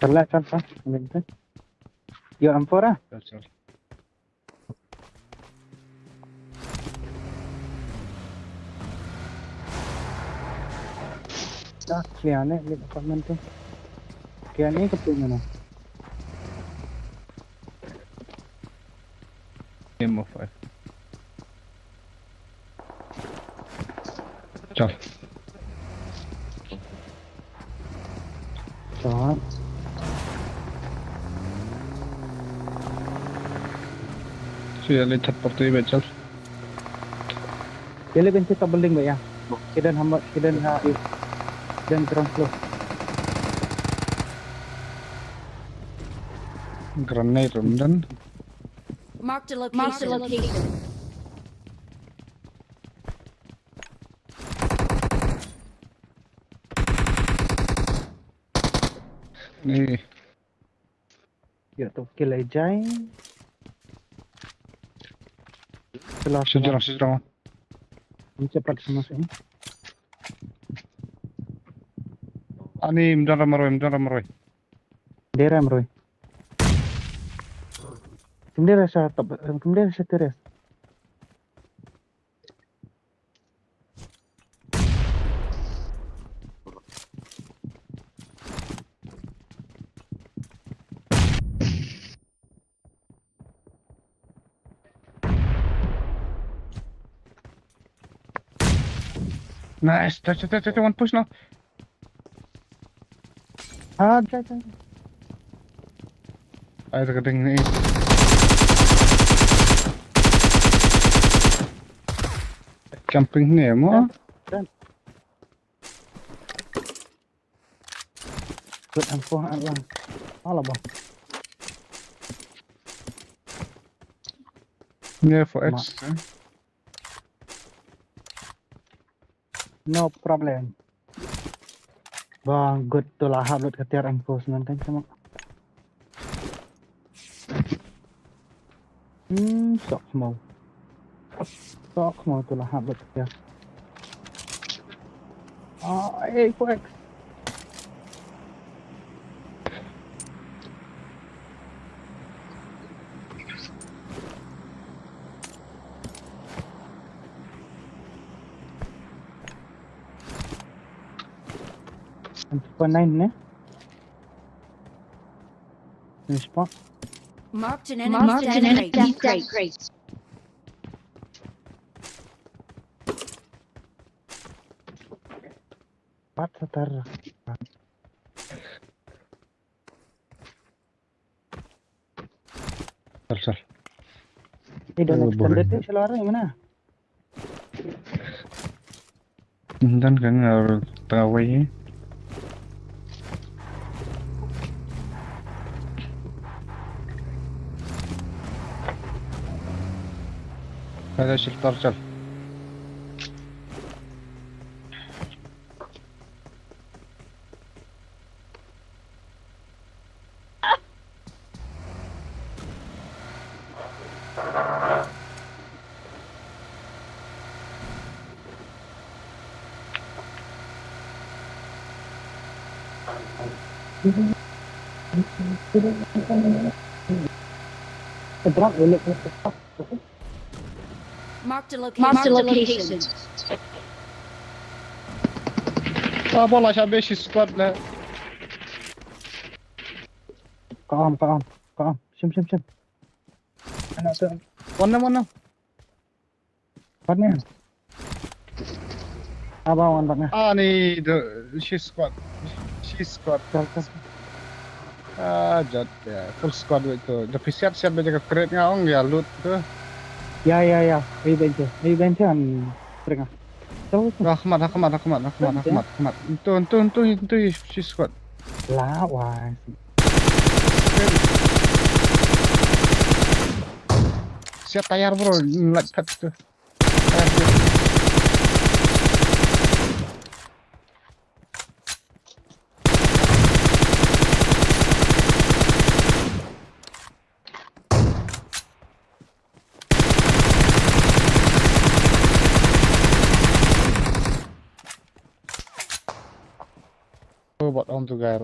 Terlah contoh, minta. Yo ampora. Sorry. Dah, kiane ni apartment tu. Kiane ke mana? Game of 5. Ciao. Ciao. Sudah lihat seperti itu. Dia lebih kita beling ya. Kidan hamba kidan dan ground floor. Grenade rundan. Marked a location. Ni. Ya tu kill Jai. Sejauh. Cepat semua sini. Ani mdan ramaroy. Deram Roy. Kemudian saya teres. Nice. One push now. Jai. Air keding ni. Camping ni mo. Good info lang. Ala bang. Near for X. No problem. Bang, good tu lah hablut ketiar enforcement kan sama. Sok mau tu lah hablut ketiar. For X. Nine, finish spot. Marked an enemy death crate. Pat setar. Sal. Don't extended tu seluar ni mana? Dan kan harus tawai. هذا شلتر شل Marked a location. والله شاب ايش سكواد له قام شم انا ونم Partnya. Abang partnya. Ni she squad. Jat ya full squad itu. Tapi siap jaga crate-nya ong ya loot tu. Ya. Ini bench an tengah. Rahmat. Itu she squad. Lawas. Siap tayar bro, lat tu. Buat on tu gair.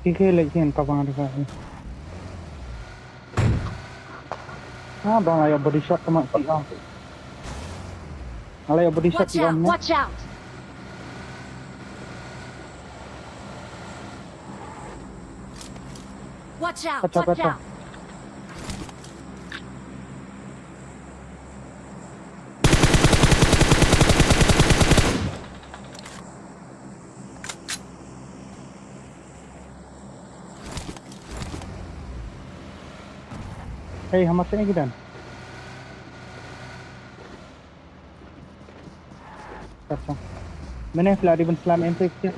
Kiki lagi yang kau panggil ni. Bang ayah body shot sama si Om. Ayah body shot si Om. Watch out! Kacau. Hey, hamas ni kita. Kacau. Mana flat even slam MP je.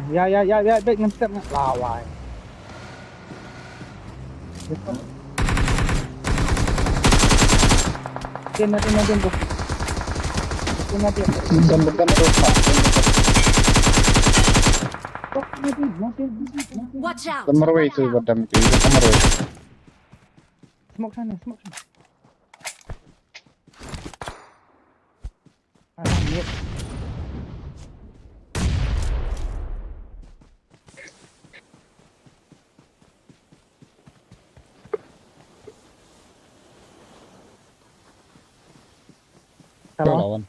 Ya, baik ngam step lawai. Dia tu. Bukan rosak. Watch out! Marway itu badam itu Marway. Smoke sana. Ni. Lawan.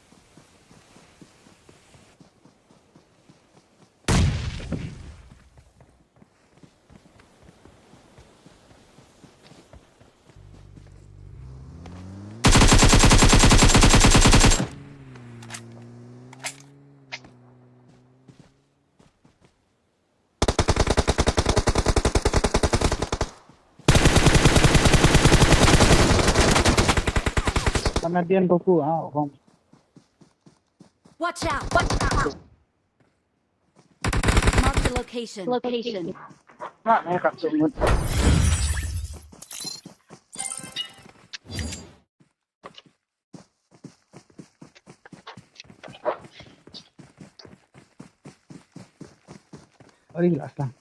Canadian tofu kong. Watch out! Mark the location. Nak kat sumut. Last lang.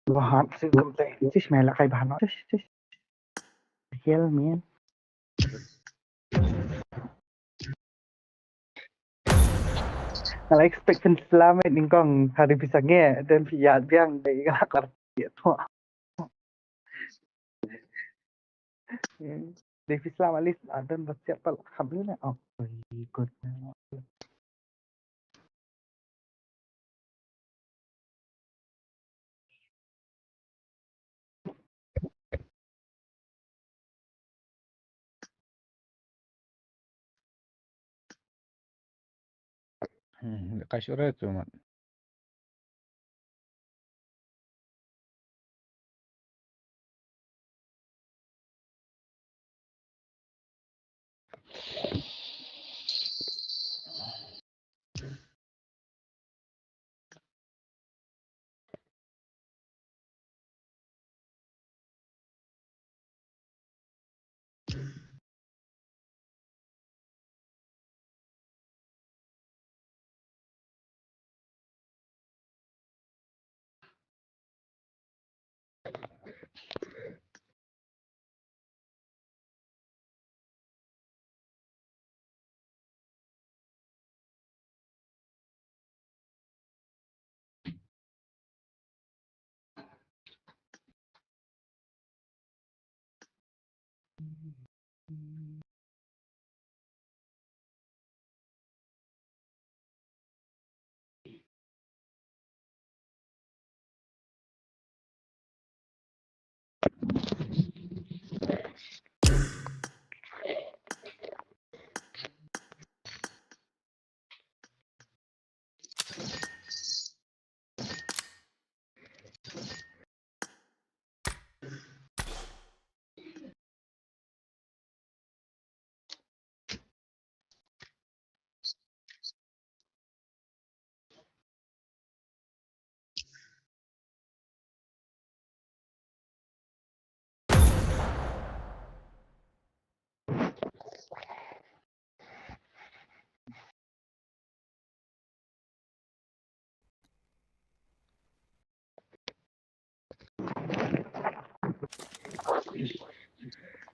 Bahan sih komplek. Sis melak kayak bahan. Sis. Hell man. Kalau expectation selama ini kong hari pisangnya dan via biang dari kelakar gitu. Devi selama list ada siapa alhamdulillah. Oh, good. Kasih orang itu man.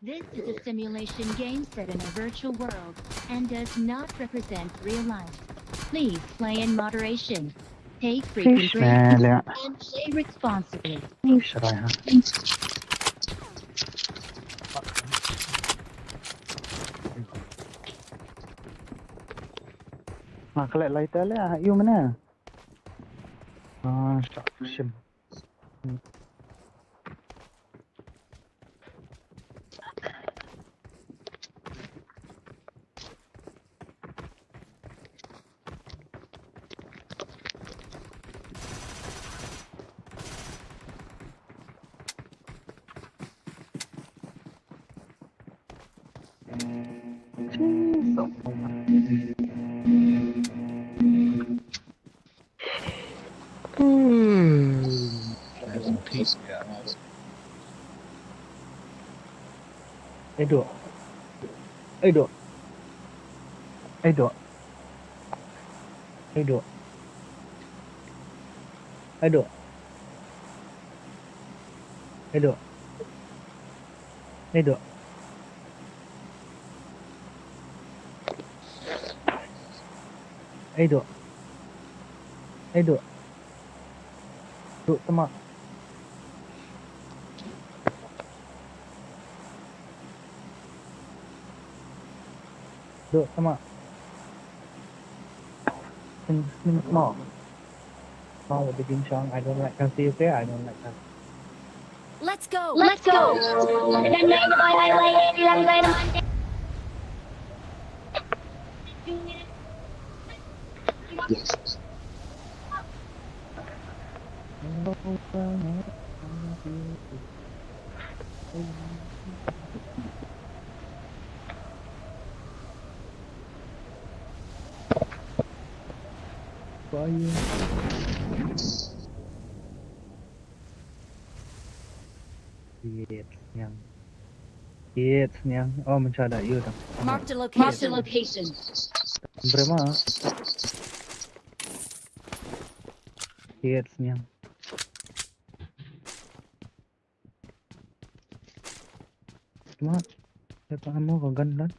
This is a simulation game set in a virtual world and does not represent real life. Please play in moderation. Take frequent breaks and play responsibly. Collect later lah. You mana? Start pushing. Edo. Edo. Edo. Edo. Edo. Edo. Edo. Edo. Edo. Duk temak. Duk temak. Sing small. Small with the dim song. I don't like Khasi, okay? I don't like Khasi. Let's go. Let's go. Yes, nyang. Oh, mencada you dah. Marked a Marked a location. location. Berapa? Yes, nyang. Cuma, siapa kamu kau gandan?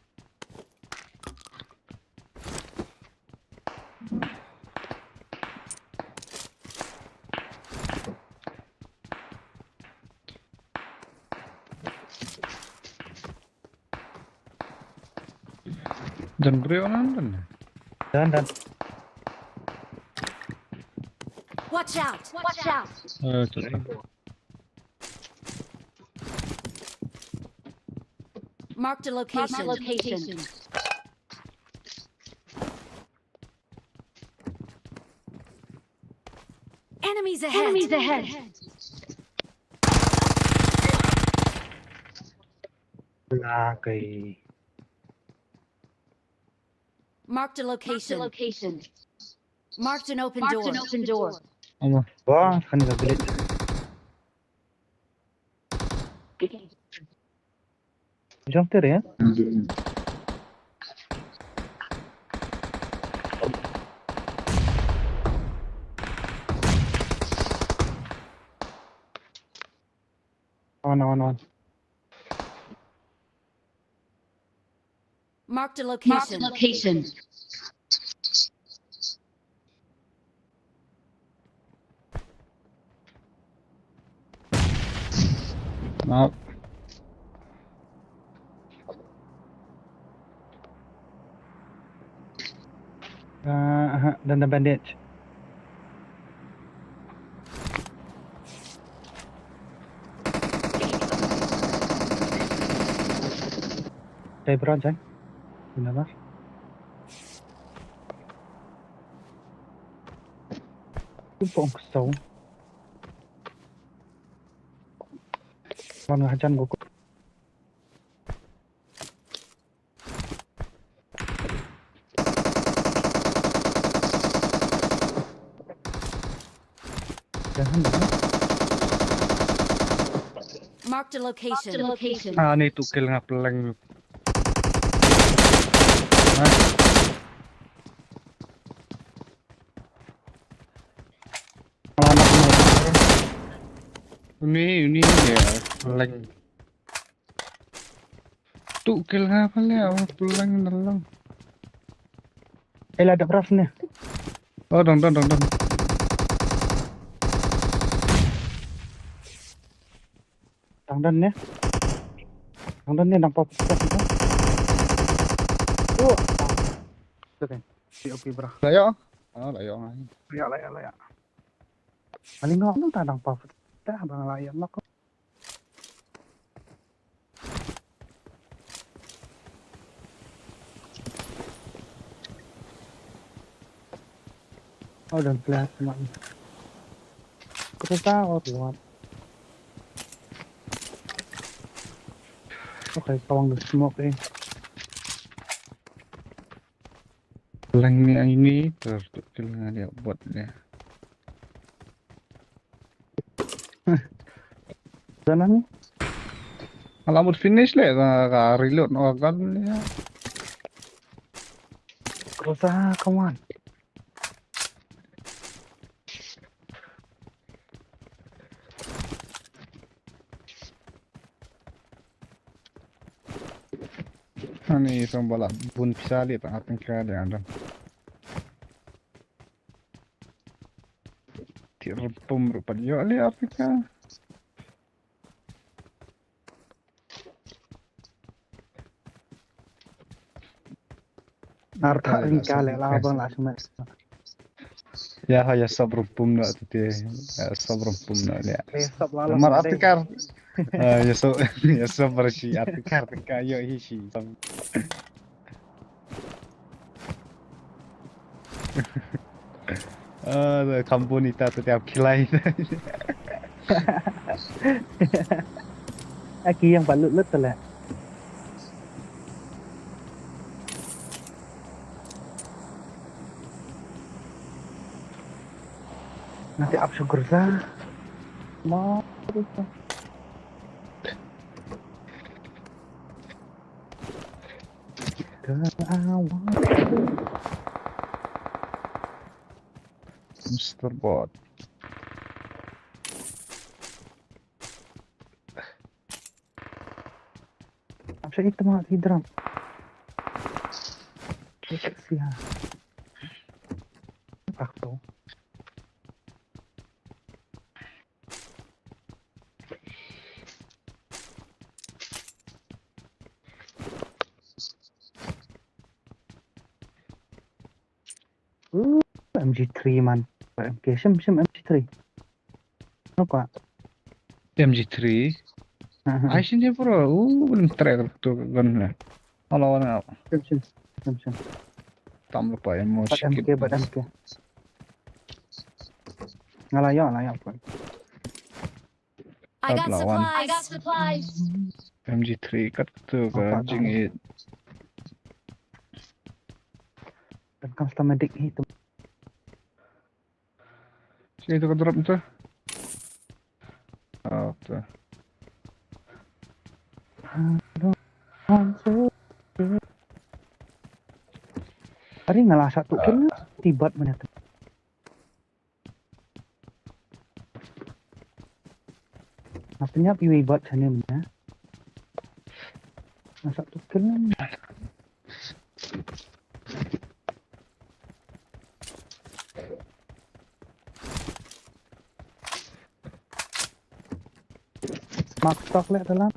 Dan beri orang Dan. Watch out. Watch out. Marked a location. Enemies ahead. Lagi. Marked a location. Marked an open door. Allah. Wah, kan nggak gelit. Jump ter ya? On. Marked a location. Maaf. Dan bandage. Saya beranjak. Benar. Tumpang kesau. Mana hajan gua. Marked a location. Ah, ni tu kill ngapeleng. Ini ya, peleng. Tu kill ngapeleng, peleng dalam. Ada beras nih. Oh, dong. Tangdan nampak pusat itu. Oke. Oke, bro. Layak. Oh, layak. Layak. Paling nggak nang tandang pusat. Dah bang layak lah kok. Oh, dan flash teman. Kita tahu tuh. Okay, tawang the smoke eh. Peleng ni ini terus tu kill dia buat dia. Sana nih. Alamat finish le, reload organ ya. Groza, come on. Ani isang bala bun pisali ta ating kaya ada. Tirpum rupa yo ali Afrika. Narta ringka le la bang la semet. Ya haya sabrum pum na tete sabrum pum na le. Besok lalu Mar Afrika. Ya so bersi Afrika yo hisi. Kampung kita setiap kilai. Aki yang balut lut tu lah. Nanti up syukur sah. Mau tu. Mr. Bot. Apa itu mah hidram? Kesian. Apa tu? MG3 man. MG MG3. Apa? MG3. I sini bro. Belum track tu kan. Halo na. Sim. Tam lupa emo sikit. MG. Ngalayak pun. I got supplies. MG3 kat tu kan jingit. Dan custom medic itu. Sini tu kan drop tu. Tu. Hari ngalah satu kill tibat mana tu. Apanya piwi buat sana mana? Satu kill. Mark stock le dalam.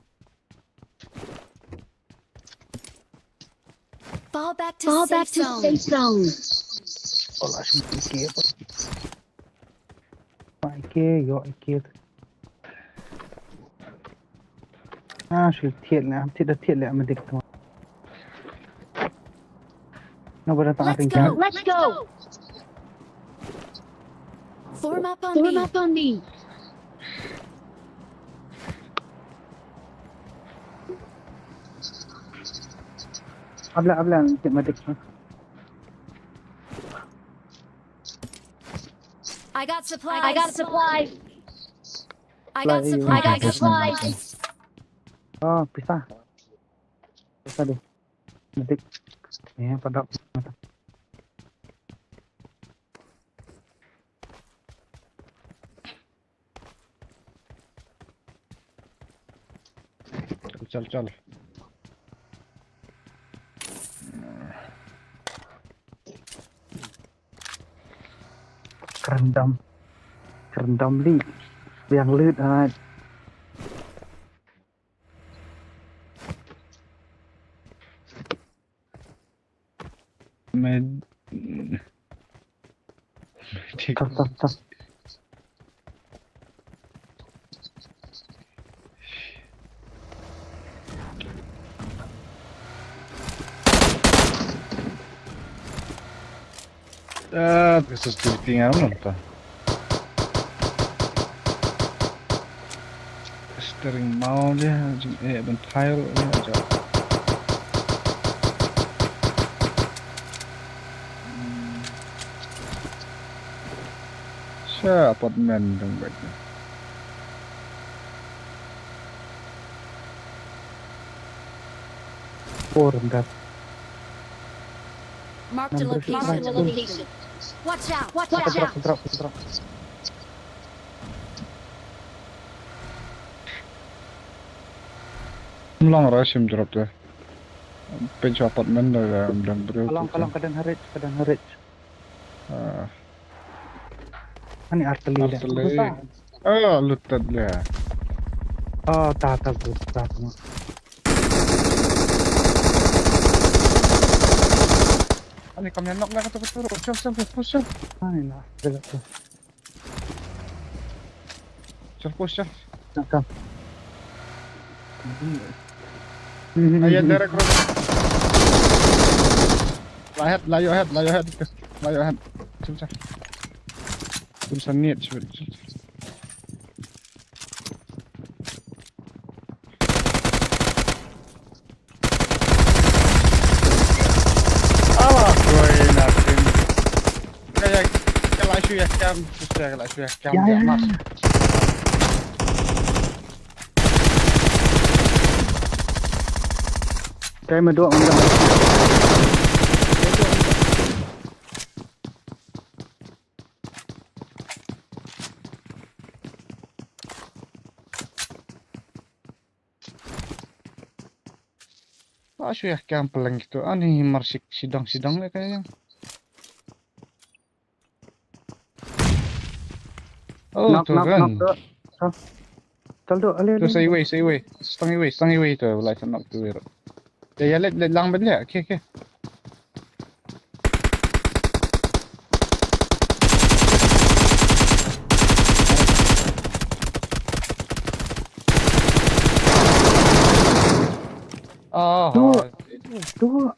Fall back to safe zone. Olah semua IK. Yo IK. Shul thiệt là thiệt là mà địch thôi. Nó vừa tặng tình cảm. Let's go. Form up on me. Abla thiệt mà địch thôi. I got supplies. Oh, pisah deh. Medik. Ya, pada. Chal. Kerendam li. Yang lut Tak. Questo tinggal nonton. Steering mau dia, bentar aja. Apartemen dong baiknya. 4 rendah. Marked a Number location. Watch out! Drop. Long rush him drop there. Pinch apartment dan bro. Kalong kadang harit. Ani artillery. Oh, lutad lah. Oh, tak. Ani kami knock lah kata betul. Push. Ani lah. Push. Nakam. Ayan direct road. Layo ahead. Cepat. Bisa niat cepat. Kayak isu ya cam, Ya. mas. Kayak medok enggak. Isu ya cam peleng gitu. Ani marsik sidang lah kayaknya. Oh, Knock. Toldo, alih. Tu say away. Stang away tu, like knock tu. Ya, let lang ben ya. Okay. Dua.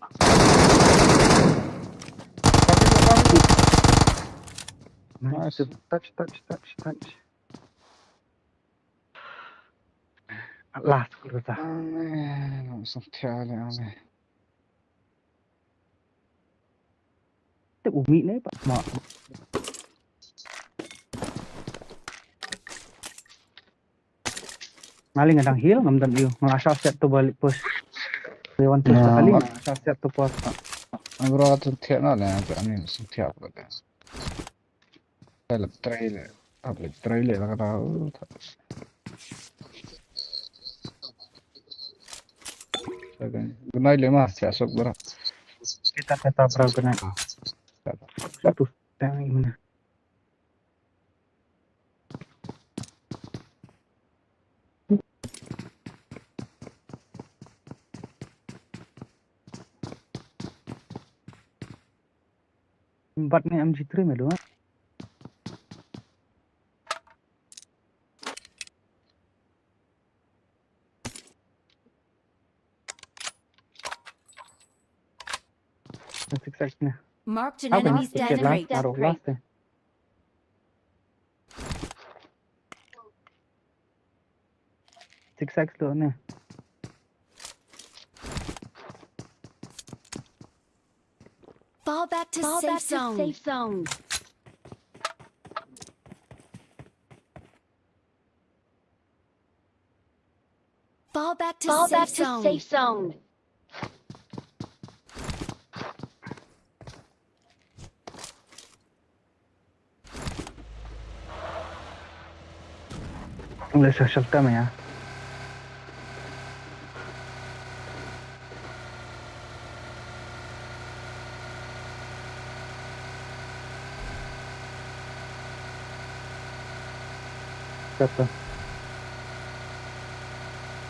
Nice. Touch. Last kurasa. Aneh. Itu umi ni pak mak. Maling ngadang heal ngamdan you. Ngasah set tu balik push. Lewan tu sekali ngasah set tu push. Bro, tu tiap nak lah. Ani tiap lah. Dalam trailer lah kata. Gunai lima siasok berat. Kita berapa kena? Satu tang mana? Empat ni MG3 melu. Marked an enemy's death rate. Zigzag tu ni. Fall back to safe zone. Fall back to safe zone. Boleh shelter ya. Siapa?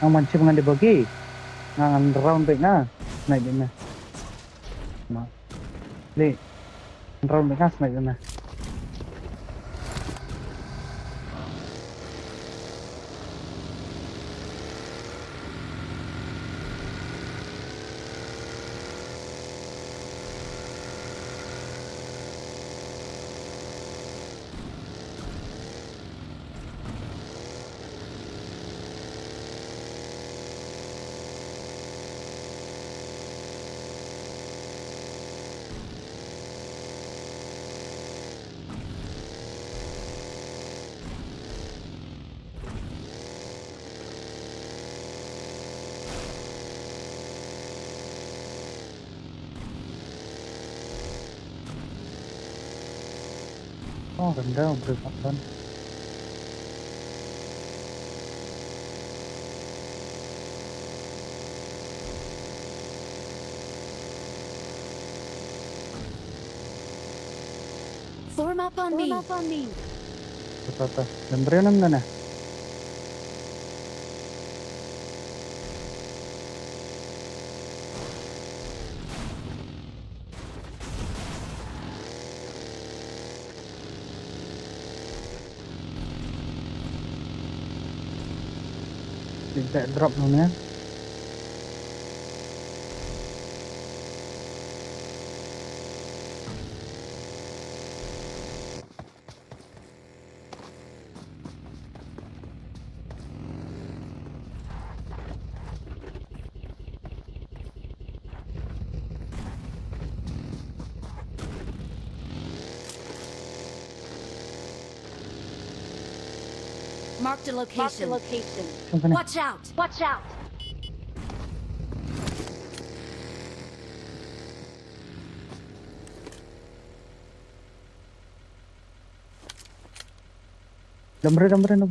Ang mancing dengan dibagi. Ngan round back na. Naik dia na. Ma. Le. Round back na naik dia na. Oh, rendah berpapan. Form up on me. Tata, dan berenang mana? Tidak drop namanya. Marked a location. Sana. Watch out. Watch out. Dan berenang.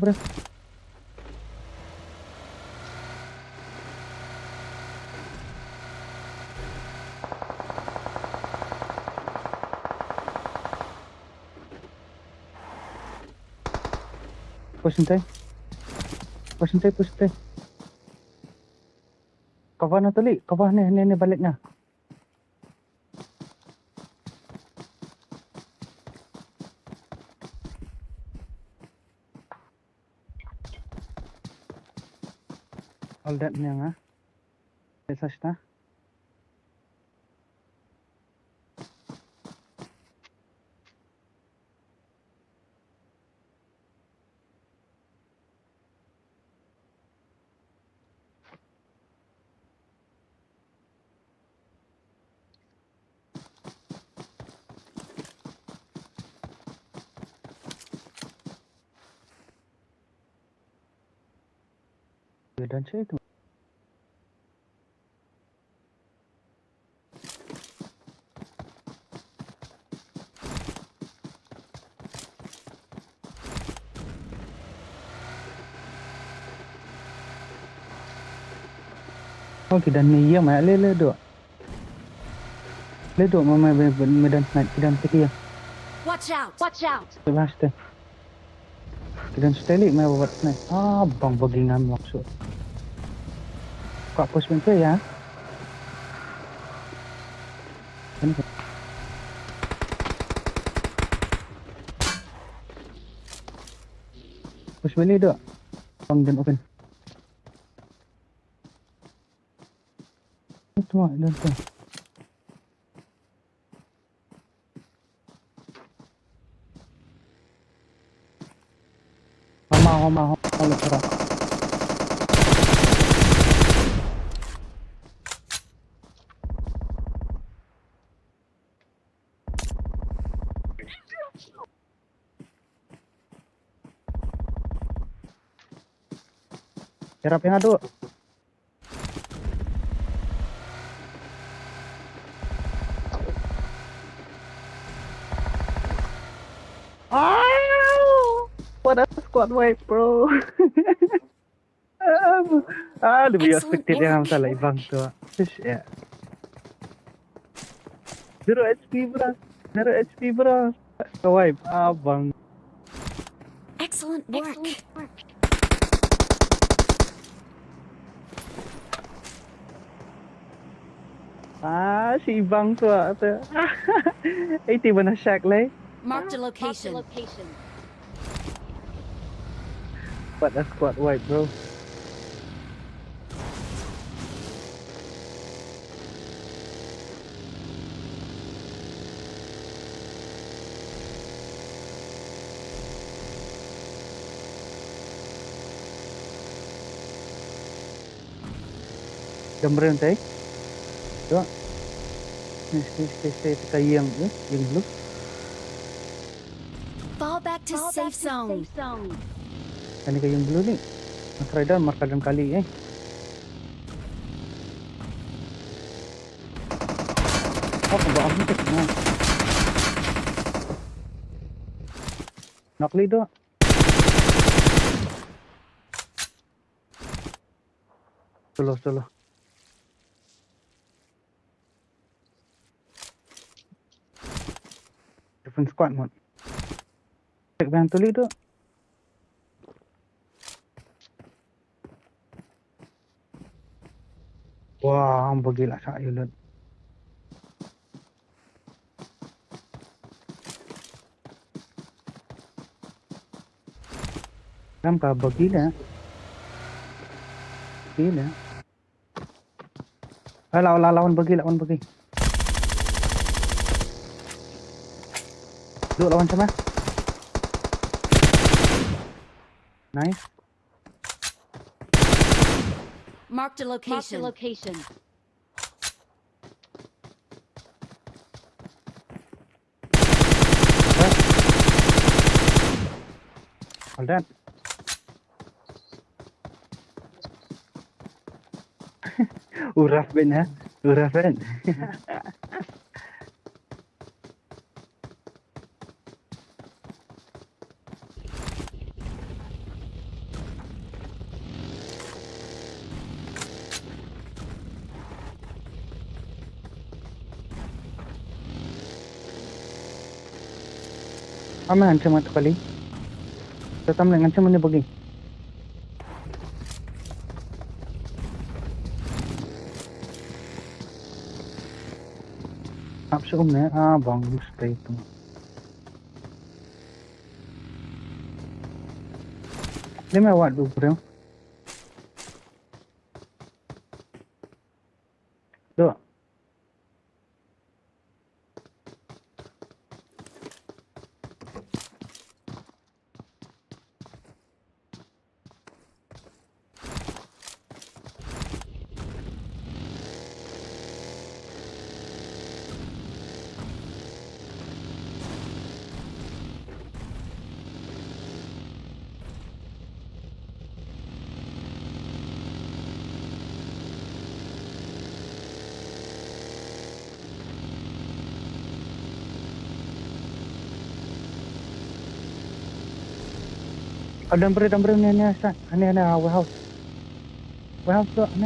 Push santai. Cover na tuli. Cover ni balik na. All that niya nga. Message na. Dan saya itu. Oh, kita ni ya, mak le dok. Le dok mama medan snipe kita ya. Watch out. Sebelah tu. Kita stelik mai buat snipe. Ah, bang bagingan maksud. Kau push bentar ya. Ini. Push balik dok. Bang dan open. Itu mak dan tu. Homa lepas. Serap yang ada. What a squad wipe, bro. Lebih expected yang salah ibang tu. Shit. 0 HP bro. Wipe abang. Excellent work. Si ibang tu. Tiba na shack lay. Marked a location. What a squad wipe, bro. Gambar nanti. Tuh. Stay kita yang blue. Fall back to safe zone. Ini kayak yang blue ni. Try down markadan kali Oh, kebawah ni tak. Knock leader. Solo. Different squad mode. Check bang tu leader. Wah, bagilah saya lut. Nampak bagilah. Gila. Lawan bagi. Duk lawan sama. Nice. Marked a location. All that. Uraf ben ha. Uraf ben. Ama ancam matu kali. Tetam dengan ancam mana bagi. Apa ni? Bagus stay itu. Lima watt dulu bro. Dua. Ada beri ni Ustaz. Ini warehouse. Warehouse tu ni.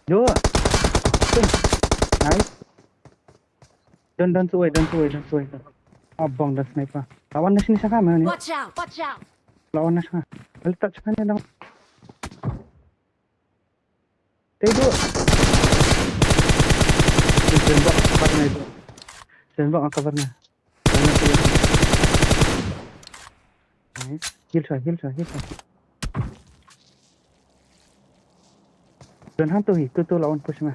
Dua. Nice. Don't suai. Abang dan sniper. Lawan di sini sangat mana ni? Watch out. Lawan nas ha. Letak cakap ni dah. Tidur. Sembak covernya. Nice. Heal saya. Dan hantu itu tu lawan push mah.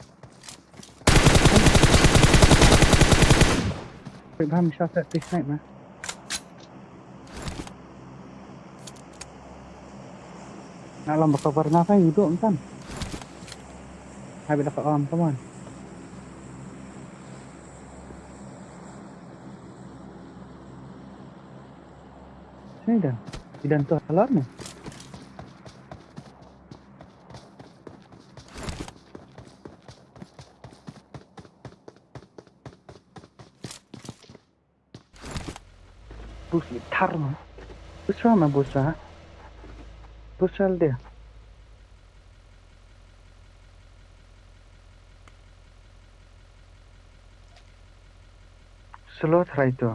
Paham shot at this night mah. Nak cover na kan hidup kan. Habis dapat on, come on. Sini dah. Dan tu alarm ni. Bus tar mah. Busra mah busra. Busral dia. Slow try tu.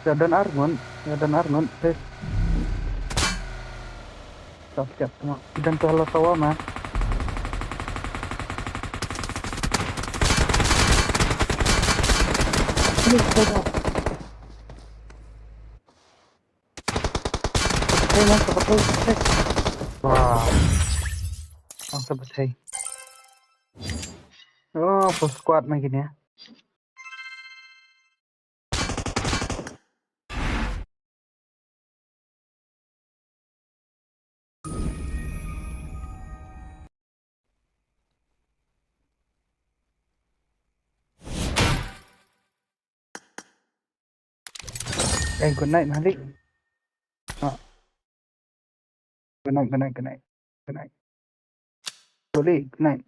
Dan Argon. Siap semua. Dan tu halau sawa mah. Ini sudah. Mas betul. Wah. Langsung betul. Oh, full squad makin ya. Hey, good night, Malik. Good night. Good night. Good night. Good night. Good night.